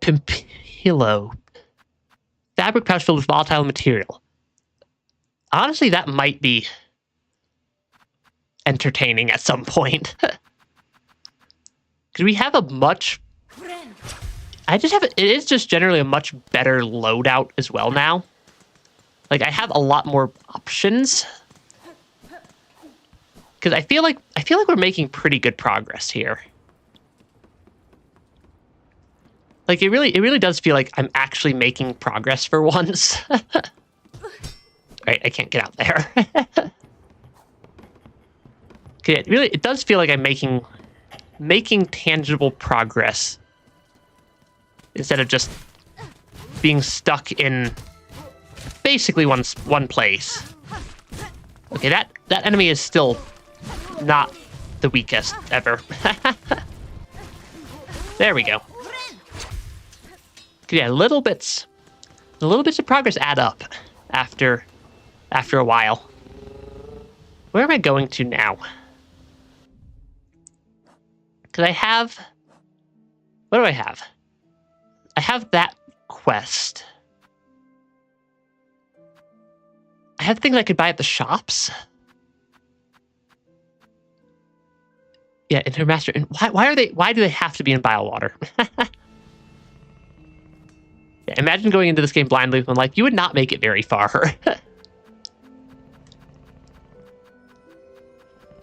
Pimpillo. Fabric pouch filled with volatile material. Honestly, that might be entertaining at some point. Because we have a much... it is just generally a much better loadout as well now. Like, I have a lot more options. Because I feel like we're making pretty good progress here. Like, it really does feel like I'm actually making progress for once. Right, I can't get out there. Okay, it does feel like I'm making tangible progress instead of just being stuck in basically one place. Okay, that enemy is still not the weakest ever. There we go. Yeah, little bits of progress add up after a while. Where am I going to now? Because I have... What do I have? I have that quest. I have things I could buy at the shops. Yeah, Intermaster. And why do they have to be in Biowater? Yeah, imagine going into this game blindly and like, you would not make it very far.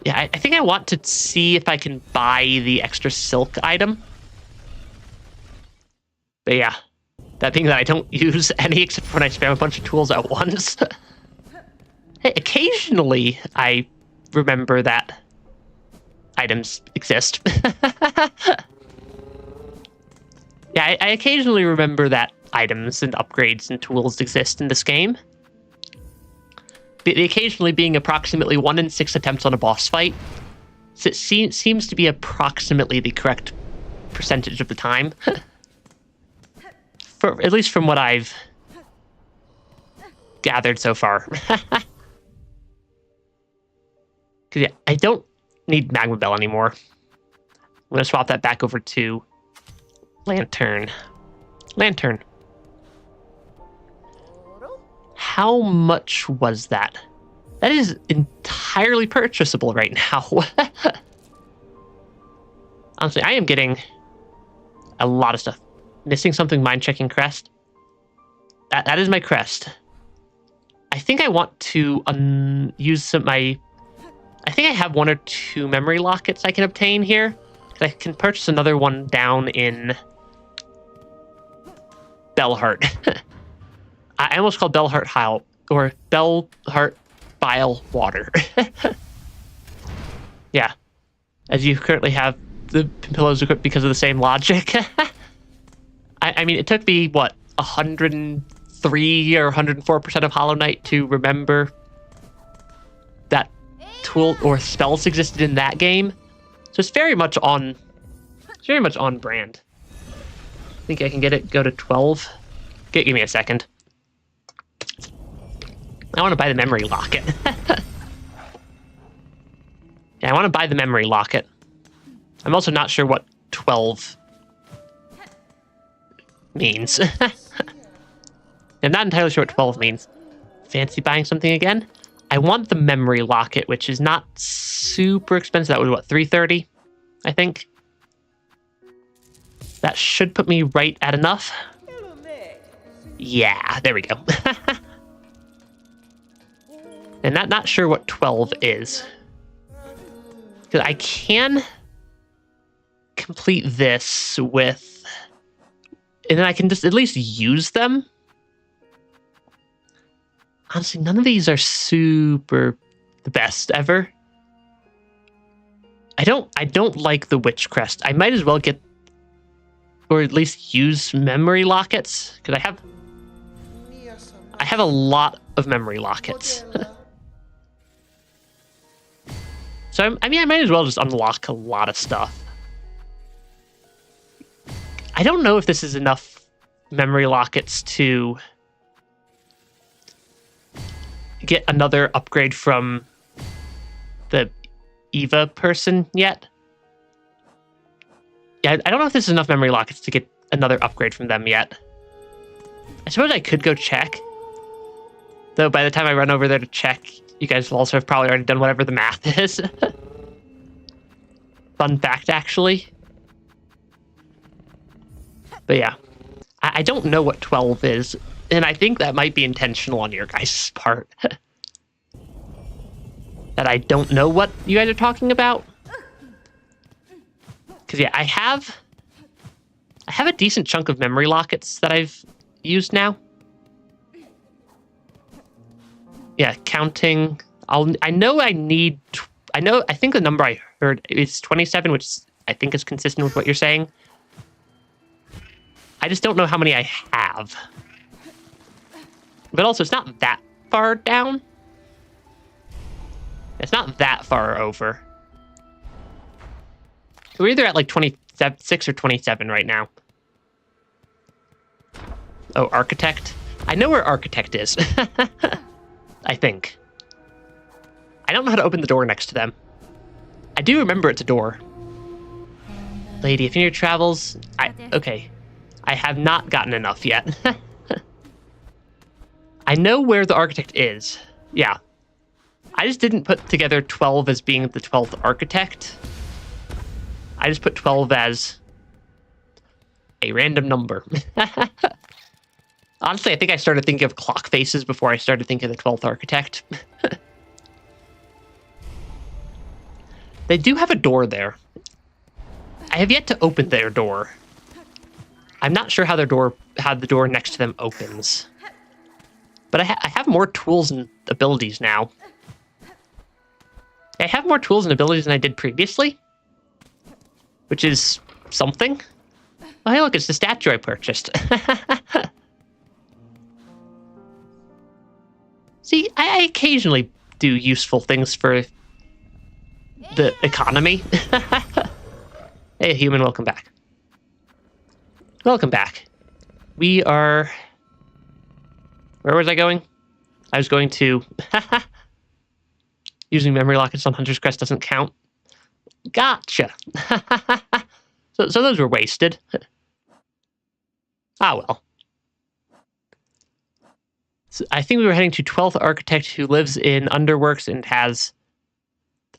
Yeah, I think I want to see if I can buy the extra silk item. But yeah, that being that I don't use any except when I spam a bunch of tools at once. Hey, occasionally I remember that items exist. Yeah, I occasionally remember that items and upgrades and tools exist in this game. the occasionally being approximately 1 in 6 attempts on a boss fight. So it seems to be approximately the correct percentage of the time. At least from what I've gathered so far. Because yeah, I don't need Magma Bell anymore. I'm going to swap that back over to Lantern. Lantern. How much was that? That is entirely purchasable right now. Honestly, I am getting a lot of stuff. Missing something, mind checking crest. That is my crest. I think I want to use I think I have 1 or 2 memory lockets I can obtain here. I can purchase another one down in Bellheart. I almost called Bellheart Hile, or Bellheart Bile Water. Yeah. As you currently have the pillows equipped because of the same logic. I mean, it took me, what, 103 or 104% of Hollow Knight to remember that tool or spells existed in that game. So it's very much on brand. I think I can get it, go to 12. Give me a second. I want to buy the memory locket. Yeah, I want to buy the memory locket. I'm also not sure what 12 means. I'm not entirely sure what 12 means. Fancy buying something again? I want the memory locket, which is not super expensive. That was, what, 330, I think? That should put me right at enough. Yeah, there we go. And not sure what 12 is. Because I can complete this with... And then I can just at least use them. Honestly, none of these are super the best ever. I don't like the Witch Crest. I might as well get, or at least use memory lockets, because I have a lot of memory lockets. So I mean, I might as well just unlock a lot of stuff. I don't know if this is enough memory lockets to get another upgrade from the Eva person yet. Yeah, I don't know if this is enough memory lockets to get another upgrade from them yet. I suppose I could go check. Though by the time I run over there to check, you guys will also have probably already done whatever the math is. Fun fact, actually. But yeah, I don't know what 12 is, and I think that might be intentional on your guys' part. That I don't know what you guys are talking about. Because yeah, I have a decent chunk of memory lockets that I've used now. Yeah, counting. I think the number I heard is 27, which I think is consistent with what you're saying. I just don't know how many I have. But also, it's not that far down. It's not that far over. We're either at like 26 or 27 right now. Oh, Architect. I know where Architect is. I think. I don't know how to open the door next to them. I do remember it's a door. Lady, if in your travels... Okay. I have not gotten enough yet. I know where the Architect is. Yeah. I just didn't put together 12 as being the 12th Architect. I just put 12 as a random number. Honestly, I think I started thinking of clock faces before I started thinking of the 12th Architect. They do have a door there. I have yet to open their door. I'm not sure how the door next to them opens. But I have more tools and abilities now. I have more tools and abilities than I did previously. Which is something. Oh, hey, look, it's the statue I purchased. See, I occasionally do useful things for the economy. Hey, human, welcome back. Welcome back. We are... Where was I going? I was going to... Using memory lockets on Hunter's Crest doesn't count. Gotcha. So those were wasted. Ah, well. So I think we were heading to 12th Architect, who lives in Underworks and has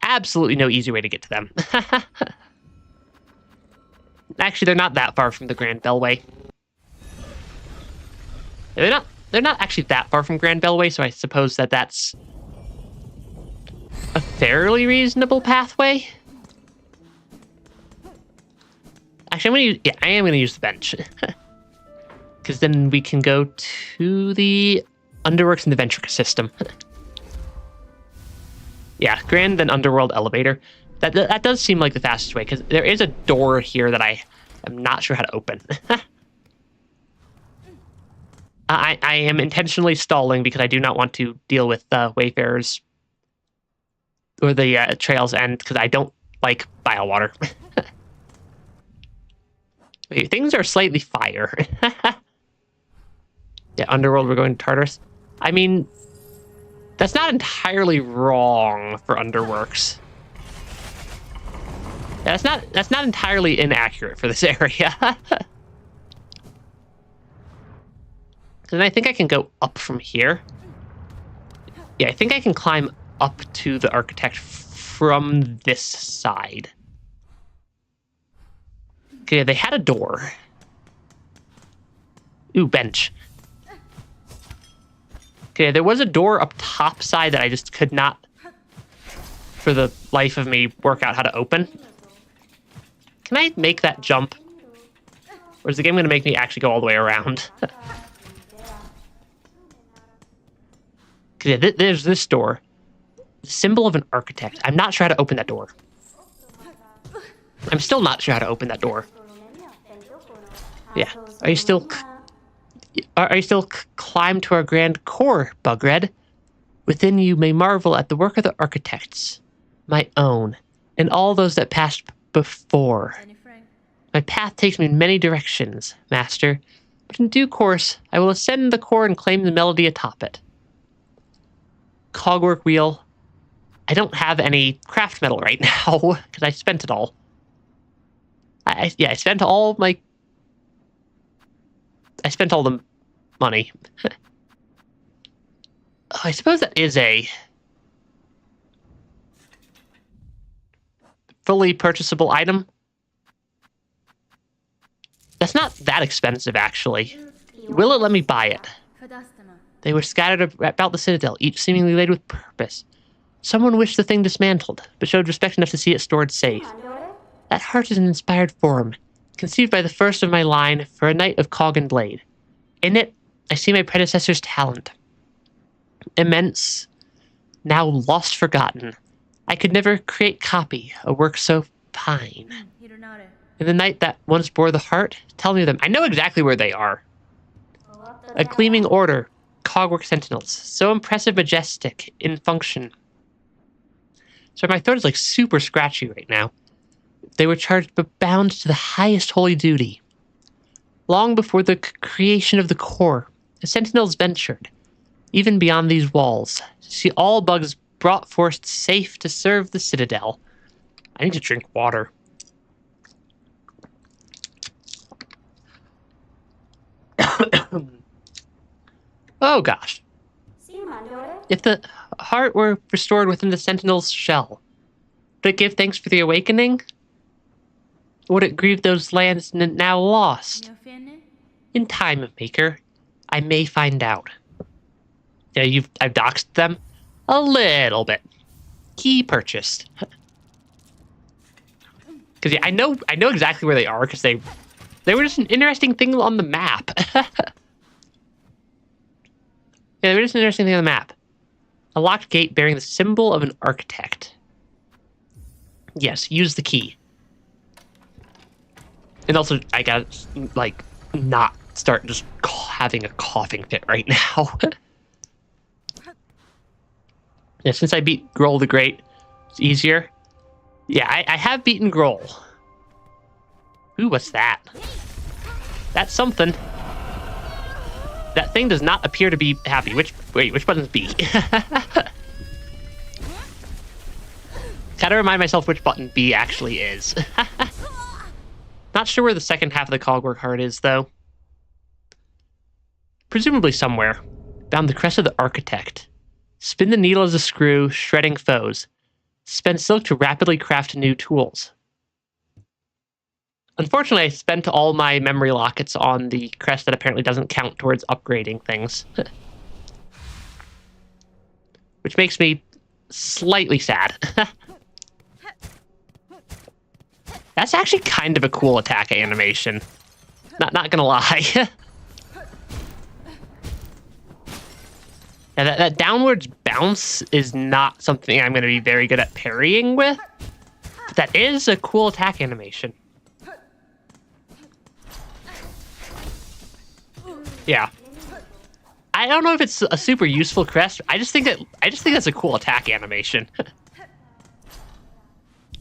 absolutely no easy way to get to them. Actually, they're not that far from the Grand Bellway. They're not actually that far from Grand Bellway, so I suppose that's a fairly reasonable pathway. Actually, I am gonna use the bench. Because then we can go to the Underworks and the Ventrica system. Yeah, Grand then Underworld elevator. That does seem like the fastest way, because there is a door here that I am not sure how to open. I am intentionally stalling because I do not want to deal with Wayfarers or the Trails End, because I don't like biowater. Wait, things are slightly fire. Yeah, Underworld, we're going to Tartarus. I mean, that's not entirely wrong for Underworks. Yeah, that's not entirely inaccurate for this area. And I think I can go up from here. Yeah, I think I can climb up to the Architect from this side. Okay, they had a door. Ooh, bench. Okay, there was a door up top side that I just could not, for the life of me, work out how to open. Can I make that jump? Or is the game going to make me actually go all the way around? Okay, there's this door. The symbol of an architect. I'm not sure how to open that door. I'm still not sure how to open that door. Yeah. Are you still climb to our grand core, Bugred? Within you may marvel at the work of the architects, my own, and all those that passed before. My path takes me in many directions, master, but in due course I will ascend the core and claim the melody atop it. Cogwork wheel. I don't have any craft metal right now because I spent it all. I spent all the money. Oh, I suppose that is a fully purchasable item. That's not that expensive, actually. Will it let me buy it? They were scattered about the citadel, each seemingly laid with purpose. Someone wished the thing dismantled, but showed respect enough to see it stored safe. That heart is an inspired form, conceived by the first of my line for a knight of cog and blade. In it, I see my predecessor's talent. Immense, now lost forgotten. I could never create copy, a work so fine. In the night that once bore the heart, tell me them. I know exactly where they are. A gleaming order, cogwork sentinels, so impressive, majestic, in function. So my throat is like super scratchy right now. They were charged but bound to the highest holy duty. Long before the creation of the core, the sentinels ventured, even beyond these walls, to see all bugs brought forth safe to serve the citadel. I need to drink water. Oh gosh. If the heart were restored within the sentinel's shell, would it give thanks for the awakening? Or would it grieve those lands now lost? In time, Maker, I may find out. Yeah, I've doxed them a little bit. Key purchased. Because yeah, I know exactly where they are because they were just an interesting thing on the map. Yeah, there is an interesting thing on the map. A locked gate bearing the symbol of an architect. Yes, use the key. And also, I gotta, not start just having a coughing fit right now. Yeah, since I beat Grohl the Great, it's easier. Yeah, I have beaten Grohl. Ooh, what's that? That's something. That thing does not appear to be happy. Which button's B? Gotta remind myself which button B actually is. Not sure where the second half of the Cogwork heart is, though. Presumably somewhere. Found the crest of the Architect. Spin the needle as a screw, shredding foes. Spend silk to rapidly craft new tools. Unfortunately, I spent all my memory lockets on the crest that apparently doesn't count towards upgrading things. Which makes me slightly sad. That's actually kind of a cool attack animation. Not gonna lie. Yeah, that downwards bounce is not something I'm going to be very good at parrying with. But that is a cool attack animation. Yeah. I don't know if it's a super useful crest. I just think that's a cool attack animation.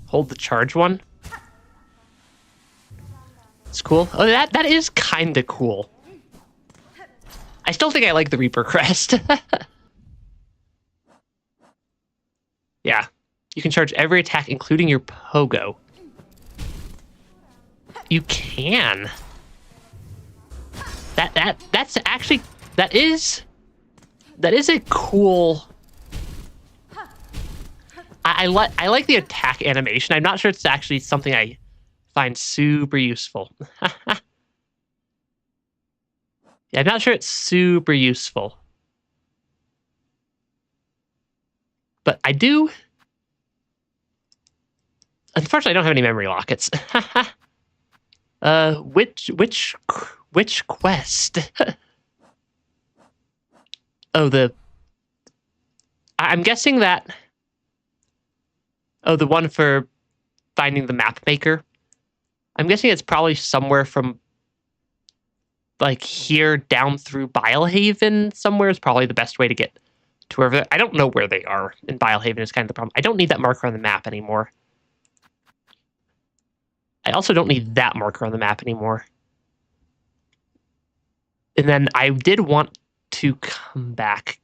Hold the charge one. It's cool. Oh, that is kind of cool. I still think I like the Reaper crest. Yeah. You can charge every attack, including your pogo. You can. That's actually that is a cool. I like the attack animation. I'm not sure it's actually something I find super useful. Yeah, I'm not sure it's super useful. But I do. Unfortunately, I don't have any memory lockets. Which quest? Oh, I'm guessing that. Oh, the one for finding the map maker. I'm guessing it's probably somewhere from like here down through Bilehaven somewhere is probably the best way to get to wherever. I don't know where they are in Bilehaven is kind of the problem. I don't need that marker on the map anymore. I also don't need that marker on the map anymore. And then I did want to come back.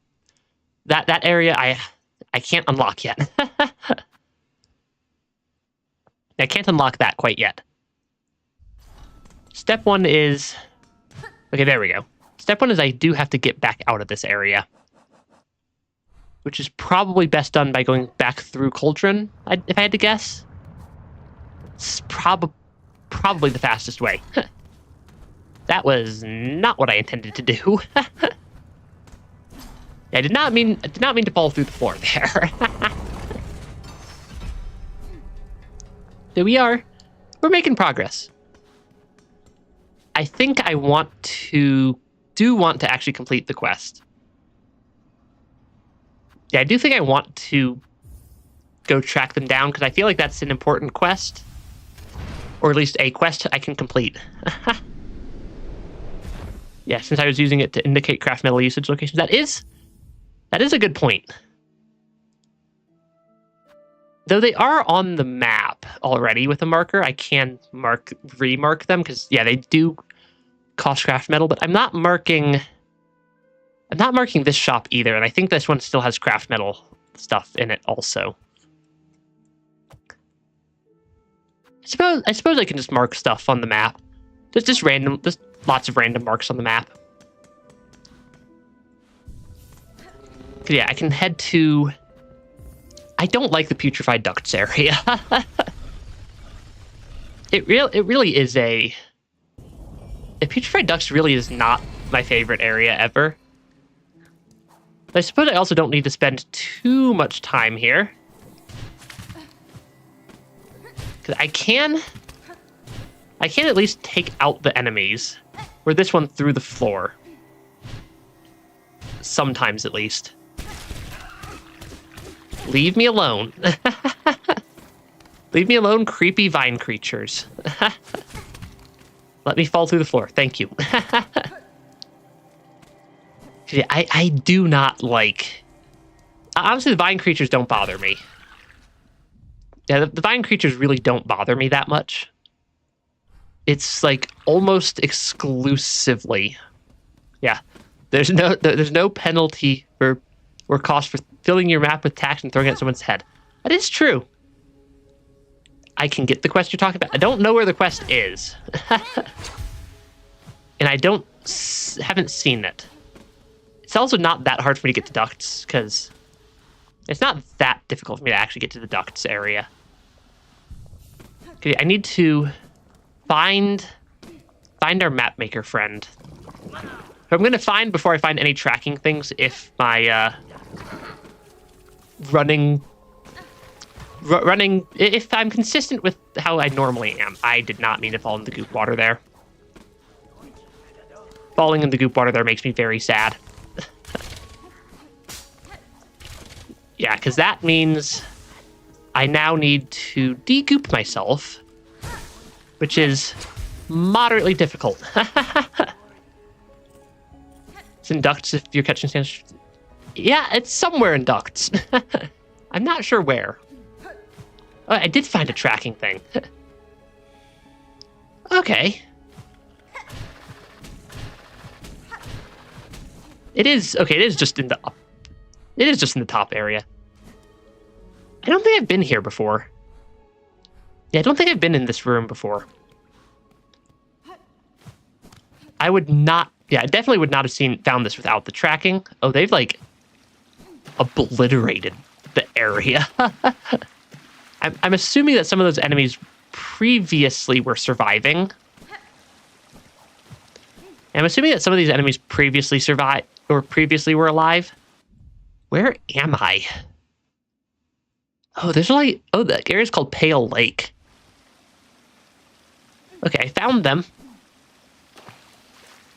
That area I can't unlock yet. I can't unlock that quite yet. Step one is... Okay, there we go. Step one is I do have to get back out of this area. Which is probably best done by going back through Cauldron, if I had to guess. It's probably the fastest way. That was not what I intended to do. I did not mean to fall through the floor there. There we are. We're making progress. I think I want to actually complete the quest. Yeah, I do think I want to go track them down because I feel like that's an important quest. Or at least a quest I can complete. Yeah, since I was using it to indicate craft metal usage locations. That is a good point. Though they are on the map already with a marker, I can remark them because yeah, they do cost craft metal, but I'm not marking this shop either, and I think this one still has craft metal stuff in it also. I suppose I can just mark stuff on the map. Just lots of random marks on the map. Yeah, I can head to... I don't like the Putrefied Ducts area. It really is a... The Putrefied Ducts really is not my favorite area ever. But I suppose I also don't need to spend too much time here. Because I can at least take out the enemies. Or this one through the floor. Sometimes at least. Leave me alone. Leave me alone, creepy vine creatures. Let me fall through the floor. Thank you. I do not like Honestly, the vine creatures don't bother me. Yeah, the vine creatures really don't bother me that much. It's like almost exclusively. Yeah, there's no penalty or cost for filling your map with tax and throwing it at someone's head. That is true. I can get the quest you're talking about. I don't know where the quest is, and I haven't seen it. It's also not that hard for me to get to ducts because it's not that difficult for me to actually get to the ducts area. Okay, I need to find our map maker friend. I'm going to find before I find any tracking things if my running, if I'm consistent with how I normally am. I did not mean to fall in the goop water there. Falling in the goop water there makes me very sad. Yeah, because that means I now need to de-goop myself, which is moderately difficult. It's in ducts if you're catching stands. Yeah, it's somewhere in ducts. I'm not sure where. Oh, I did find a tracking thing. Okay. It is just in the top area. I don't think I've been here before. Yeah, I don't think I've been in this room before. I definitely would not have found this without the tracking. Oh, they've like obliterated the area. I'm assuming that some of those enemies previously were surviving. I'm assuming that some of these enemies previously survived or previously were alive. Where am I? Oh, the area's called Pale Lake. Okay, I found them.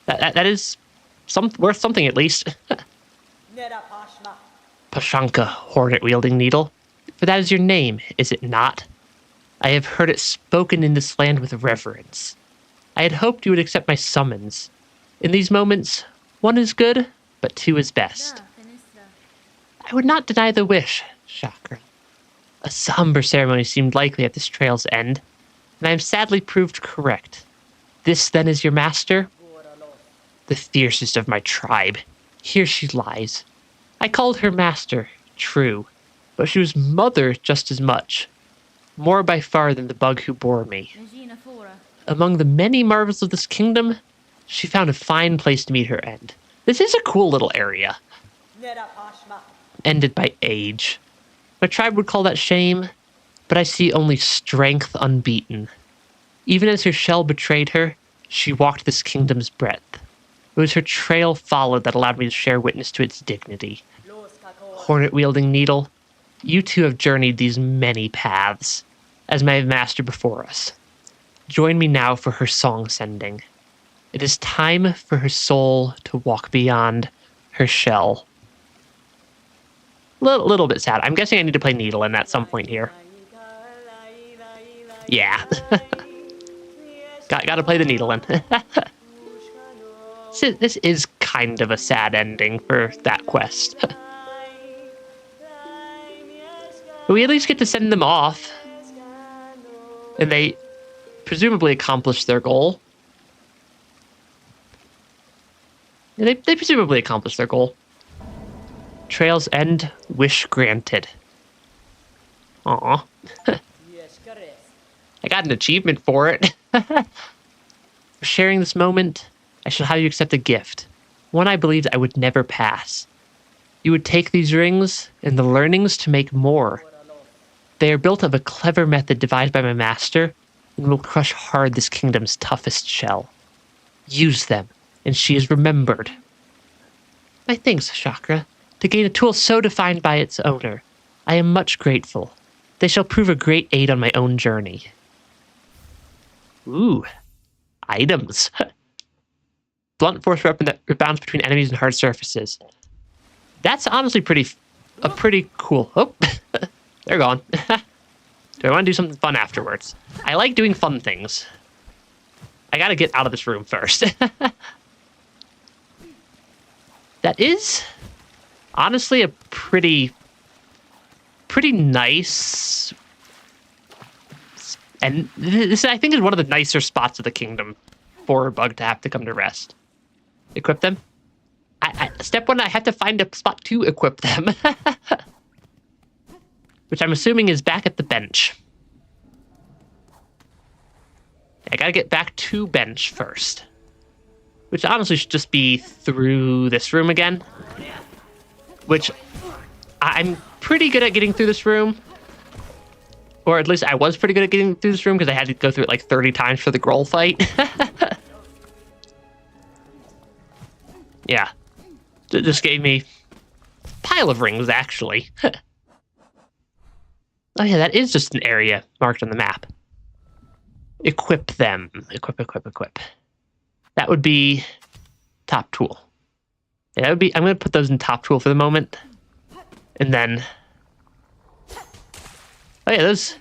That is worth something at least. Pashanka, hornet-wielding needle. For that is your name, is it not? I have heard it spoken in this land with reverence. I had hoped you would accept my summons. In these moments, one is good, but two is best. I would not deny the wish, Chakra. A somber ceremony seemed likely at this trail's end, and I am sadly proved correct. This, then, is your master? The fiercest of my tribe. Here she lies. I called her master, true, but she was mother just as much. More by far than the bug who bore me. Among the many marvels of this kingdom, she found a fine place to meet her end. This is a cool little area. Ended by age. My tribe would call that shame, but I see only strength unbeaten. Even as her shell betrayed her, she walked this kingdom's breadth. It was her trail followed that allowed me to share witness to its dignity. Hornet-wielding needle, you two have journeyed these many paths, as my master before us. Join me now for her song sending. It is time for her soul to walk beyond her shell. Little bit sad. I'm guessing I need to play Needle-in at some point here. Yeah. Gotta play the Needle-in. This is kind of a sad ending for that quest. But we at least get to send them off. And they presumably accomplish their goal. They presumably accomplish their goal. Trail's end, wish granted. Aw. I got an achievement for it. For sharing this moment, I shall have you accept a gift. One I believed I would never pass. You would take these rings and the learnings to make more. They are built of a clever method devised by my master and will crush hard this kingdom's toughest shell. Use them, and she is remembered. My thanks, Chakra. To gain a tool so defined by its owner, I am much grateful. They shall prove a great aid on my own journey. Ooh, items. Blunt force weapon that rebounds between enemies and hard surfaces. That's honestly pretty cool. Oh, they're gone. Do I want to do something fun afterwards? I like doing fun things. I gotta get out of this room first. That is honestly a pretty pretty nice. And this, I think, is one of the nicer spots of the kingdom for a bug to have to come to rest. Equip them. Step 1, I have to find a spot to equip them. Which I'm assuming is back at the bench. I gotta get back to bench first. Which honestly should just be through this room again. Which I'm pretty good at getting through this room. Or at least I was pretty good at getting through this room because I had to go through it like 30 times for the Groll fight. Yeah. It just gave me a pile of rings, actually. Oh yeah, that is just an area marked on the map. Equip them. Equip. That would be top tool. Yeah, that would be. I'm going to put those in top tool for the moment. And then... Oh yeah, those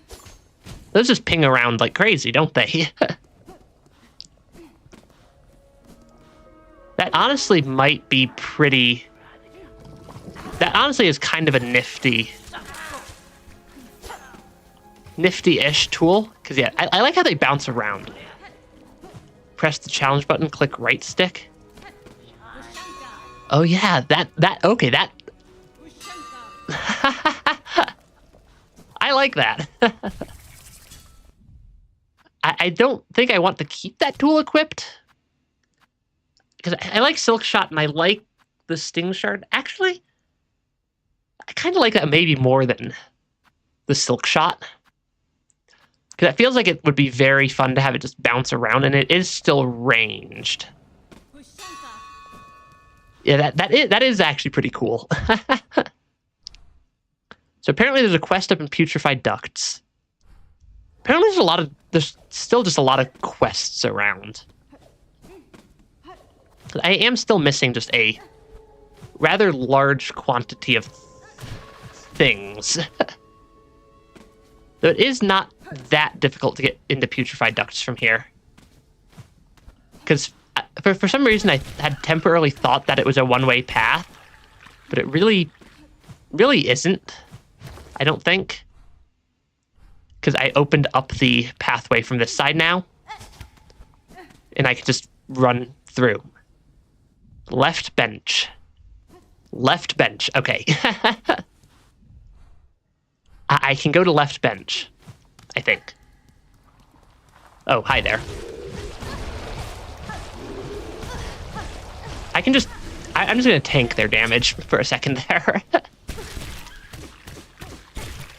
just ping around like crazy, don't they? That honestly might be pretty... That honestly is kind of a nifty-ish tool. Because yeah, I like how they bounce around. Press the challenge button, click right stick. Oh yeah, okay, that... I like that. I don't think I want to keep that tool equipped. Because I like Silk Shot and I like the Sting Shard. Actually, I kind of like that maybe more than the Silk Shot. Because it feels like it would be very fun to have it just bounce around, and it is still ranged. Yeah, that is actually pretty cool. So apparently there's a quest up in Putrefied Ducts. Apparently there's still just a lot of quests around. I am still missing just a rather large quantity of things. Though it is not that difficult to get into Putrefied Ducts from here. Because for some reason I had temporarily thought that it was a one-way path, but it really isn't. I don't think. Because I opened up the pathway from this side now. And I could just run through. Left bench. Left bench. Okay. I can go to left bench. I think. Oh, hi there. I'm just going to tank their damage for a second there.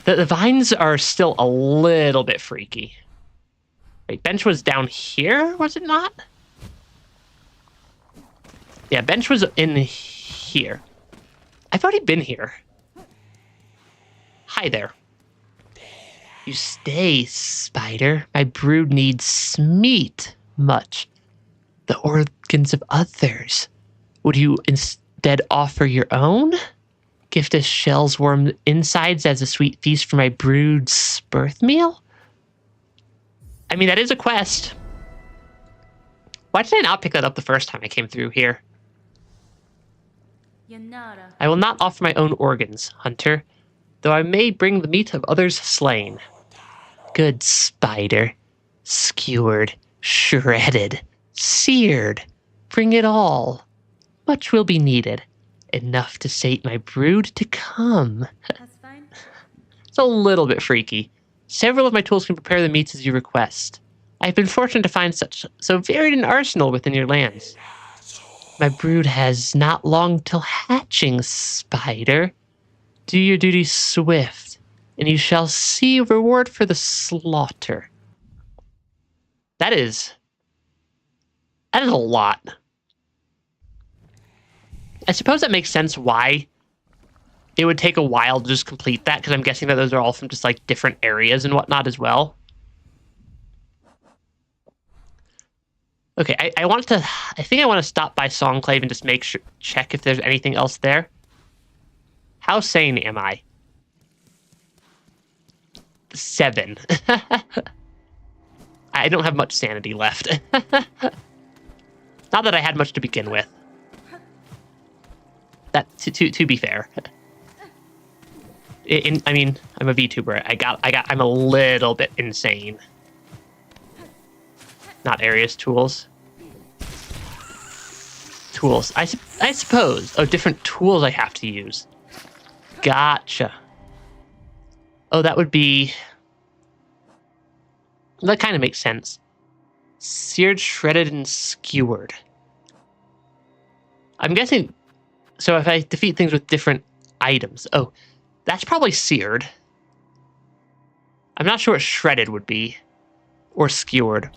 The vines are still a little bit freaky. Wait, bench was down here, was it not? Yeah, bench was in here. I've already been here. Hi there. You stay, spider. My brood needs meat much. The organs of others. Would you instead offer your own? Gift us shells, warm insides as a sweet feast for my brood's birth meal? I mean, that is a quest. Why did I not pick that up the first time I came through here? I will not offer my own organs, hunter, though I may bring the meat of others slain. Good spider. Skewered, shredded, seared. Bring it all. Much will be needed. Enough to sate my brood to come. That's fine. It's a little bit freaky. Several of my tools can prepare the meats as you request. I have been fortunate to find so varied an arsenal within your lands. My brood has not long till hatching, spider. Do your duty swift, and you shall see reward for the slaughter. That is a lot. I suppose that makes sense why it would take a while to just complete that, because I'm guessing that those are all from just like different areas and whatnot as well. Okay, I think I want to stop by Songclave and just check if there's anything else there. How sane am I? 7. I don't have much sanity left. Not that I had much to begin with. That to be fair. I mean, I'm a VTuber. I'm a little bit insane. Not areas, tools. Tools. I suppose. Oh, different tools I have to use. Gotcha. Oh, that would be... That kind of makes sense. Seared, shredded, and skewered. I'm guessing... So if I defeat things with different items... Oh, that's probably seared. I'm not sure what shredded would be. Or skewered.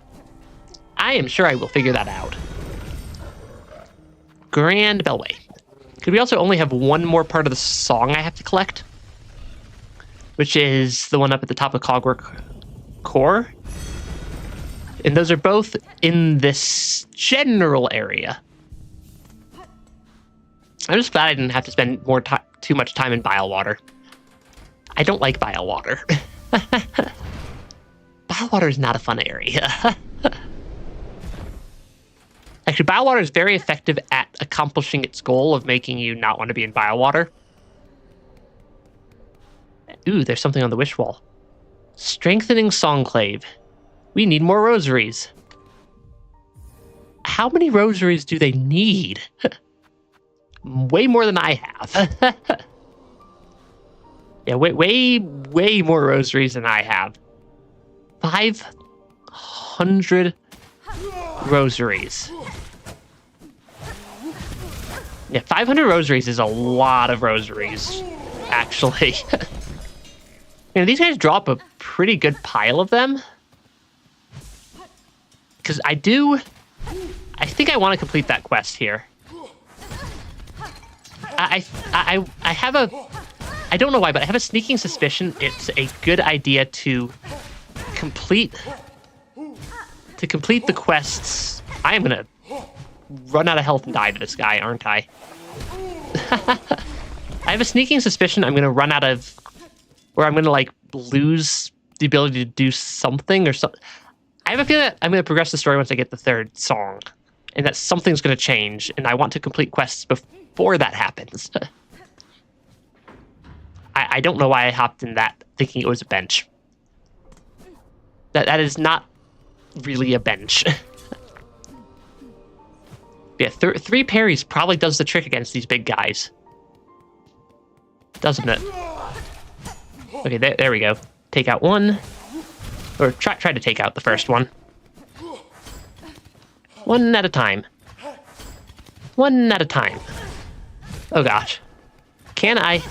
I am sure I will figure that out. Grand Bellway. Could we also only have one more part of the song I have to collect? Which is the one up at the top of Cogwork Core. And those are both in this general area. I'm just glad I didn't have to spend too much time in Bile Water. I don't like Bile Water. Bile Water is not a fun area. Actually, Bile Water is very effective at accomplishing its goal of making you not want to be in Bile Water. Ooh, there's something on the wish wall. Strengthening Songclave. We need more rosaries. How many rosaries do they need? Way more than I have. Yeah, way more rosaries than I have. 500 rosaries. Yeah, 500 rosaries is a lot of rosaries, actually. You know, these guys drop a pretty good pile of them. Because I think I want to complete that quest here. I have a... I don't know why, but I have a sneaking suspicion it's a good idea to complete the quests. I am gonna run out of health and die to this guy, aren't I? I have a sneaking suspicion I'm gonna run out of, or I'm gonna like lose the ability to do something or something. I have a feeling that I'm gonna progress the story once I get the third song, and that something's gonna change, and I want to complete quests before that happens. I don't know why I hopped in that thinking it was a bench. That is not really a bench. Yeah, 3 parries probably does the trick against these big guys. Doesn't it? Okay, there we go. Take out one. Or try to take out the first one. One at a time. One at a time. Oh gosh. Can I...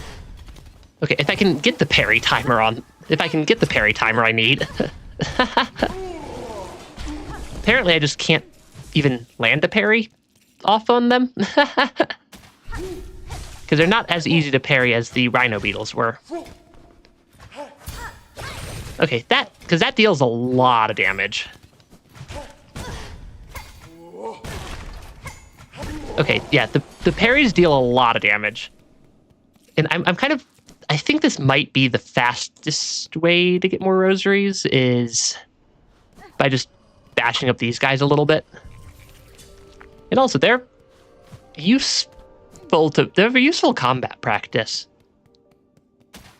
Okay, if I can get the parry timer on... If I can get the parry timer I need. Apparently I just can't even land a parry off on them. Because they're not as easy to parry as the Rhino Beetles were. Okay, because that deals a lot of damage. Okay, yeah, the parries deal a lot of damage. And I'm kind of... I think this might be the fastest way to get more rosaries, is by just bashing up these guys a little bit. And also, they're useful combat practice.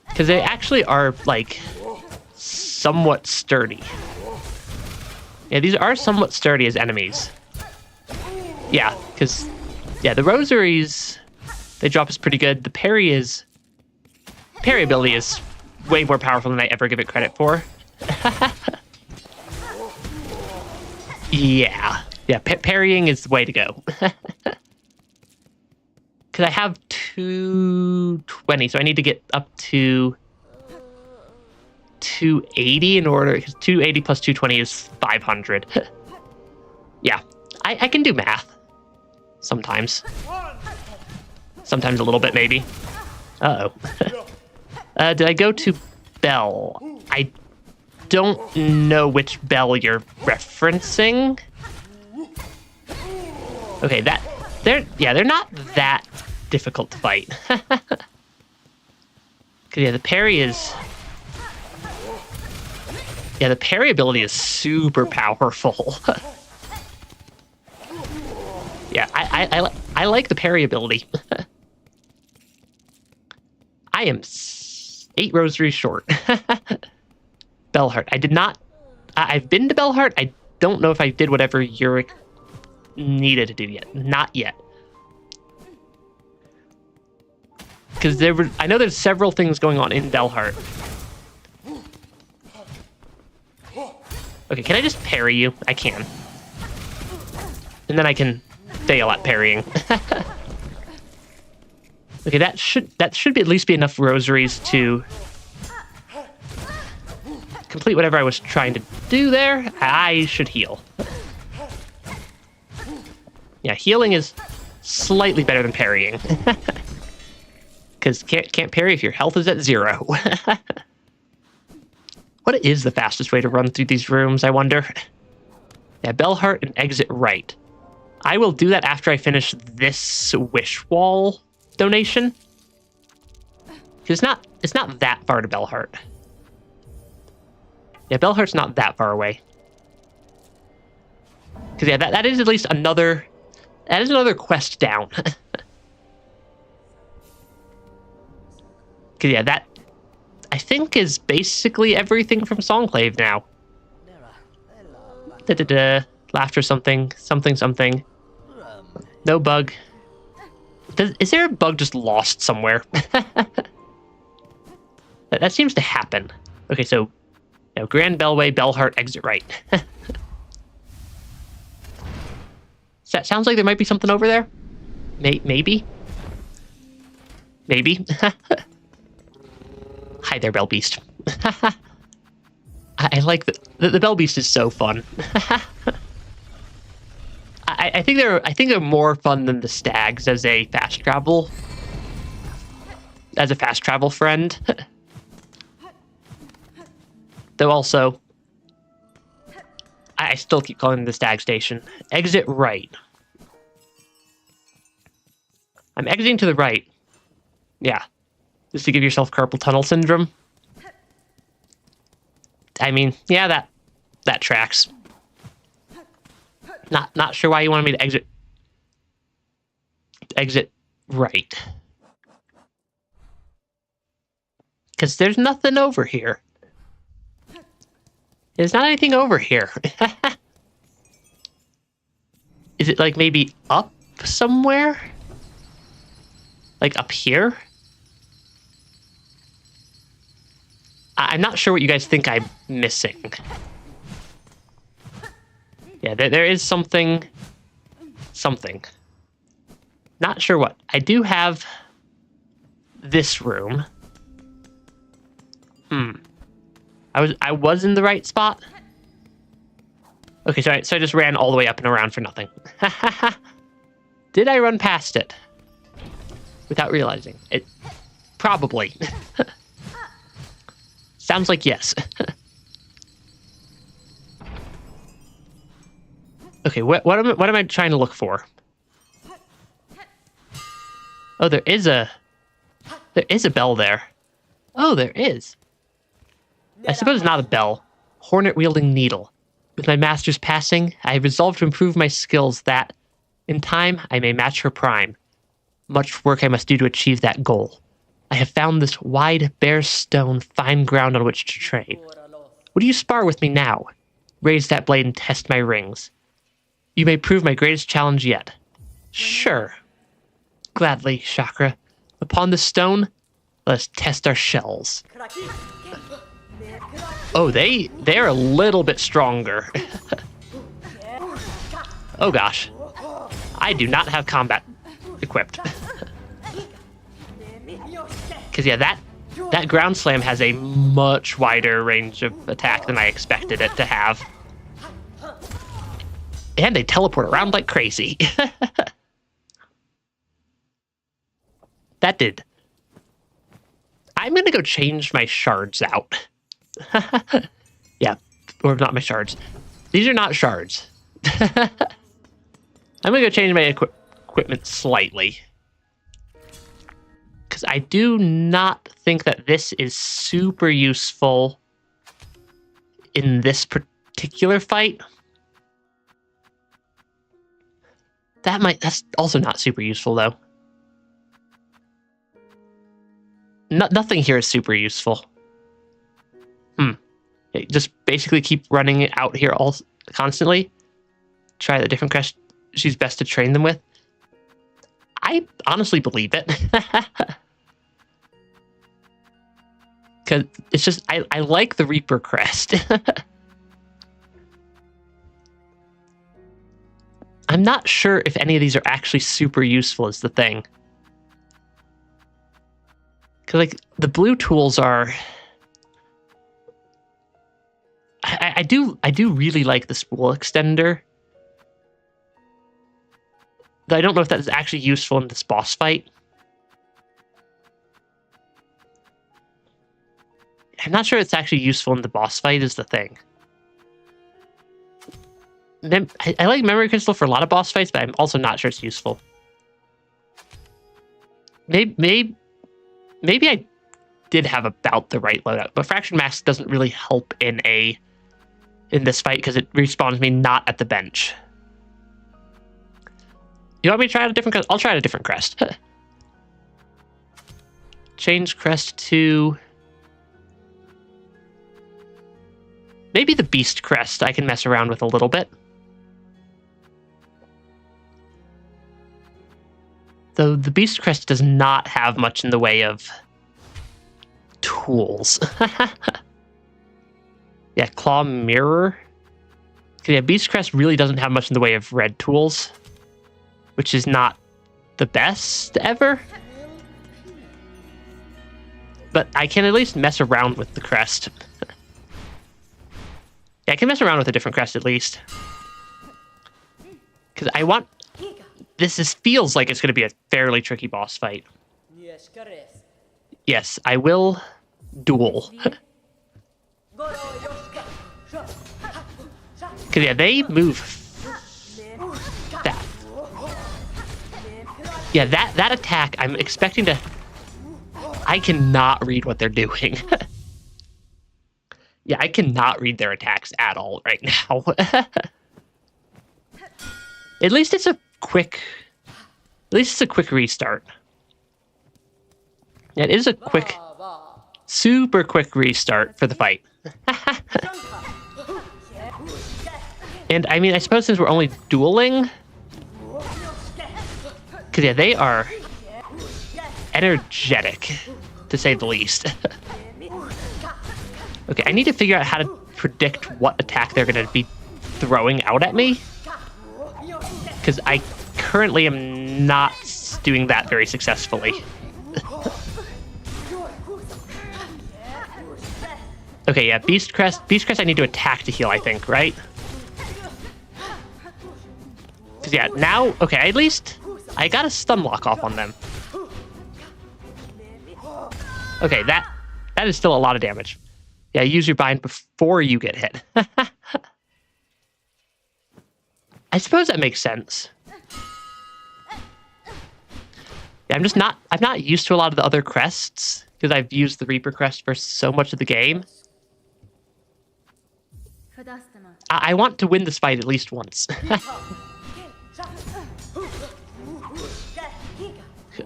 Because they actually are, like, somewhat sturdy. Yeah, these are somewhat sturdy as enemies. Yeah, because, yeah, the rosaries, they drop us pretty good. The parry ability is way more powerful than I ever give it credit for. Yeah, parrying is the way to go. Because I have 220, so I need to get up to 280 in order, because 280 plus 220 is 500. Yeah, I can do math. Sometimes. Sometimes a little bit, maybe. Uh-oh. Did I go to Bell? I don't know which Bell you're referencing. Okay, they're not that difficult to fight. Cause yeah, the parry ability is super powerful. Yeah, I like the parry ability. I am 8 rosaries short. Bellheart. I did not... I've been to Bellheart. I don't know if I did whatever Yurik needed to do yet. Not yet. Because I know there's several things going on in Bellheart. Okay, can I just parry you? I can. And then I can fail at parrying. Okay, that should be at least be enough rosaries to complete whatever I was trying to do there. I should heal. Yeah, healing is slightly better than parrying. Because can't parry if your health is at 0. What is the fastest way to run through these rooms, I wonder? Yeah, Bellheart and exit right. I will do that after I finish this wish wall donation. It's not that far to Bellheart. Yeah, Bellheart's not that far away. Because yeah, that is at least another quest down. Because yeah, that I think is basically everything from Songclave now. Laughter something. No bug. Is there a bug just lost somewhere? that seems to happen. Okay, so Grand Bellway, Bellheart, exit right. That sounds like there might be something over there. Maybe. Hi there, Bell Beast. I like the Bell Beast is so fun. I think they're more fun than the stags as a fast travel friend. Though also, I still keep calling them the stag station. Exit right. I'm exiting to the right. Yeah. Just to give yourself carpal tunnel syndrome. I mean, yeah, that tracks. Not sure why you wanted me to exit right. Because there's nothing over here. There's not anything over here. Is it like maybe up somewhere? Like up here? I'm not sure what you guys think I'm missing. Yeah, there is something. Not sure what. I do have this room. I was in the right spot. Okay, so I just ran all the way up and around for nothing. Did I run past it without realizing it? Probably. Sounds like yes. Okay, what am I trying to look for? Oh, there is a bell there. Oh, there is. I suppose it's not a bell. Hornet-wielding needle. With my master's passing, I have resolved to improve my skills that, in time, I may match her prime. Much work I must do to achieve that goal. I have found this wide, bare stone, fine ground on which to train. Would you spar with me now? Raise that blade and test my rings. You may prove my greatest challenge yet. Sure. Gladly, Chakra. Upon the stone, let us test our shells. Oh, they're a little bit stronger. Oh gosh. I do not have combat equipped. Because yeah, that ground slam has a much wider range of attack than I expected it to have. And they teleport around like crazy. That did. I'm gonna go change my shards out. Yeah, or not my shards. These are not shards. I'm gonna go change my equipment slightly. Because I do not think that this is super useful in this particular fight. That's also not super useful, though. Nothing here is super useful. Just basically keep running it out here constantly. Try the different crest she's best to train them with. I honestly believe it. Because it's just, I like the Reaper crest. I'm not sure if any of these are actually super useful is the thing. Because, like, the blue tools are... I do really like the spool extender. Though I don't know if that is actually useful in this boss fight. I'm not sure it's actually useful in the boss fight is the thing. I like Memory Crystal for a lot of boss fights, but I'm also not sure it's useful. Maybe I did have about the right loadout, but Fraction Mask doesn't really help in this fight because it respawns me not at the bench. You want me to try out a different crest? I'll try out a different crest. Change crest to... maybe the Beast crest I can mess around with a little bit. Though the Beast crest does not have much in the way of tools. Yeah, Claw Mirror. Yeah, Beast crest really doesn't have much in the way of red tools, which is not the best ever. But I can at least mess around with the crest. Yeah, I can mess around with a different crest at least. Because I want... this feels like it's going to be a fairly tricky boss fight. Yes, I will duel. Because, yeah, they move fast. Yeah, that attack, I'm expecting to... I cannot read what they're doing. Yeah, I cannot read their attacks at all right now. At least it's a quick... at least it's a quick restart. Yeah, it is a quick... super quick restart for the fight. And, I mean, I suppose since we're only dueling... because, yeah, they are energetic, to say the least. Okay, I need to figure out how to predict what attack they're going to be throwing out at me. Because I currently am not doing that very successfully. Okay, yeah, Beast Crest. Beast Crest I need to attack to heal, I think, right? Because, yeah, now... okay, at least I got a stun lock off on them. Okay, that is still a lot of damage. Yeah, use your bind before you get hit. I suppose that makes sense. Yeah, I'm not used to a lot of the other crests, because I've used the Reaper crest for so much of the game. I want to win this fight at least once.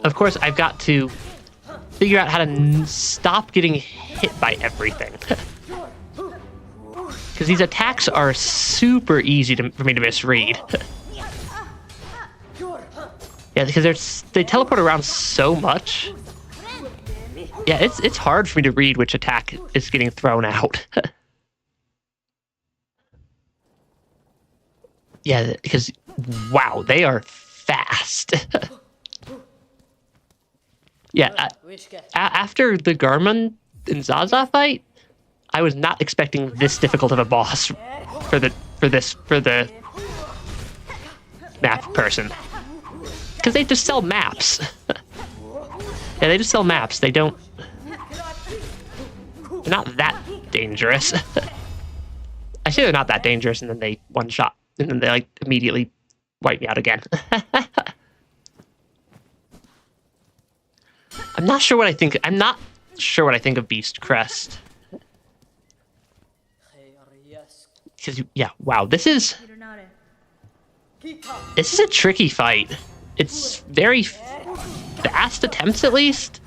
Of course, I've got to figure out how to stop getting hit by everything. Because these attacks are super easy for me to misread. Yeah, because they teleport around so much. Yeah, it's hard for me to read which attack is getting thrown out. Yeah, because, wow, they are fast. Yeah, after the Garmin and Zaza fight, I was not expecting this difficult of a boss for the map person. Because they just sell maps. Yeah, they just sell maps. They're not that dangerous. I say they're not that dangerous, and then they one-shot, and then they, like, immediately wipe me out again. I'm not sure what I think of Beast Crest. Because, yeah, wow, this is a tricky fight. It's very fast attempts, at least.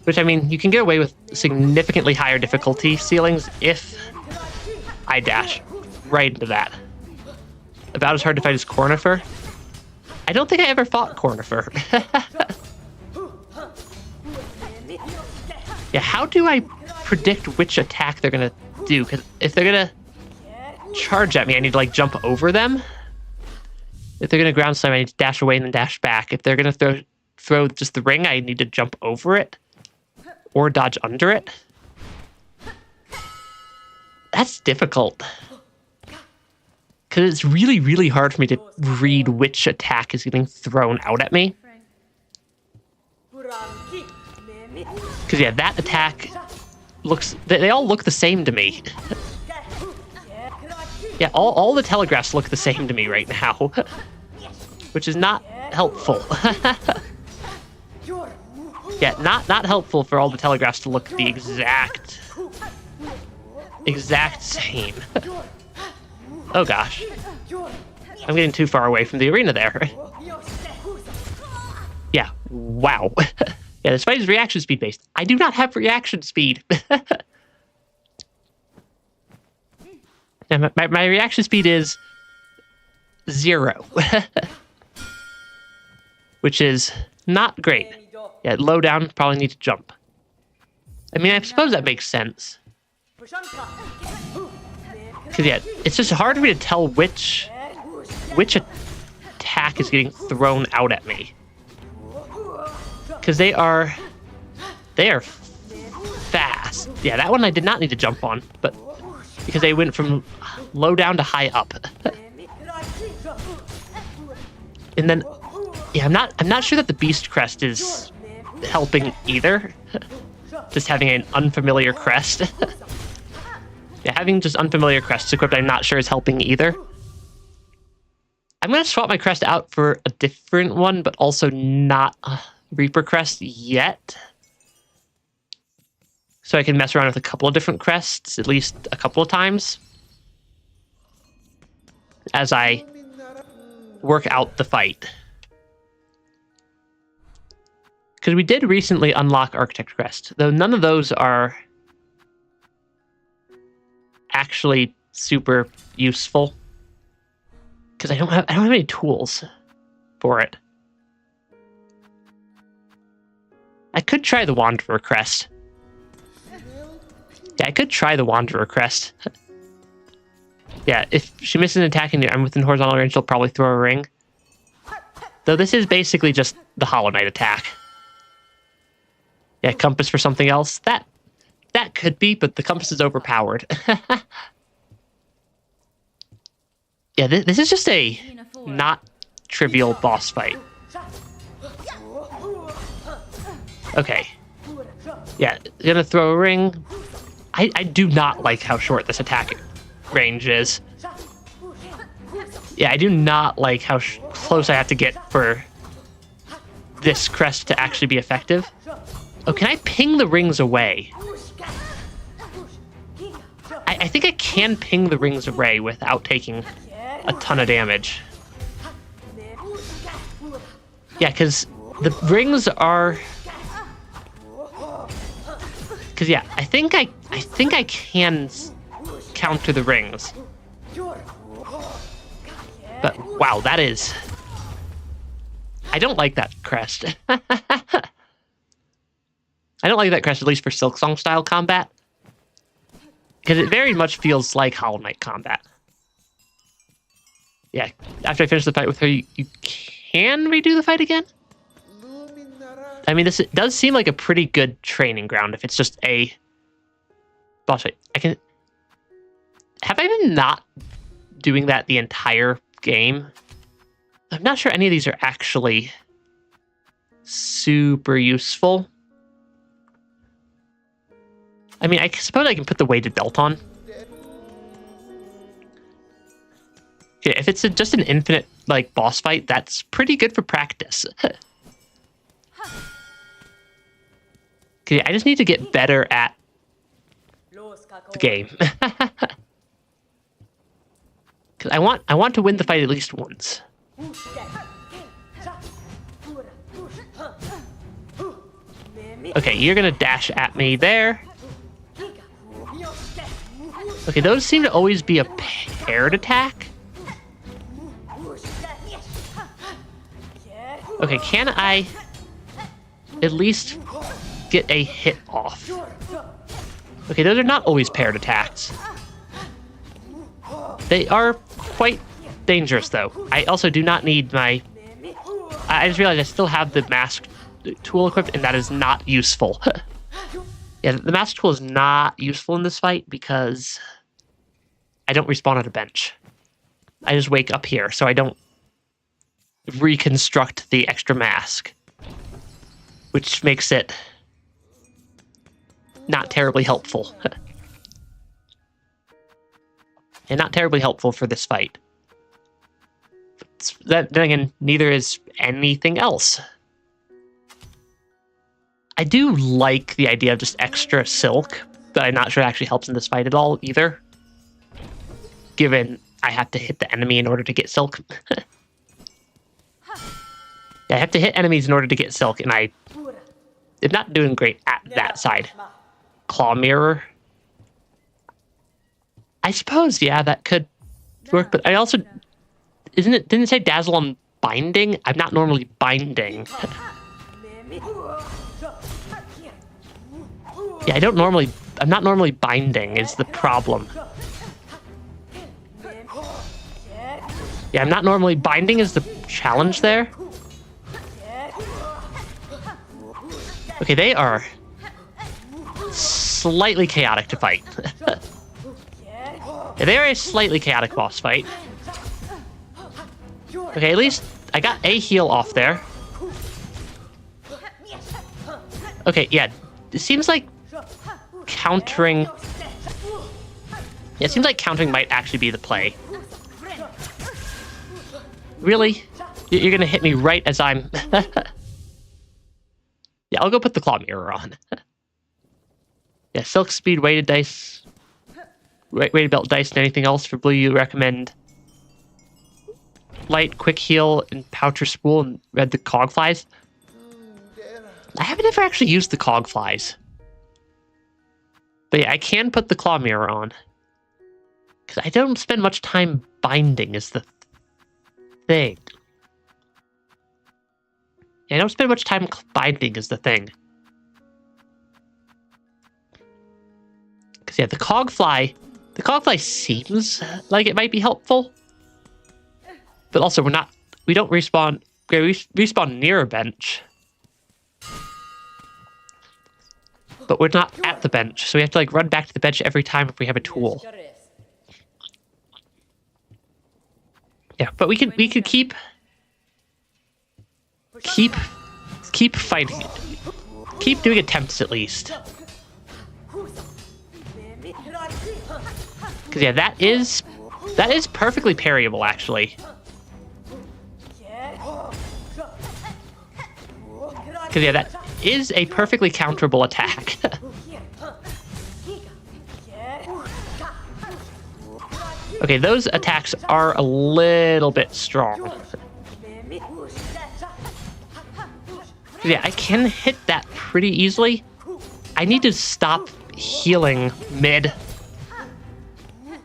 Which, I mean, you can get away with significantly higher difficulty ceilings if I dash right into that. About as hard to fight as Cornifer. I don't think I ever fought Cornifer. Yeah, how do I predict which attack they're gonna do? Because if they're gonna charge at me, I need to like jump over them. If they're gonna ground slam, I need to dash away and then dash back. If they're gonna throw just the ring, I need to jump over it or dodge under it. That's difficult. Because it's really, really hard for me to read which attack is getting thrown out at me. Because, yeah, that attack looks... They all look the same to me. Yeah, all the telegraphs look the same to me right now. Which is not helpful. Yeah, not helpful for all the telegraphs to look the exact same. Oh gosh. I'm getting too far away from the arena there. Yeah, wow. Yeah, this fight is reaction speed based. I do not have reaction speed. Yeah, my reaction speed is 0. Which is not great. Yeah, low down, probably need to jump. I mean, I suppose that makes sense. Because, yeah, it's just hard for me to tell which attack is getting thrown out at me. Because they are fast. Yeah, that one I did not need to jump on, but because they went from low down to high up. And then, yeah, I'm not sure that the Beast Crest is helping either. Just having an unfamiliar crest. Yeah, having just unfamiliar crests equipped, I'm not sure is helping either. I'm going to swap my crest out for a different one, but also not Reaper crest yet. So I can mess around with a couple of different crests, at least a couple of times. As I work out the fight. Because we did recently unlock Architect Crest, though none of those are actually super useful. Because I don't have any tools for it. I could try the Wanderer Crest. Yeah, I could try the Wanderer Crest. Yeah, if she misses an attack and I'm within horizontal range, she'll probably throw a ring. Though this is basically just the Hollow Knight attack. Yeah, compass for something else. That could be, but the compass is overpowered. Yeah, this is just a not trivial boss fight. Okay. Yeah, gonna throw a ring. I do not like how short this attack range is. Yeah, I do not like how close I have to get for this crest to actually be effective. Oh, can I ping the rings away? I think I can ping the rings away without taking a ton of damage. Yeah, because the rings are... Because, yeah, I think I can counter the rings. But, wow, that is... I don't like that crest. I don't like that crest, at least for Silksong style combat. Because it very much feels like Hollow Knight combat. Yeah, after I finish the fight with her, you can redo the fight again? I mean, this does seem like a pretty good training ground if it's just a boss fight. Have I been not doing that the entire game? I'm not sure any of these are actually super useful. I mean, I suppose I can put the weighted belt on. Okay, if it's just an infinite, like, boss fight, that's pretty good for practice. Okay, I just need to get better at the game. Because I want to win the fight at least once. Okay, you're gonna dash at me there. Okay, those seem to always be a paired attack. Okay, can I at least get a hit off? Okay, those are not always paired attacks. They are quite dangerous, though. I also do not need my... I just realized I still have the mask tool equipped, and that is not useful. Yeah, the mask tool is not useful in this fight because I don't respawn at a bench. I just wake up here, so I don't reconstruct the extra mask, which makes it not terribly helpful. And not terribly helpful for this fight. Then again, neither is anything else. I do like the idea of just extra silk, but I'm not sure it actually helps in this fight at all either. Given I have to hit the enemy in order to get silk. Yeah, I have to hit enemies in order to get silk, and I am not doing great at that side. Claw mirror. I suppose, yeah, that could work, but I also... didn't it say dazzle on binding? I'm not normally binding. Yeah, I'm not normally binding is the problem. Yeah, I'm not normally binding is the challenge there. Okay, they are slightly chaotic to fight. Yeah, they are a slightly chaotic boss fight. Okay, at least I got a heal off there. Okay, yeah, it seems like countering... Yeah, it seems like countering might actually be the play. Really? You're gonna hit me right as I'm... Yeah, I'll go put the claw mirror on. Yeah, silk speed, weighted dice... Weighted belt dice, and anything else for blue you recommend? Light, quick heal, and poucher spool, and red the cog flies. I haven't ever actually used the cog flies. But yeah, I can put the claw mirror on. Because I don't spend much time binding is the thing. Yeah, I don't spend much time binding is the thing. Because yeah, the cog fly seems like it might be helpful. But also we don't respawn, we respawn near a bench. But we're not at the bench, so we have to like run back to the bench every time if we have a tool. Yeah, but we could keep fighting it. Keep doing attempts at least. Because yeah, that is perfectly parryable actually. Because yeah, that is a perfectly counterable attack. Okay, those attacks are a little bit strong. Yeah, I can hit that pretty easily. I need to stop healing mid.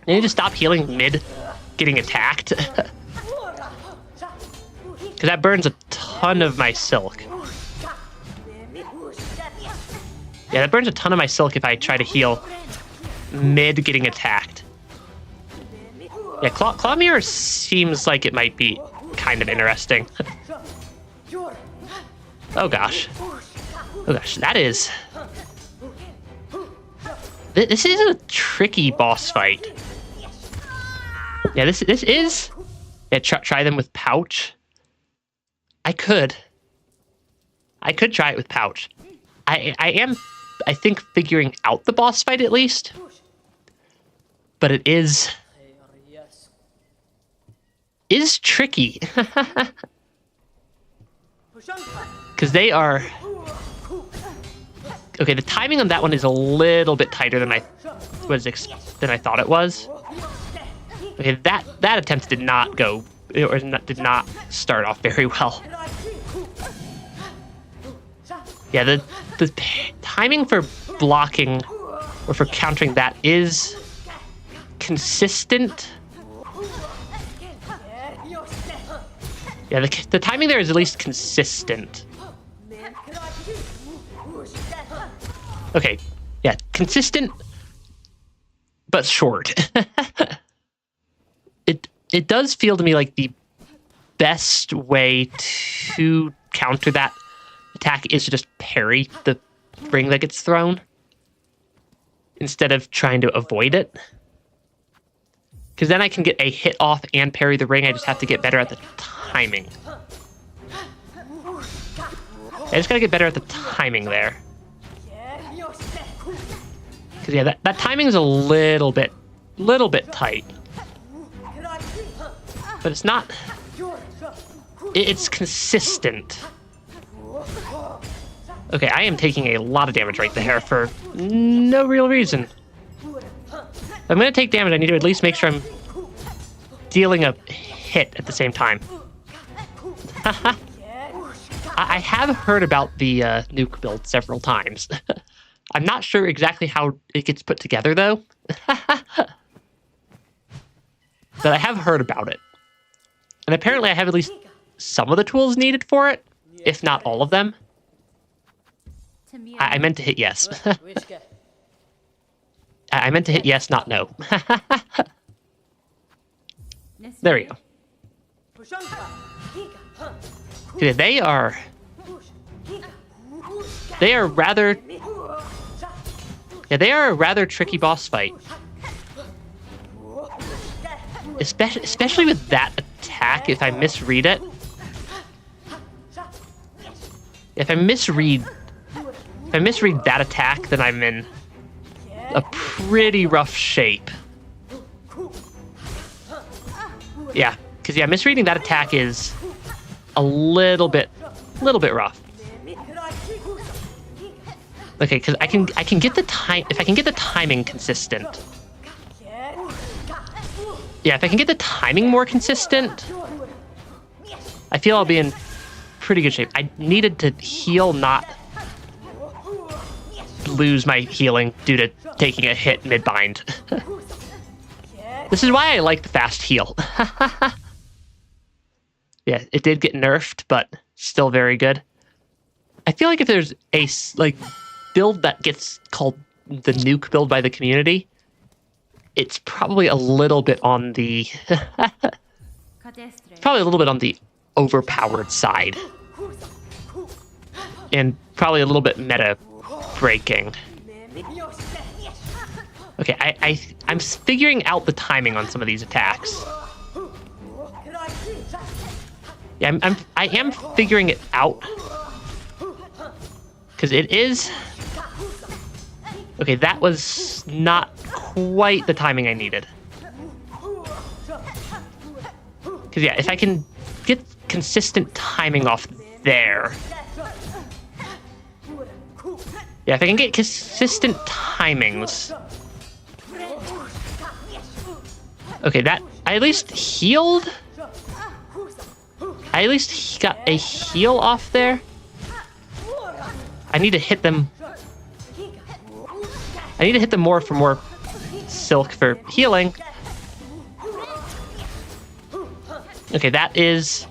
I need to stop healing mid getting attacked. Because that burns a ton of my silk. Yeah, that burns a ton of my silk if I try to heal mid getting attacked. Yeah, Claw Mirror seems like it might be kind of interesting. Oh gosh. Oh gosh, that is... This is a tricky boss fight. Yeah, this is... Yeah, try them with Pouch. I could try it with Pouch. I am, I think, figuring out the boss fight at least. But it is tricky. Because they are... Okay, the timing on that one is a little bit tighter than I thought it was. Okay, that attempt did not go, or did not start off very well. Yeah, the the timing for blocking or for countering that is consistent. Yeah, the timing there is at least consistent. Okay, yeah, consistent, but short. It does feel to me like the best way to counter that attack is to just parry the ring that gets thrown instead of trying to avoid it. Because then I can get a hit off and parry the ring. I just have to get better at the timing. I just gotta get better at the timing there. Because yeah, that timing is a little bit tight. But it's not... It's consistent. Okay, I am taking a lot of damage right there for no real reason. If I'm going to take damage, I need to at least make sure I'm dealing a hit at the same time. I have heard about the nuke build several times. I'm not sure exactly how it gets put together, though. But I have heard about it. And apparently I have at least some of the tools needed for it, if not all of them. I meant to hit yes. I meant to hit yes, not no. There we go. Okay, they are rather... Yeah, they are a rather tricky boss fight. Especially with that attack, if I misread it. If I misread that attack, then I'm in a pretty rough shape. Yeah, because yeah, misreading that attack is a little bit rough. Okay, because I can get the time if I can get the timing consistent. Yeah, if I can get the timing more consistent, I feel I'll be in pretty good shape. I needed to heal, not lose my healing due to taking a hit mid-bind. This is why I like the fast heal. Yeah, it did get nerfed, but still very good. I feel like if there's a build that gets called the nuke build by the community, it's probably a little bit on the overpowered side, and probably a little bit meta breaking. Okay, I'm figuring out the timing on some of these attacks. Yeah, I am figuring it out, because it is... Okay, that was not quite the timing I needed. Because yeah, if I can get consistent timing off there... Yeah, if I can get consistent timings... Okay, that... I at least healed? I at least got a heal off there? I need to hit them... I need to hit them more for more silk for healing. Okay, that is...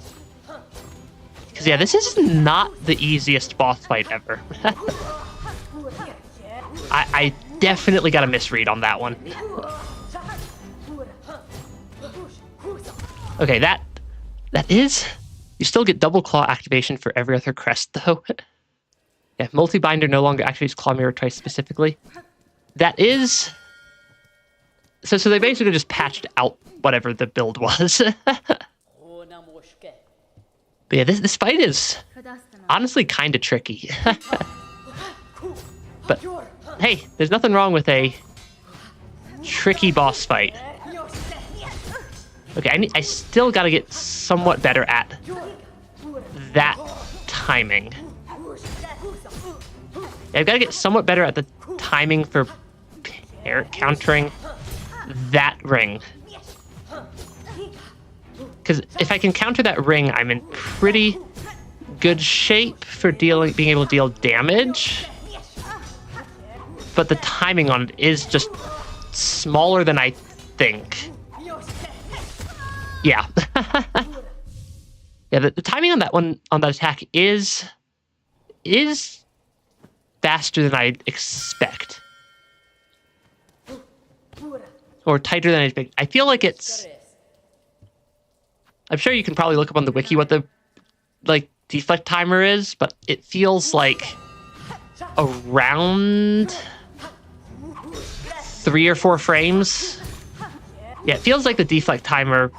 Because yeah, this is not the easiest boss fight ever. I definitely got a misread on that one. Okay, that is... You still get double claw activation for every other crest, though. Yeah, multi-binder no longer activates claw mirror twice specifically. That is... So they basically just patched out whatever the build was. But yeah, this fight is honestly kind of tricky. But hey, there's nothing wrong with a tricky boss fight. Okay, I still gotta get somewhat better at that timing. Yeah, I've gotta get somewhat better at the timing for countering that ring. Because if I can counter that ring, I'm in pretty good shape for being able to deal damage. but the timing on it is just smaller than I think. Yeah. Yeah, the timing on that one, on that attack is faster than I'd expect. Or tighter than I expect. I feel like it's... I'm sure you can probably look up on the wiki what the deflect timer is, but it feels like around 3 or 4 frames. Yeah, it feels like the deflect timer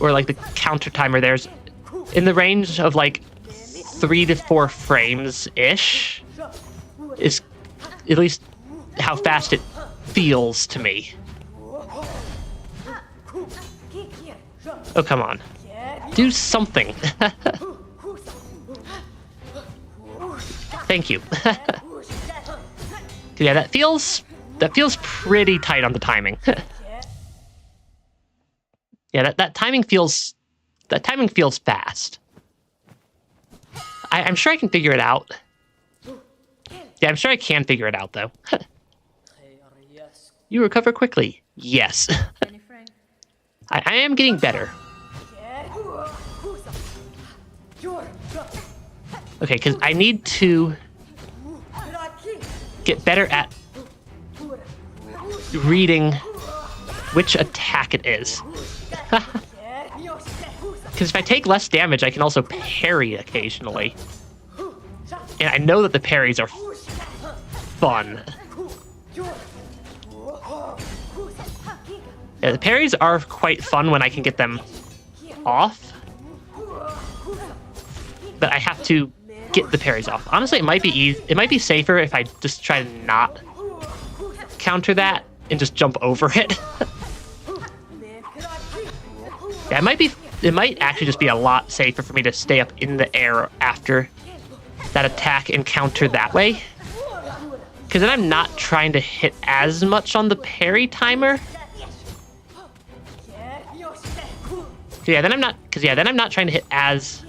or like the counter timer there's in the range of like 3 to 4 frames ish is at least how fast it feels to me. Oh, come on. Do something. Thank you. Yeah, that feels pretty tight on the timing. Yeah, that timing feels fast. I'm sure I can figure it out. Yeah, I'm sure I can figure it out though. You recover quickly. Yes. I am getting better. Okay, because I need to get better at reading which attack it is. Because if I take less damage, I can also parry occasionally. And I know that the parries are fun. Yeah, the parries are quite fun when I can get them off. But I have to get the parries off. Honestly, it might be easy. It might be safer if I just try to not counter that and just jump over it. Yeah, it might actually just be a lot safer for me to stay up in the air after that attack and counter that way. Because then I'm not trying to hit as much on the parry timer. Yeah, then I'm not trying to hit as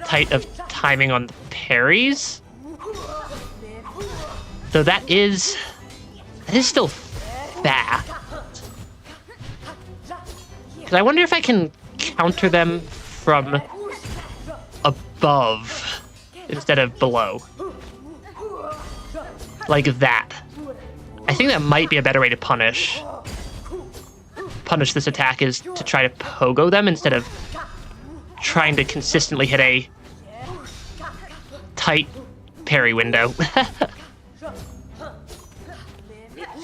tight of timing on the parries. So that is still fast. Because I wonder if I can counter them from above instead of below. Like that. I think that might be a better way to punish this attack, is to try to pogo them instead of trying to consistently hit a tight parry window.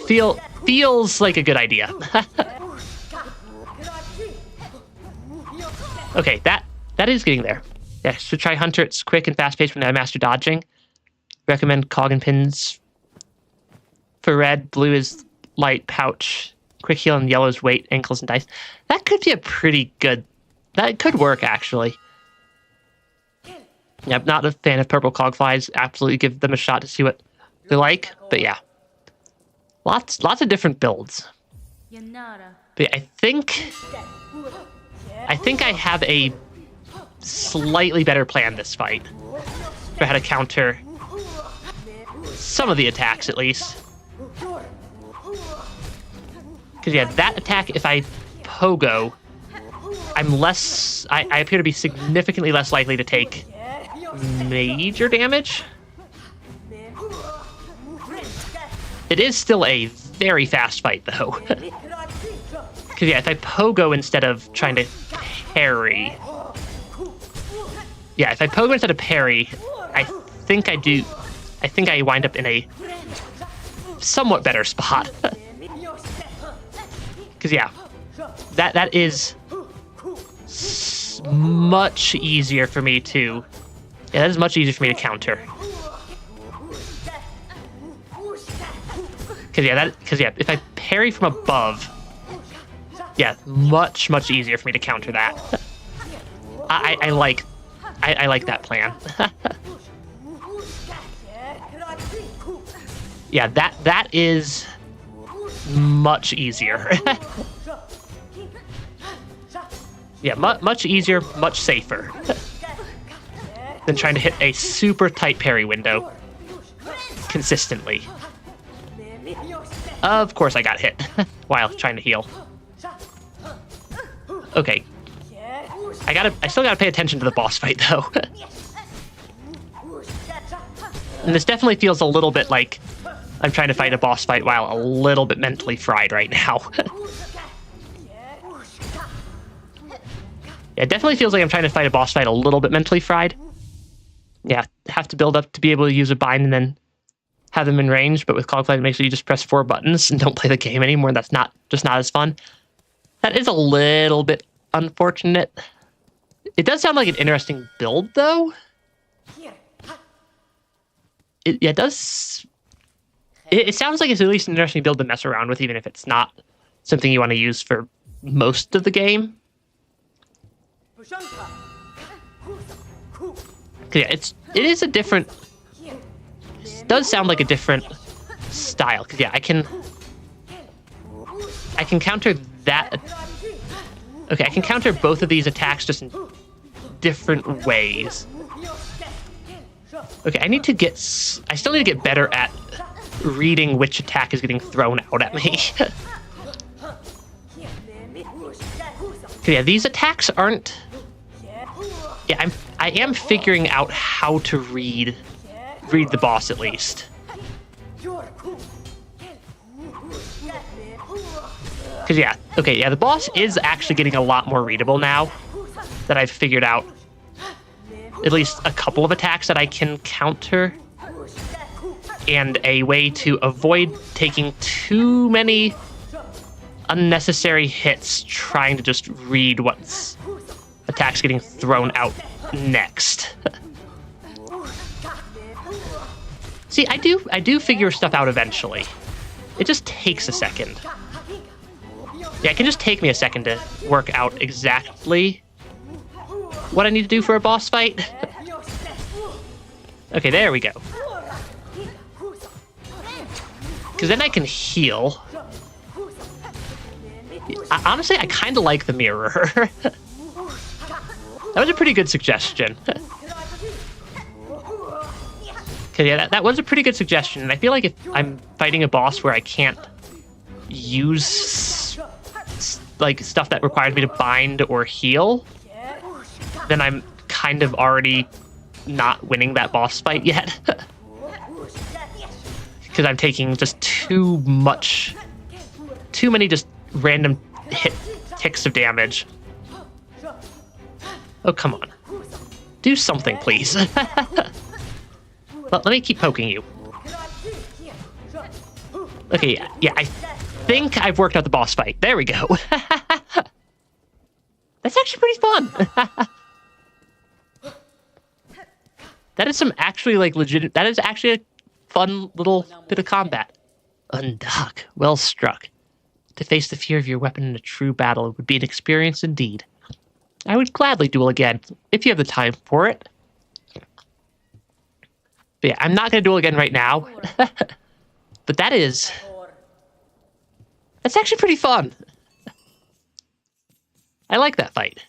Feels like a good idea. Okay, that is getting there. Yeah, so try Hunter. It's quick and fast-paced when I master dodging. Recommend cog and pins for red. Blue is light pouch. Quick heal, and yellow is weight, ankles, and dice. That could be a pretty good... That could work, actually. Yeah, I'm not a fan of purple cogflies. Absolutely give them a shot to see what they're like. But yeah. Lots of different builds. But yeah, I think I have a slightly better plan this fight for how to counter some of the attacks, at least. Because yeah, that attack, if I pogo, I appear to be significantly less likely to take major damage. It is still a very fast fight, though. Because yeah, if I pogo instead of trying to parry... Yeah, if I pogo instead of parry, I think I wind up in a somewhat better spot. Because yeah, that is much easier for me to... Yeah, that is much easier for me to counter. Because yeah, if I parry from above, yeah, much easier for me to counter that. I like that plan. Yeah, that is much easier. Yeah, much easier, much safer than trying to hit a super tight parry window. consistently. Of course I got hit while trying to heal. Okay. I still gotta pay attention to the boss fight, though. And this definitely feels a little bit like I'm trying to fight a boss fight while a little bit mentally fried right now. Yeah, it definitely feels like I'm trying to fight a boss fight a little bit mentally fried. Yeah, have to build up to be able to use a bind and then have them in range, but with Cogfight, make sure you just press 4 buttons and don't play the game anymore. That's just not as fun. That is a little bit unfortunate. It does sound like an interesting build, though. It does. It sounds like it's at least an interesting build to mess around with, even if it's not something you want to use for most of the game. Yeah, it is a different. It does sound like a different style. Cause yeah, I can counter that. Okay, I can counter both of these attacks just in different ways. Okay, I still need to get better at reading which attack is getting thrown out at me. Okay, yeah, these attacks aren't. Yeah, I am figuring out how to read the boss at least. Because yeah, okay, yeah, the boss is actually getting a lot more readable now that I've figured out at least a couple of attacks that I can counter and a way to avoid taking too many unnecessary hits trying to just read what's attacks getting thrown out next. See, I do figure stuff out eventually. It just takes a second. Yeah, it can just take me a second to work out exactly what I need to do for a boss fight. Okay, there we go. Because then I can heal. Honestly, I kind of like the mirror. That was a pretty good suggestion. Okay, yeah, that was a pretty good suggestion. And I feel like if I'm fighting a boss where I can't use like stuff that requires me to bind or heal, then I'm kind of already not winning that boss fight yet. Because I'm taking just too many just random ticks of damage. Oh, come on. Do something, please. Let me keep poking you. Okay, yeah, I think I've worked out the boss fight. There we go. That's actually pretty fun. That is some actually, like, legit... That is actually a fun little bit of combat. Undock. Well struck. To face the fear of your weapon in a true battle would be an experience indeed. I would gladly duel again, if you have the time for it. But yeah, I'm not going to duel again right now. But that's actually pretty fun. I like that fight.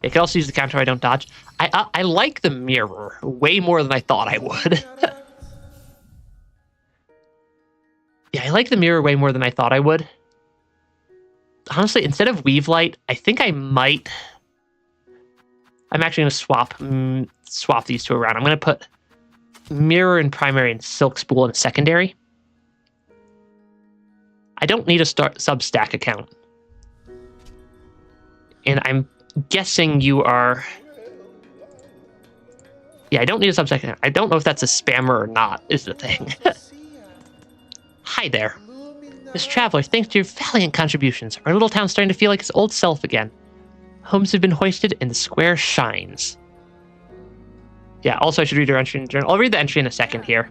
I can also use the counter I don't dodge. I like the mirror way more than I thought I would. Yeah, I like the mirror way more than I thought I would. Honestly, instead of Weave Light, I think I'm actually going to swap these two around. I'm going to put Mirror in primary and Silk Spool in secondary. I don't need a Substack account. And I'm guessing you are... Yeah, I don't need a Substack account. I don't know if that's a spammer or not, is the thing. Hi there. Miss Traveler, thanks to your valiant contributions, our little town's starting to feel like its old self again. Homes have been hoisted and the square shines. Yeah, also I should read your entry in the journal. I'll read the entry in a second here.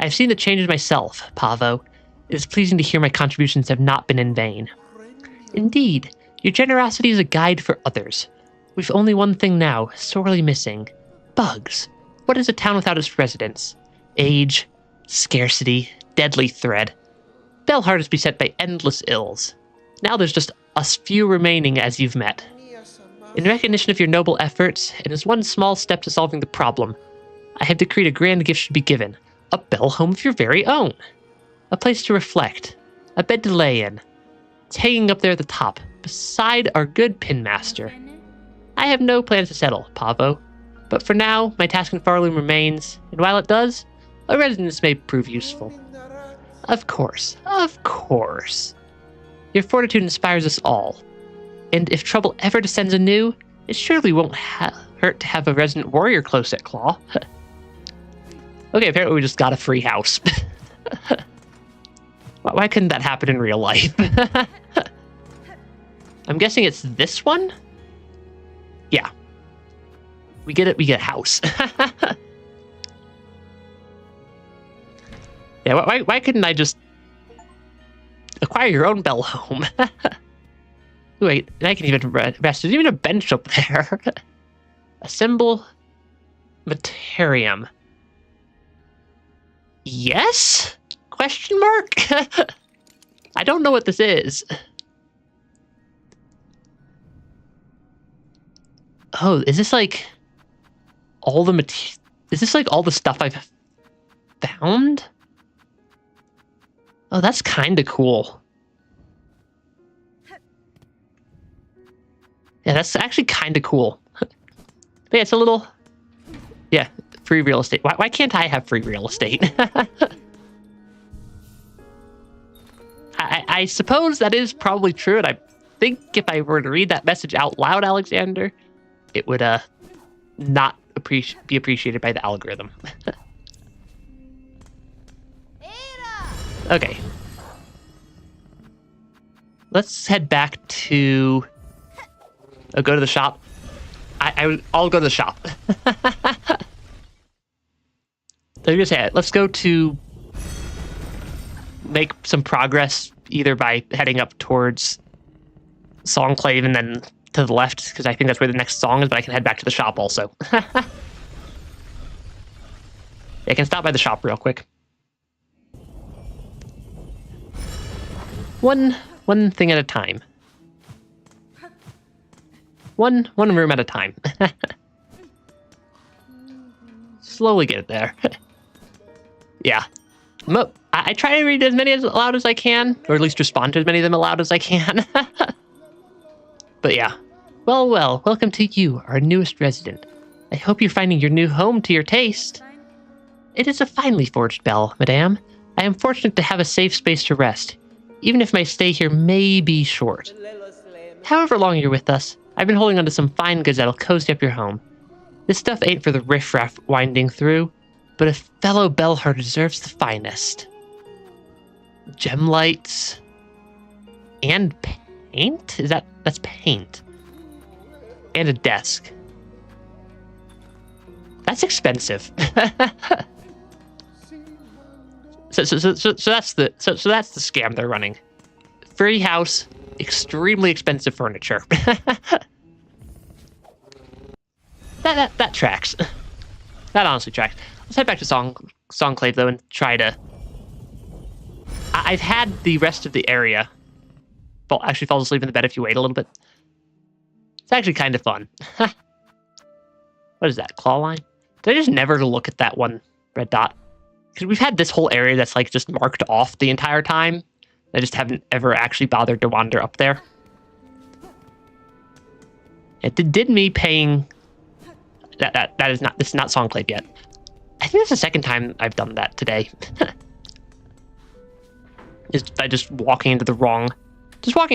I've seen the changes myself, Pavo. It is pleasing to hear my contributions have not been in vain. Indeed, your generosity is a guide for others. We've only one thing now, sorely missing. Bugs. What is a town without its residents? Age, scarcity, deadly thread. Bellheart is beset by endless ills. Now there's just us few remaining as you've met. In recognition of your noble efforts, and as one small step to solving the problem, I have decreed a grand gift should be given, a bell home of your very own. A place to reflect. A bed to lay in. It's hanging up there at the top, beside our good pin master. I have no plans to settle, Pavo. But for now, my task in Farloom remains, and while it does, a residence may prove useful. Of course, of course. Your fortitude inspires us all. And if trouble ever descends anew, it surely won't hurt to have a resident warrior close at claw. Okay, apparently we just got a free house. Why couldn't that happen in real life? I'm guessing it's this one? Yeah. We get it, we get a house. Yeah, why couldn't I just acquire your own bell home? Wait, and I can even rest. There's even a bench up there. Assemble Materium. Yes? Question mark? I don't know what this is. Oh, is this like all the is this like all the stuff I've found? Oh, that's kind of cool. Yeah, that's actually kind of cool. But yeah, it's a little... Yeah, free real estate. Why can't I have free real estate? I suppose that is probably true, and I think if I were to read that message out loud, Alexander, it would not be appreciated by the algorithm. Okay. Let's head back to... go to the shop. I'll go to the shop. I was gonna say, let's go to make some progress, either by heading up towards Songclave and then to the left, because I think that's where the next song is, but I can head back to the shop also. I can stop by the shop real quick. One thing at a time. One room at a time. Slowly get it there. Yeah. I try to read as many aloud as I can, or at least respond to as many of them aloud as I can. But yeah. Well, welcome to you, our newest resident. I hope you're finding your new home to your taste. It is a finely forged bell, madame. I am fortunate to have a safe space to rest, even if my stay here may be short. However long you're with us, I've been holding onto some fine goods that'll cozy up your home. This stuff ain't for the riffraff winding through, but a fellow bellhard deserves the finest. Gem lights. And paint? That's paint. And a desk. That's expensive. So that's the scam they're running. Free house, extremely expensive furniture. that tracks. That honestly tracks. Let's head back to Songclave though and try to... I've had the rest of the area actually falls asleep in the bed if you wait a little bit. It's actually kind of fun. What is that, claw line? Did I just never look at that one red dot? Because we've had this whole area that's like just marked off the entire time. I just haven't ever actually bothered to wander up there. It did me paying... This is not Songclave yet. I think that's the second time I've done that today. Is by just walking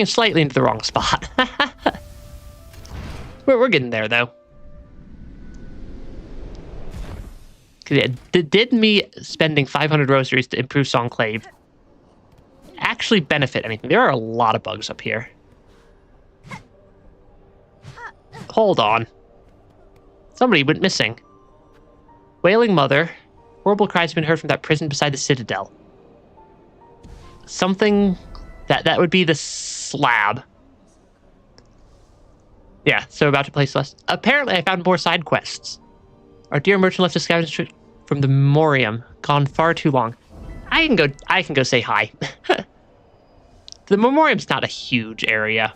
slightly into the wrong spot. We're getting there though. Did me spending 500 rosaries to improve Songclave actually benefit anything? There are a lot of bugs up here. Hold on. Somebody went missing. Wailing mother. Horrible cries have been heard from that prison beside the citadel. Something... That would be the slab. Yeah, so about to play Celeste. Apparently I found more side quests. Our dear merchant left a scavenging trip from the memoriam. Gone far too long. I can go say hi. The memoriam's not a huge area.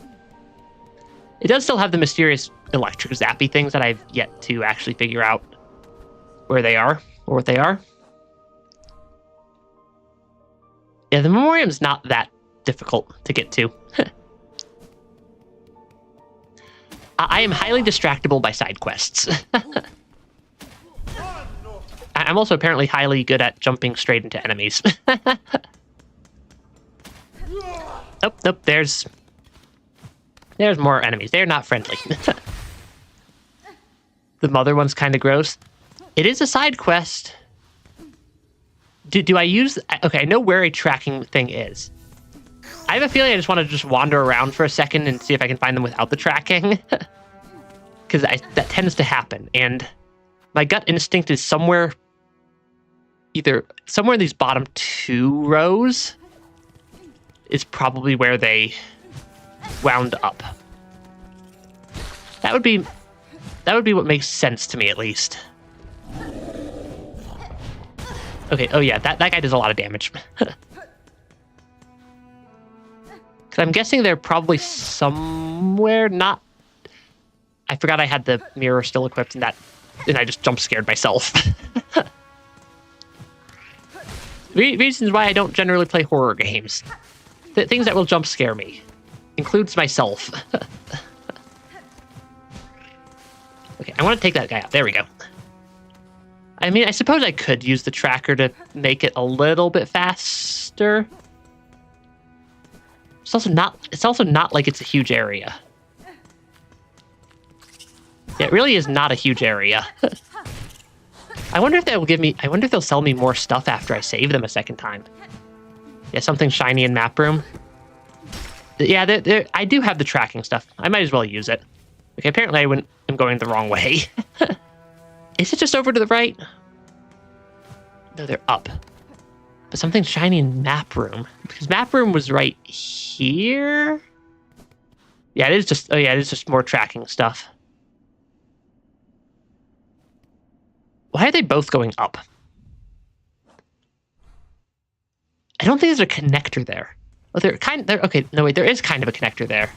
It does still have the mysterious electric zappy things that I've yet to actually figure out where they are, or what they are. Yeah, the memoriam's not that difficult to get to. I am highly distractible by side quests. I'm also apparently highly good at jumping straight into enemies. Nope, nope, there's more enemies. They're not friendly. The mother one's kind of gross. It is a side quest. Do I use... Okay, I know where a tracking thing is. I have a feeling I just want to just wander around for a second and see if I can find them without the tracking. Because that tends to happen. And my gut instinct is somewhere in these bottom 2 rows is probably where they wound up. That would be what makes sense to me, at least. Okay, oh yeah, that guy does a lot of damage. Because I'm guessing they're probably somewhere not... I forgot I had the mirror still equipped and I just jump scared myself. Reasons why I don't generally play horror games. Things that will jump scare me. Includes myself. Okay, I want to take that guy out. There we go. I mean, I suppose I could use the tracker to make it a little bit faster. It's also not like it's a huge area. Yeah, it really is not a huge area. I wonder if they'll sell me more stuff after I save them a second time. Yeah, something shiny in map room. Yeah, I do have the tracking stuff. I might as well use it. Okay, apparently I'm going the wrong way. Is it just over to the right? No, they're up. But something shiny in map room. Because map room was right here? Yeah, it is just... Oh yeah, it is just more tracking stuff. Why are they both going up? I don't think there's a connector there. Oh, okay, no wait, there is kind of a connector there.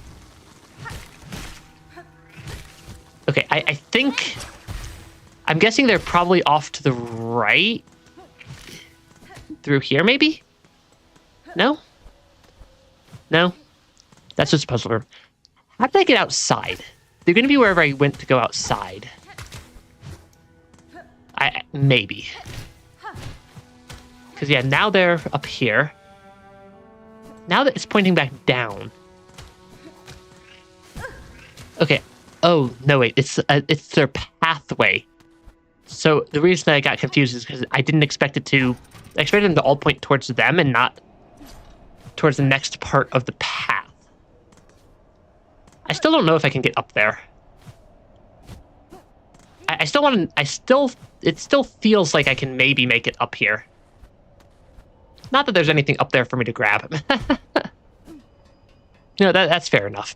Okay, I think... I'm guessing they're probably off to the right? Through here, maybe? No? No? That's just a puzzle. How did I get outside? They're going to be wherever I went to go outside. Maybe. Because, yeah, now they're up here. Now that it's pointing back down. Okay. Oh, no, wait. It's their pathway. So the reason I got confused is because I didn't expect it to... I expected them to all point towards them and not towards the next part of the path. I still don't know if I can get up there. I still want to... It still feels like I can maybe make it up here. Not that there's anything up there for me to grab. No, that's fair enough.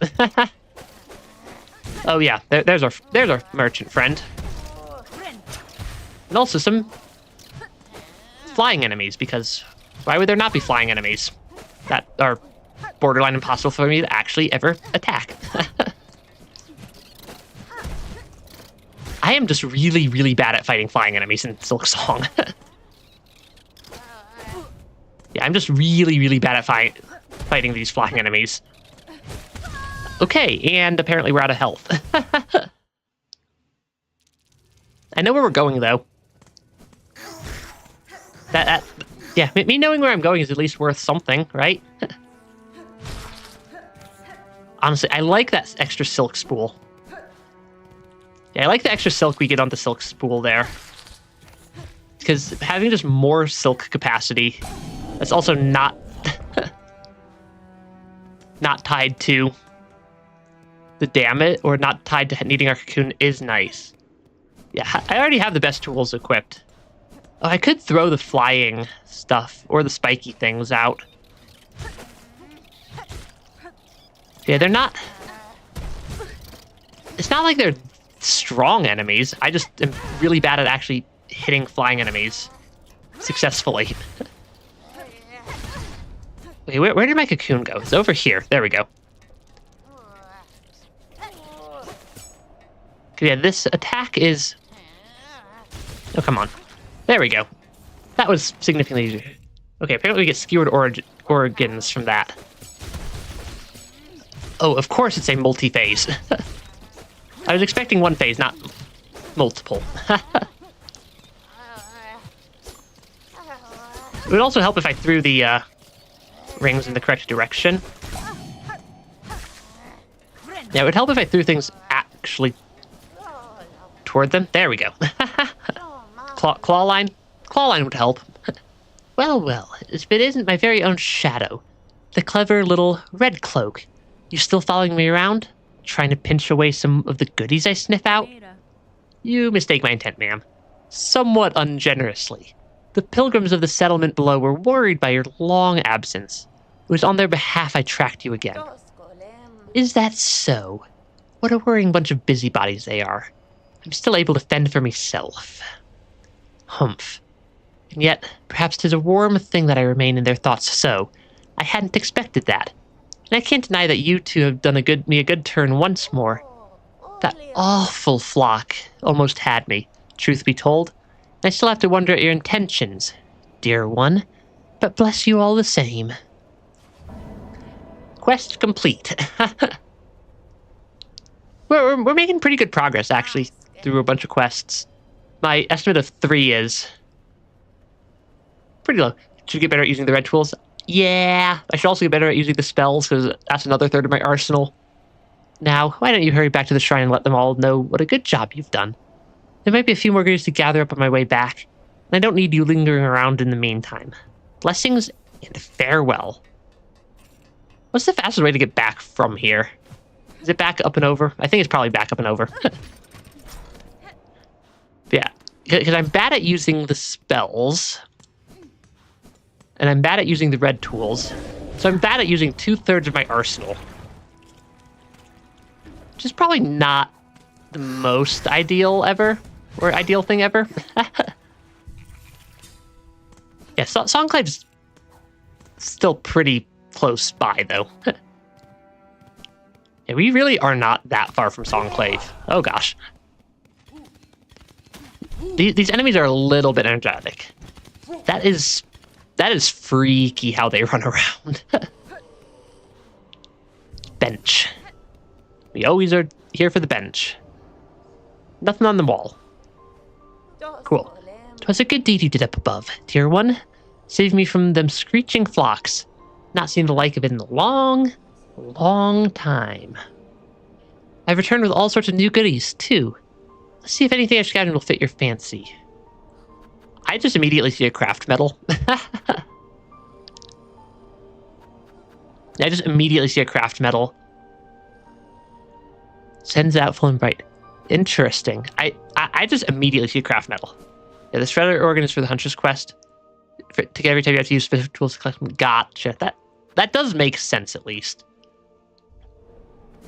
Oh yeah, there's our merchant friend. And also some flying enemies, because why would there not be flying enemies that are borderline impossible for me to actually ever attack? I am just really, really bad at fighting flying enemies in Silksong. Yeah, I'm just really, really bad at fighting these flying enemies. Okay, and apparently we're out of health. I know where we're going, though. Yeah, me knowing where I'm going is at least worth something, right? Honestly, I like that extra silk spool. Yeah, I like the extra silk we get on the silk spool there. Because having just more silk capacity, that's also not not tied to the damage, or not tied to needing our cocoon, is nice. Yeah, I already have the best tools equipped. Oh, I could throw the flying stuff or the spiky things out. Yeah, they're not... It's not like they're strong enemies. I just am really bad at actually hitting flying enemies successfully. Okay, where did my cocoon go? It's over here. There we go. Yeah, this attack is... Oh, come on. There we go. That was significantly easier. Okay, apparently we get skewered organs from that. Oh, of course it's a multi-phase. I was expecting one phase, not multiple. It would also help if I threw the rings in the correct direction. Yeah, it would help if I threw things actually toward them. There we go. Claw line? Claw line would help. Well, well, if it isn't my very own shadow, the clever little red cloak. You still following me around? Trying to pinch away some of the goodies I sniff out? You mistake my intent, ma'am. Somewhat ungenerously. The pilgrims of the settlement below were worried by your long absence. It was on their behalf I tracked you again. Is that so? What a worrying bunch of busybodies they are. I'm still able to fend for myself. Humph. And yet, perhaps 'tis a warm thing that I remain in their thoughts so. I hadn't expected that. And I can't deny that you two have done me a good turn once more. That awful flock almost had me, truth be told. And I still have to wonder at your intentions, dear one. But bless you all the same. Quest complete. we're making pretty good progress, actually, through a bunch of quests. My estimate of 3 is pretty low. Should get better at using the red tools. Yeah, I should also get better at using the spells, because that's another third of my arsenal. Now, why don't you hurry back to the shrine and let them all know what a good job you've done. There might be a few more goodies to gather up on my way back, and I don't need you lingering around in the meantime. Blessings and farewell. What's the fastest way to get back from here? Is it back up and over? I think it's probably back up and over. Yeah, because I'm bad at using the spells. And I'm bad at using the red tools. So I'm bad at using 2/3 of my arsenal. Which is probably not the most ideal ever. Or ideal thing ever. Yeah, Songclave's still pretty close by, though. Yeah, we really are not that far from Songclave. Oh, gosh. These enemies are a little bit energetic. That is freaky how they run around. Bench. We always are here for the bench. Nothing on the wall. Cool. 'Twas a good deed you did up above, dear one. Saved me from them screeching flocks. Not seen the like of it in a long, long time. I've returned with all sorts of new goodies, too. Let's see if anything I've scouted will fit your fancy. I just immediately see a craft medal. I just immediately see a craft medal. Sends out full and bright. Interesting. I just immediately see a craft medal. Yeah, the shredder organ is for the Huntress quest. To get every time you have to use specific tools to collect them. Gotcha. That does make sense, at least.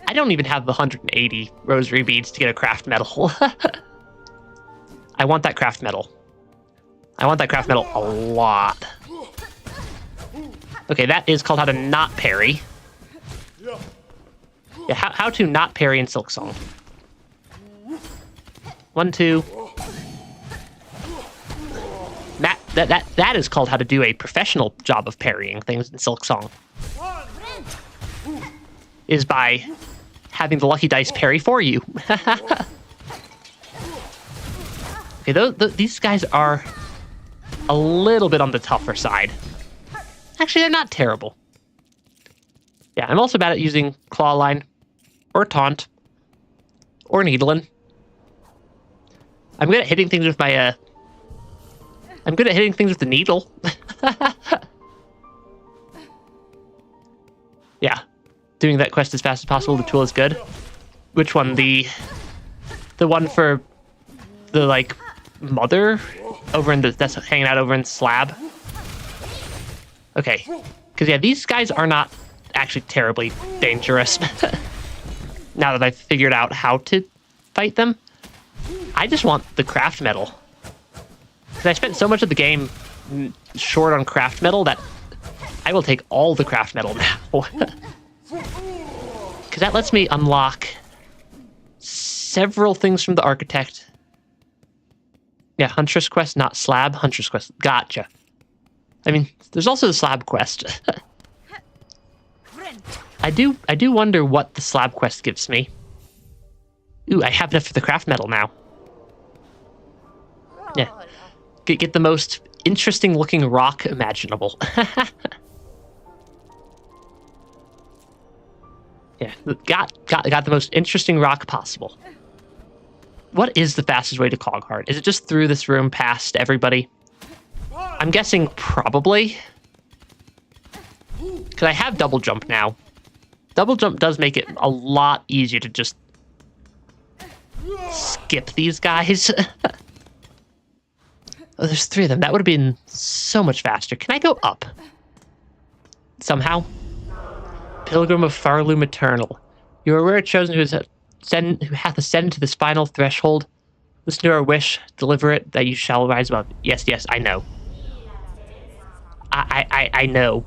I don't even have the 180 rosary beads to get a craft medal. I want that craft medal. I want that craft medal a lot. Okay, that is called how to not parry. Yeah, how to not parry in Silksong. 1, 2. That is called how to do a professional job of parrying things in Silksong. Is by having the lucky dice parry for you. Okay, these guys are a little bit on the tougher side. Actually, they're not terrible. Yeah, I'm also bad at using claw line, or taunt, or needling. I'm good at hitting things with my, I'm good at hitting things with the needle. Yeah, doing that quest as fast as possible, the tool is good. Which one? The one for the, like, mother over in that's hanging out over in Slab? Okay, because yeah, these guys are not actually terribly dangerous. Now that I've figured out how to fight them. I just want the craft medal. Because I spent so much of the game short on craft medal that I will take all the craft medal now. Because that lets me unlock several things from the architect. Yeah, Huntress quest, not Slab. Huntress quest. Gotcha. I mean, there's also the slab quest. I do wonder what the slab quest gives me. Ooh, I have enough for the craft metal now. Yeah. Get the most interesting looking rock imaginable. Yeah, got the most interesting rock possible. What is the fastest way to Cogheart? Is it just through this room past everybody? I'm guessing probably. Because I have double jump now. Double jump does make it a lot easier to just skip these guys. Oh, there's 3 of them. That would have been so much faster. Can I go up? Somehow? Pilgrim of Farloom Eternal. You are rare chosen who hath ascended to this final threshold. Listen to our wish, deliver it, that you shall rise above. Yes, I know. I know.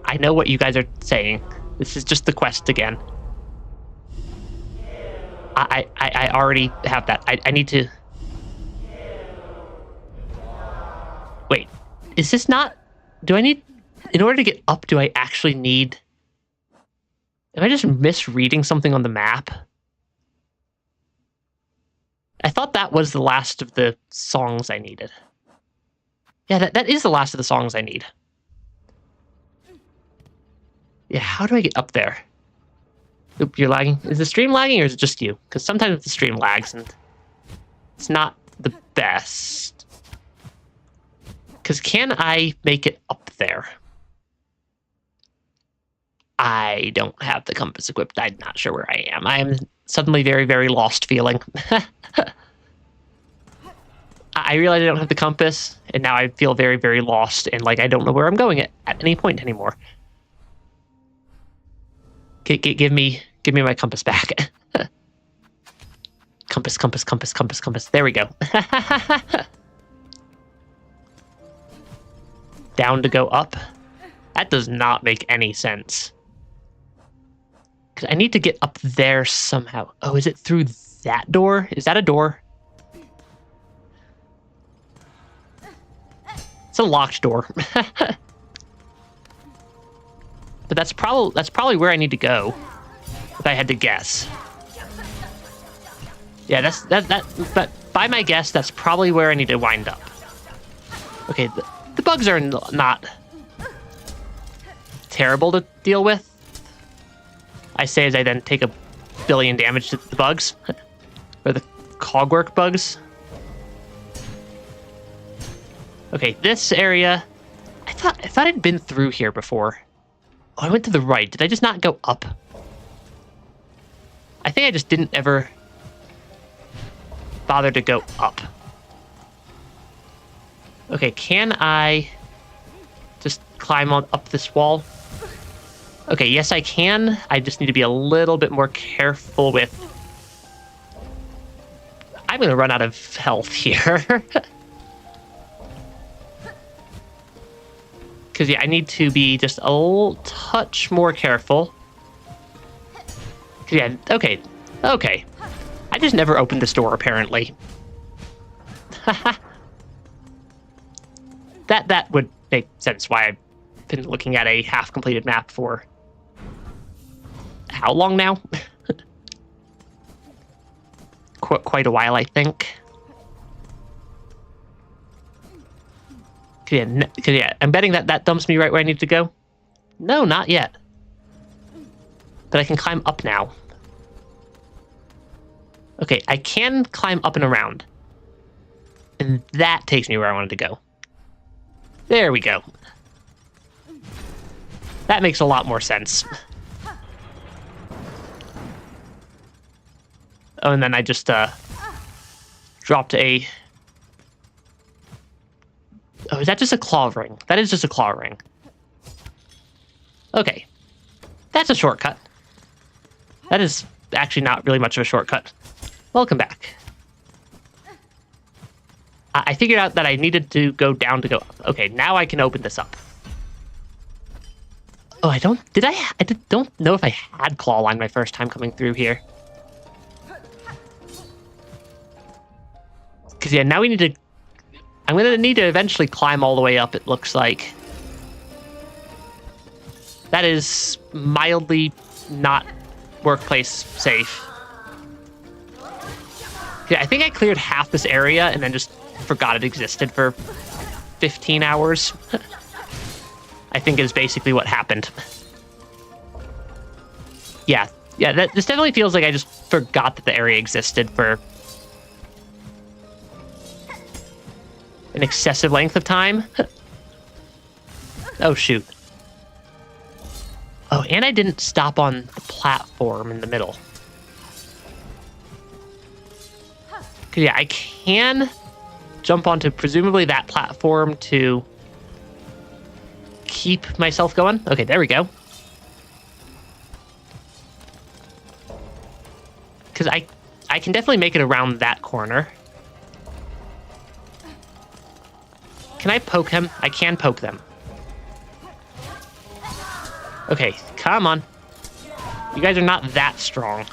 I know what you guys are saying. This is just the quest again. I already have that. I need to... Wait, is this not... Do I need... In order to get up, do I actually need... Am I just misreading something on the map? I thought that was the last of the songs I needed. Yeah, that is the last of the songs I need. Yeah, how do I get up there? Oop, you're lagging. Is the stream lagging or is it just you? Because sometimes the stream lags and it's not the best. Because can I make it up there? I don't have the compass equipped. I'm not sure where I am. I am suddenly very, very lost feeling. I realize I don't have the compass, and now I feel very, very lost, and like I don't know where I'm going at any point anymore. Give me my compass back. Compass. There we go. Down to go up? That does not make any sense. Because I need to get up there somehow. Oh, is it through that door? Is that a door? It's a locked door. But that's probably where I need to go, if I had to guess. Yeah, but by my guess, that's probably where I need to wind up. Okay, the bugs are not terrible to deal with. I say as I then take a billion damage to the bugs. Or the cogwork bugs. Okay, this area... I thought I'd been through here before. Oh, I went to the right. Did I just not go up? I think I just didn't ever bother to go up. Okay, can I just climb on up this wall? Okay, yes I can. I just need to be a little bit more careful with... I'm going to run out of health here. Because, yeah, I need to be just a little touch more careful. Yeah, okay. I just never opened this door, apparently. That would make sense why I've been looking at a half-completed map for... How long now? Quite a while, I think. Yeah, I'm betting that dumps me right where I need to go. No, not yet. But I can climb up now. Okay, I can climb up and around. And that takes me where I wanted to go. There we go. That makes a lot more sense. Oh, and then I just dropped a... Oh, is that just a claw ring? That is just a claw ring. Okay. That's a shortcut. That is actually not really much of a shortcut. Welcome back. I figured out that I needed to go down to go up. Okay, now I can open this up. Oh, I don't know if I had claw line my first time coming through here. Because, yeah, now we need to I'm going to need to eventually climb all the way up, it looks like. That is mildly not workplace safe. Yeah, I think I cleared half this area and then just forgot it existed for 15 hours. I think is basically what happened. Yeah, this definitely feels like I just forgot that the area existed for an excessive length of time. Oh, shoot. Oh, and I didn't stop on the platform in the middle. Yeah, I can jump onto presumably that platform to keep myself going. Okay, there we go. Because I can definitely make it around that corner. Can I poke him? I can poke them. Okay, come on. You guys are not that strong.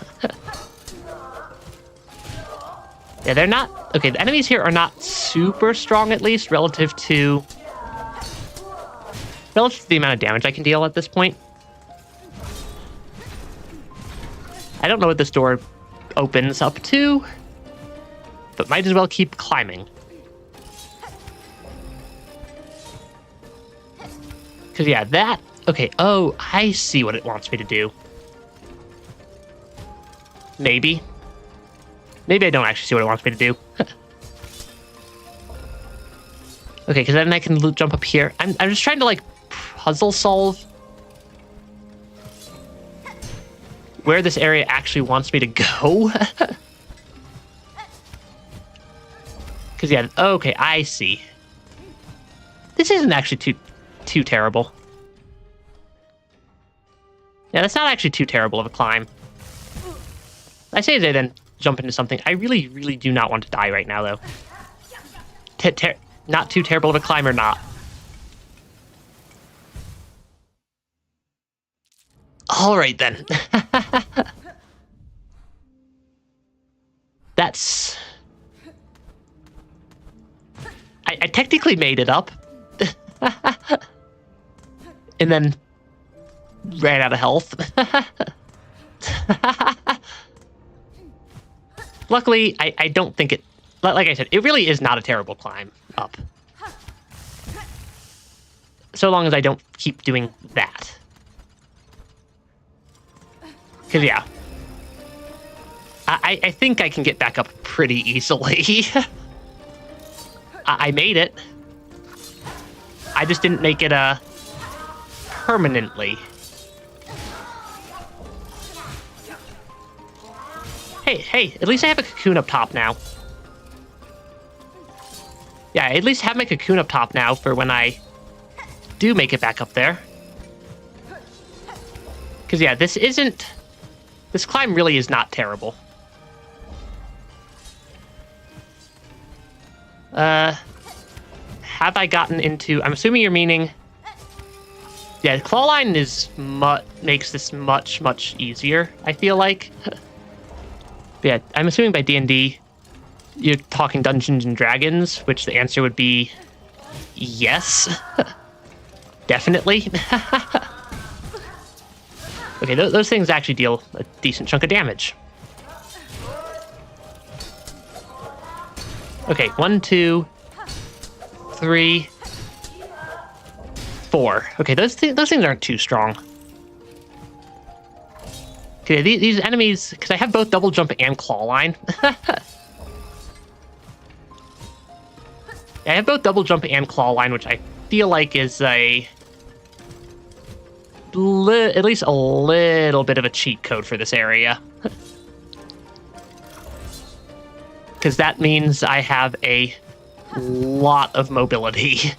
Yeah, they're not... Okay, the enemies here are not super strong, at least, relative to the amount of damage I can deal at this point. I don't know what this door opens up to, but might as well keep climbing. Because, yeah, that... Okay, oh, I see what it wants me to do. Maybe. Maybe I don't actually see what it wants me to do. Okay, because then I can jump up here. I'm just trying to, like, puzzle solve where this area actually wants me to go. Because, yeah, okay, I see. This isn't actually too terrible. Yeah, that's not actually too terrible of a climb. I say as I then jump into something. I really, really do not want to die right now, though. Not too terrible of a climb or not. All right, then. That's... I technically made it up. And then ran out of health. Luckily, I don't think it... Like I said, it really is not a terrible climb up. So long as I don't keep doing that. Because, yeah. I think I can get back up pretty easily. I made it. I just didn't make it, permanently. Hey, at least I have a cocoon up top now. Yeah, at least have my cocoon up top now for when I do make it back up there. Because, yeah, this climb really is not terrible. Have I gotten into... I'm assuming you're meaning... Yeah, clawline makes this much, much easier, I feel like. Yeah, I'm assuming by D&D, you're talking Dungeons and Dragons, which the answer would be yes. Definitely. Okay, those things actually deal a decent chunk of damage. Okay, 1, 2, 3, 4. Okay, those things aren't too strong. Okay, these enemies, because I have both double jump and claw line. I have both double jump and claw line, which I feel like is at least a little bit of a cheat code for this area. Because that means I have a lot of mobility.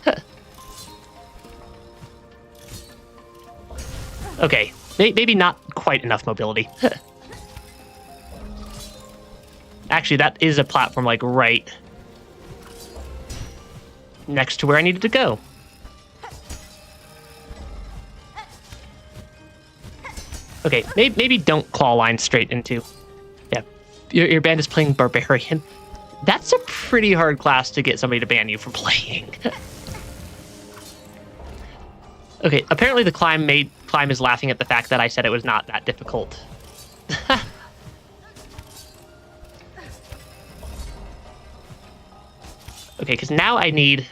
Okay, maybe not quite enough mobility. Actually, that is a platform, like, right next to where I needed to go. Okay, maybe don't claw line straight into... Yeah, your band is playing Barbarian. That's a pretty hard class to get somebody to ban you from playing. Okay, apparently the climb is laughing at the fact that I said it was not that difficult. Okay, because now I need...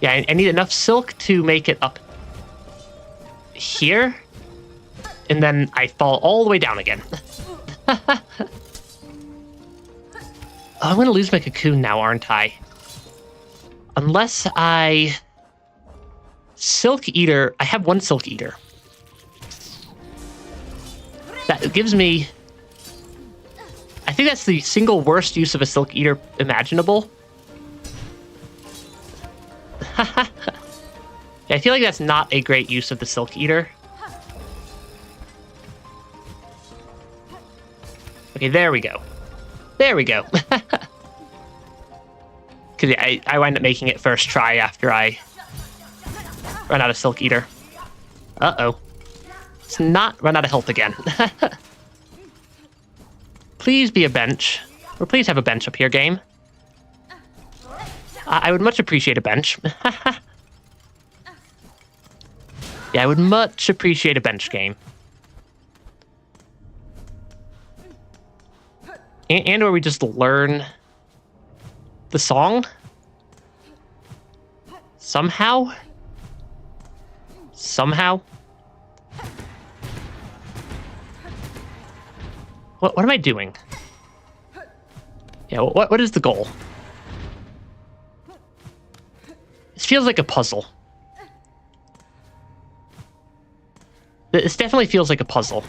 Yeah, I need enough silk to make it up here, and then I fall all the way down again. Oh, I'm going to lose my cocoon now, aren't I? Unless I... Silk Eater... I have one Silk Eater. That gives me... I think that's the single worst use of a Silk Eater imaginable. Yeah, I feel like that's not a great use of the Silk Eater. Okay, there we go. There we go. Because yeah, I wind up making it first try after I run out of Silk Eater. Uh-oh. Let's not run out of health again. Please be a bench. Or please have a bench up here, game. I would much appreciate a bench. Yeah, I would much appreciate a bench game. And where we just learn the song? Somehow? Somehow? What am I doing? Yeah, what is the goal? This feels like a puzzle. This definitely feels like a puzzle.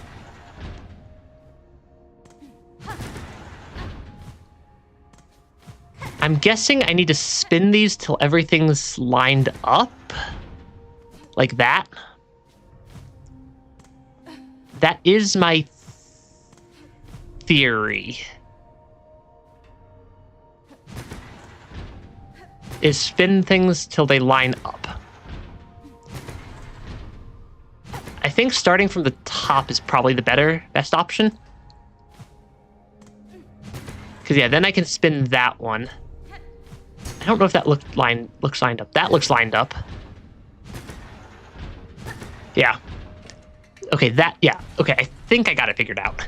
I'm guessing I need to spin these till everything's lined up. Like that. That is my theory. Is spin things till they line up. I think starting from the top is probably the best option. Because yeah, then I can spin that one. I don't know if that looks lined up. That looks lined up. Yeah. Okay, yeah. Okay, I think I got it figured out.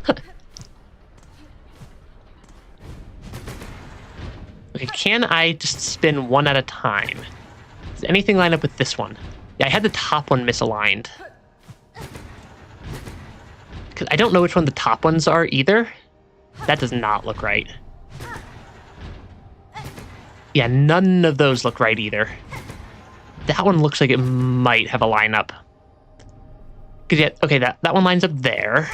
Okay, can I just spin one at a time? Does anything line up with this one? Yeah, I had the top one misaligned. Because I don't know which one the top ones are either. That does not look right. Yeah, none of those look right either. That one looks like it might have a lineup. Because yeah, okay, that one lines up there.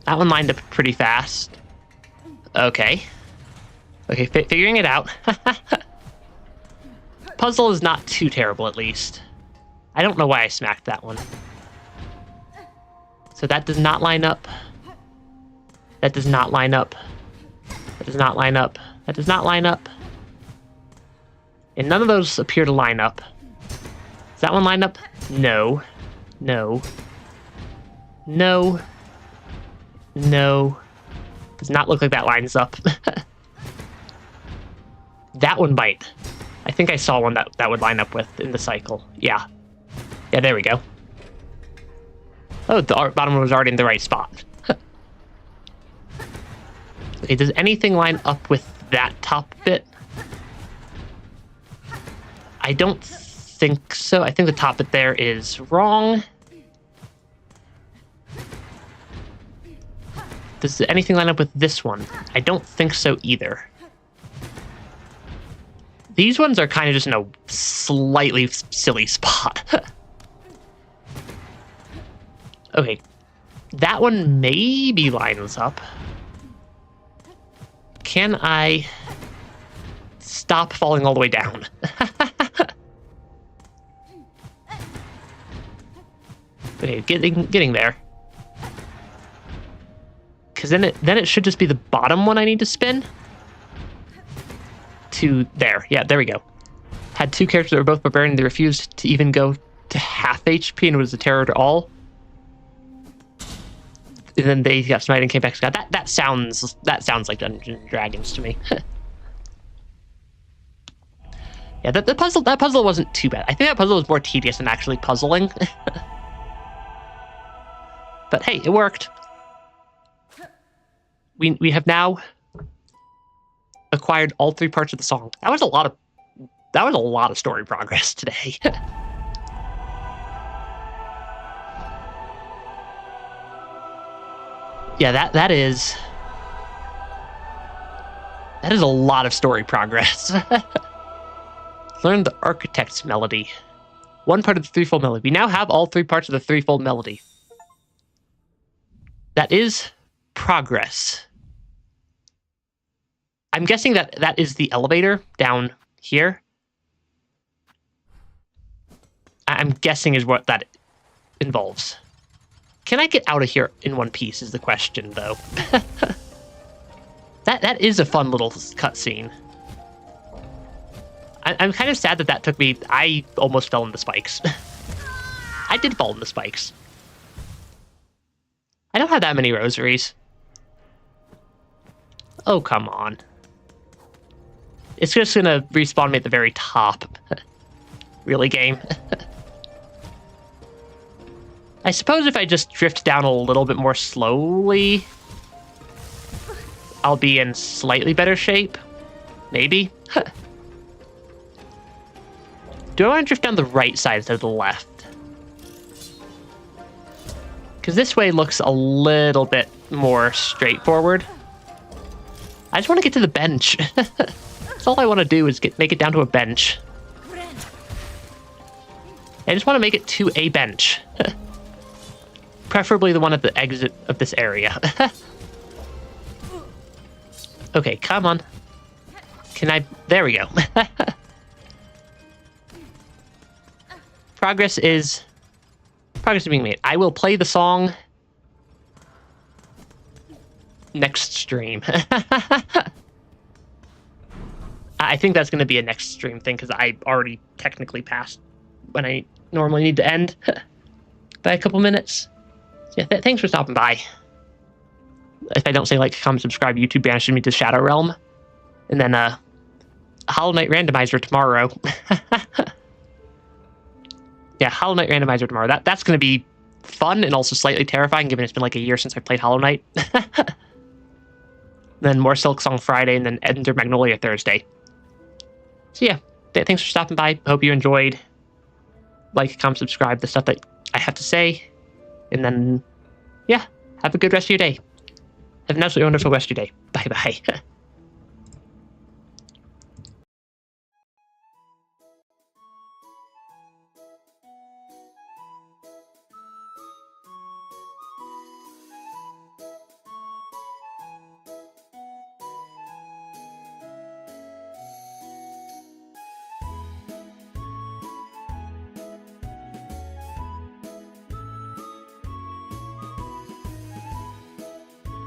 That one lined up pretty fast. Okay. Okay, figuring it out. Puzzle is not too terrible, at least. I don't know why I smacked that one. So that does not line up. That does not line up. That does not line up. That does not line up. And none of those appear to line up. Does that one line up? No. No. No. No. Does not look like that lines up. That one might. I think I saw one that would line up with in the cycle. Yeah. Yeah, there we go. Oh, the bottom one was already in the right spot. Okay, does anything line up with that top bit? I don't think so. I think the top bit there is wrong. Does anything line up with this one? I don't think so either. These ones are kind of just in a slightly silly spot. Okay. That one maybe lines up. Can I stop falling all the way down? Okay, getting there. Because then it should just be the bottom one I need to spin. To there. Yeah, there we go. Had two characters that were both barbarian. They refused to even go to half HP and it was a terror to all. And then they got smited and came back to God. That sounds like Dungeons and Dragons to me. Yeah, that puzzle wasn't too bad. I think that puzzle was more tedious than actually puzzling. But hey, it worked. We have now acquired all 3 parts of the song. That was a lot of story progress today. Yeah, that is a lot of story progress. Learn the Architect's Melody. 1 part of the threefold melody. We now have all 3 parts of the threefold melody. That is progress. I'm guessing that is the elevator down here. I'm guessing is what that involves. Can I get out of here in one piece is the question, though. That is a fun little cutscene. I'm kind of sad that took me... I almost fell in the spikes. I did fall in the spikes. I don't have that many rosaries. Oh, come on. It's just gonna respawn me at the very top. Really, game? I suppose if I just drift down a little bit more slowly, I'll be in slightly better shape. Maybe. Do I want to drift down the right side instead of the left? Because this way looks a little bit more straightforward. I just want to get to the bench. That's all I want to do is make it down to a bench. I just want to make it to a bench. Preferably the one at the exit of this area. Okay, come on. Can I... There we go. Progress is being made. I will play the song next stream. I think that's going to be a next stream thing because I already technically passed when I normally need to end by a couple minutes. So yeah, thanks for stopping by. If I don't say like, comment, subscribe, YouTube banishes me to Shadow Realm. And then Hollow Knight Randomizer tomorrow. Yeah, Hollow Knight Randomizer tomorrow. That's going to be fun and also slightly terrifying, given it's been like a year since I played Hollow Knight. Then more Silksong Friday, and then Ender Magnolia Thursday. So yeah, thanks for stopping by. Hope you enjoyed. Like, comment, subscribe, the stuff that I have to say. And then, yeah, have a good rest of your day. Have an absolutely wonderful rest of your day. Bye-bye.